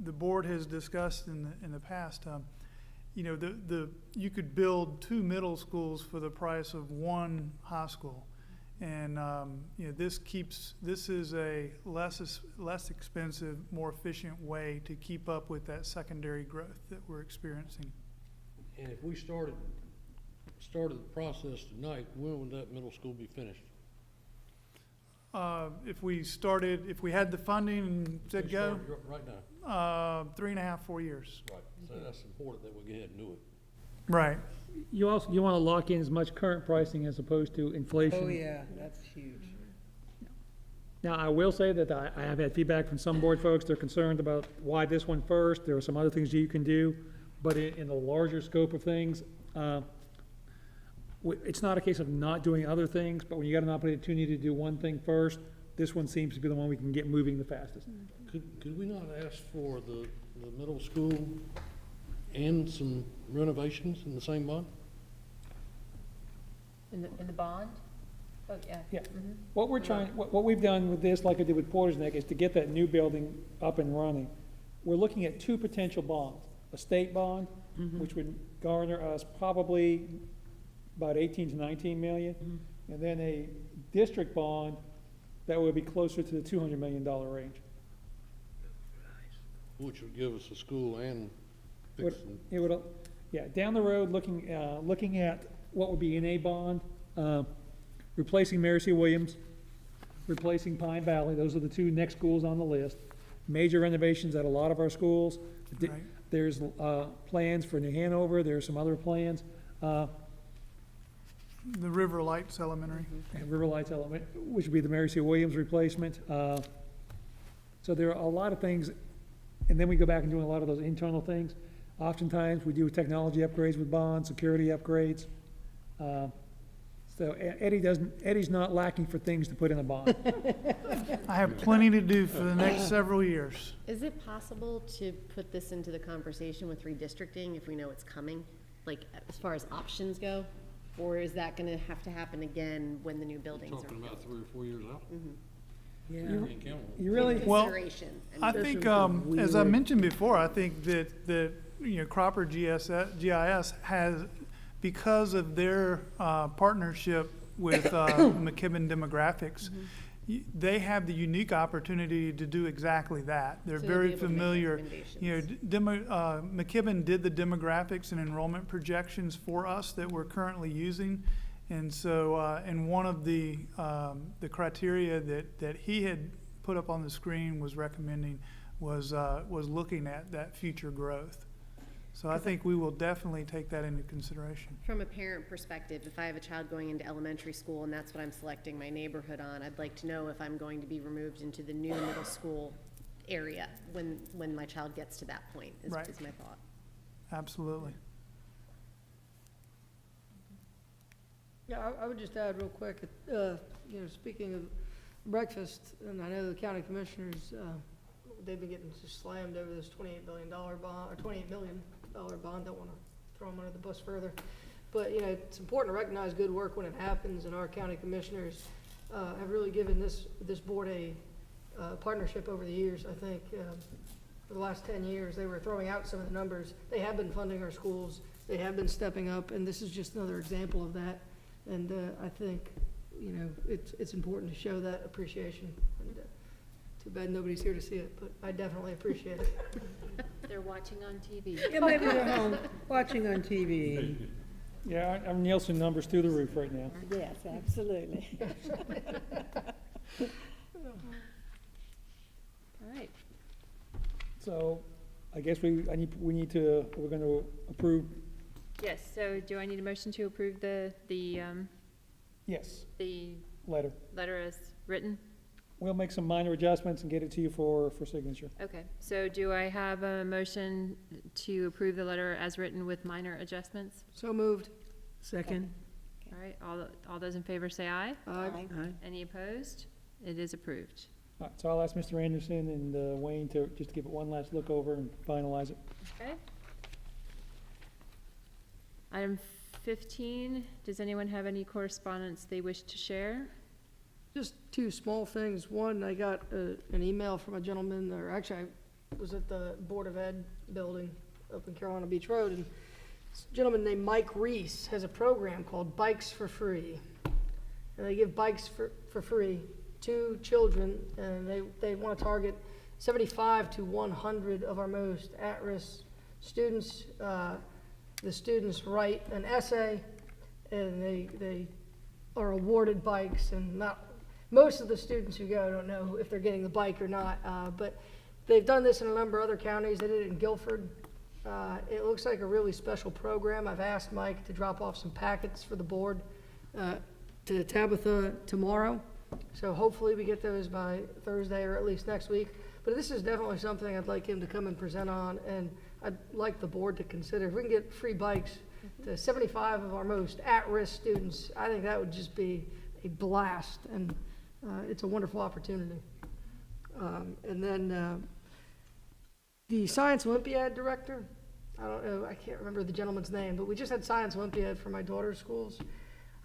the board has discussed in the past. You could build 2 middle schools for the price of 1 high school, and this is a less expensive, more efficient way to keep up with that secondary growth that we're experiencing. And if we started the process tonight, when would that middle school be finished? If we had the funding and said go, Right now. 3.5, 4 years. Right, so that's important that we go ahead and do it. Right. You want to lock in as much current pricing as opposed to inflation. Oh, yeah, that's huge. Now, I will say that I have had feedback from some board folks. They're concerned about why this one first. There are some other things you can do, but in the larger scope of things, it's not a case of not doing other things, but when you got an opportunity to do one thing first, this one seems to be the one we can get moving the fastest. Could we not ask for the middle school and some renovations in the same bond? In the bond? Oh, yeah. Yeah. What we've done with this, like I did with Porter's Neck, is to get that new building up and running. We're looking at two potential bonds: a state bond, which would garner us probably about 18 to 19 million, and then a district bond that would be closer to the $200 million range. Which would give us a school and fix them. It would, yeah, down the road, looking at what would be in a bond, replacing Mary C. Williams, replacing Pine Valley. Those are the two next schools on the list. Major renovations at a lot of our schools. Right. There's plans for New Hanover. There's some other plans. The River Lights Elementary. And River Lights Element, which would be the Mary C. Williams replacement. So there are a lot of things, and then we go back and do a lot of those internal things. Oftentimes, we do technology upgrades with bonds, security upgrades. So Eddie's not lacking for things to put in a bond. I have plenty to do for the next several years. Is it possible to put this into the conversation with redistricting if we know it's coming? Like, as far as options go? Or is that gonna have to happen again when the new buildings are Talking built? about 3 or 4 years out. Yeah. Can't count on it. You really, Well, Consideration. I think, as I mentioned before, I think that Cropper GIS has, because of their partnership with McKibben Demographics, they have the unique opportunity to do exactly that. They're So they'll very be able to make familiar. recommendations. McKibben did the demographics and enrollment projections for us that we're currently using. And so, and one of the criteria that he had put up on the screen was recommending was looking at that future growth. So I think we will definitely take that into consideration. From a parent perspective, if I have a child going into elementary school and that's what I'm selecting my neighborhood on, I'd like to know if I'm going to be removed into the new middle school area when my child gets to that point, is Right. my thought. Absolutely. Yeah, I would just add real quick, speaking of breakfast, and I know the county commissioners, they've been getting just slammed over this $28 billion bond, or $28 million bond. Don't want to throw them under the bus further. But, it's important to recognize good work when it happens, and our county commissioners have really given this board a partnership over the years. I think for the last 10 years, they were throwing out some of the numbers. They have been funding our schools. They have been stepping up, and this is just another example of that. And I think, it's important to show that appreciation. And too bad nobody's here to see it, but I definitely appreciate it. They're watching on TV. Yeah, maybe they're home watching on TV. yeah, our Nielsen number's through the roof right now. Yes, absolutely. All right. So I guess we're going to approve, Yes, so do I need a motion to approve the yes, the letter. letter as written? We'll make some minor adjustments and get it to you for signature. Okay, so do I have a motion to approve the letter as written with minor adjustments? So moved. Second? All right, all those in favor say aye. Aye. Aye. Any opposed? It is approved. All right, so I'll ask Mr. Anderson and Wayne to just give it one last look over and finalize it. Okay. Item 15, does anyone have any correspondence they wish to share? Just two small things. One, I got an email from a gentleman, or actually I was at the Board of Ed building up in Carolina Beach Road, and this gentleman named Mike Reese has a program called Bikes for Free. And they give bikes for free to children, and they want to target 75 to 100 of our most at-risk students. The students write an essay, and they are awarded bikes, and most of the students who go don't know if they're getting the bike or not, but they've done this in a number of other counties. They did it in Guilford, It looks like a really special program. I've asked Mike to drop off some packets for the board to Tabitha tomorrow. So hopefully we get those by Thursday or at least next week. But this is definitely something I'd like him to come and present on, and I'd like the board to consider. If we can get free bikes to 75 of our most at-risk students, I think that would just be a blast, and it's a wonderful opportunity. And then the Science Olympiad director, I don't know, I can't remember the gentleman's name, but we just had Science Olympiad for my daughter's schools.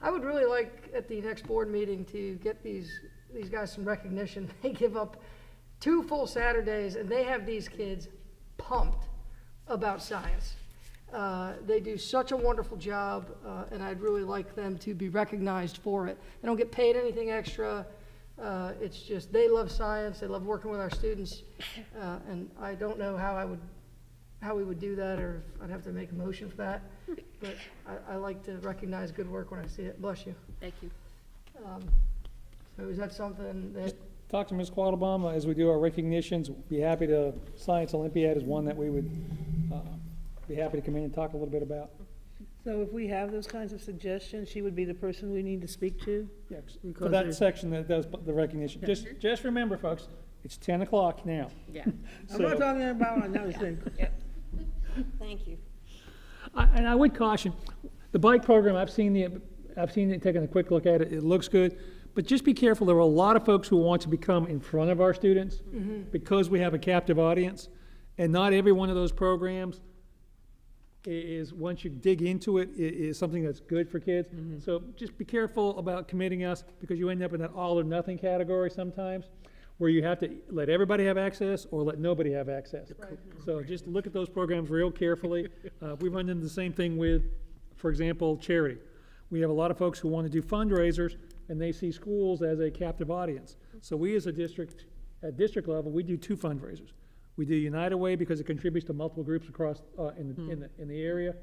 I would really like at the next board meeting to get these guys some recognition. They give up 2 full Saturdays and they have these kids pumped about science. They do such a wonderful job, and I'd really like them to be recognized for it. They don't get paid anything extra. It's just they love science. They love working with our students, and I don't know how we would do that, or if I'd have to make a motion for that. But I like to recognize good work when I see it. Bless you. Thank you. So is that something that? Talk to Ms. Quattlebaum as we do our recognitions. Be happy to, Science Olympiad is one that we would be happy to come in and talk a little bit about. So if we have those kinds of suggestions, she would be the person we need to speak to? Yeah, for Because that there's- section that does the recognition. Just remember, folks, it's 10 o'clock now. Yeah. I'm not talking about another thing. Thank you. And I would caution, the bike program, I've seen it, taking a quick look at it, it looks good. But just be careful, there are a lot of folks who want to become in front of our students because we have a captive audience. And not every one of those programs is, once you dig into it, is something that's good for kids. So just be careful about committing us, because you end up in that all or nothing category sometimes, where you have to let everybody have access or let nobody have access. So just look at those programs real carefully. We run into the same thing with, for example, charity. We have a lot of folks who want to do fundraisers, and they see schools as a captive audience. So we as a district, at district level, we do 2 fundraisers. We do United Way because it contributes to multiple groups across in the area,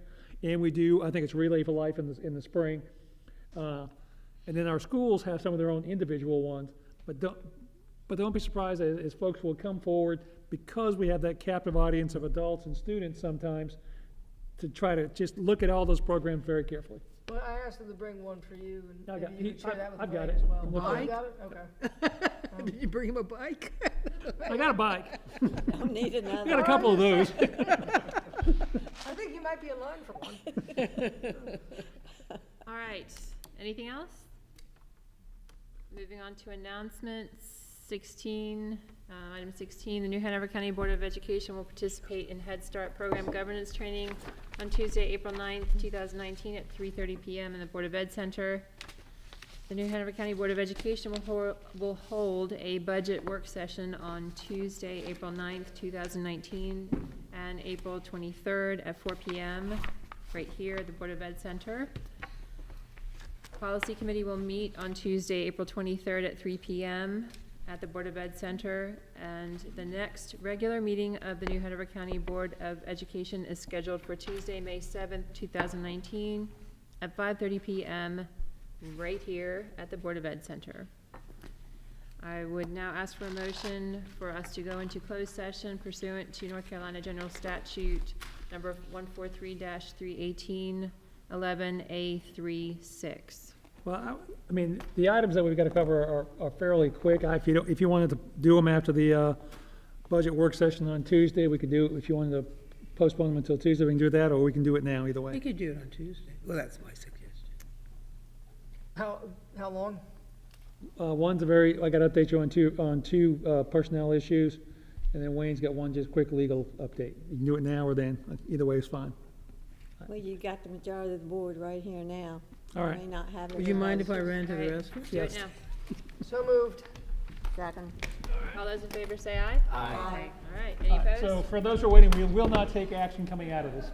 and we do, I think it's Relay for Life in the spring, and then our schools have some of their own individual ones. But don't be surprised as folks will come forward, because we have that captive audience of adults and students sometimes, to try to just look at all those programs very carefully. Well, I asked him to bring one for you, and maybe you could share that with I've got Ray it. as well. I'm looking Oh, at you it. got it? Okay. Did you bring him a bike? I got a bike. Don't need another. I got a couple of those. I think you might be in line for one. All right, anything else? Moving on to announcements. 16, item 16, the New Hanover County Board of Education will participate in Head Start program governance training on Tuesday, April 9th, 2019 at 3:30 p.m. in the Board of Ed Center. The New Hanover County Board of Education will hold a budget work session on Tuesday, April 9th, 2019 and April 23rd at 4 p.m. right here at the Board of Ed Center. Policy Committee will meet on Tuesday, April 23rd at 3 p.m. at the Board of Ed Center, and the next regular meeting of the New Hanover County Board of Education is scheduled for Tuesday, May 7th, 2019 at 5:30 p.m. right here at the Board of Ed Center. I would now ask for a motion for us to go into closed session pursuant to North Carolina General Statute number 143-318, 11A36. Well, I mean, the items that we've got to cover are fairly quick. If you wanted to do them after the budget work session on Tuesday, we could do it. If you wanted to postpone them until Tuesday, we can do that, or we can do it now, either way. We could do it on Tuesday. Well, that's my suggestion. How long? One's I got to update you on two personnel issues, and then Wayne's got one just quick legal update. You can do it now or then. Either way is fine. Well, you got the majority of the board right here now. All right. You may not have it. Would you mind if I ran to the All right. restroom? Do it now. So moved. Second. All those in favor say aye. Aye. All right, any opposed? So for those who are waiting, we will not take action coming out of this.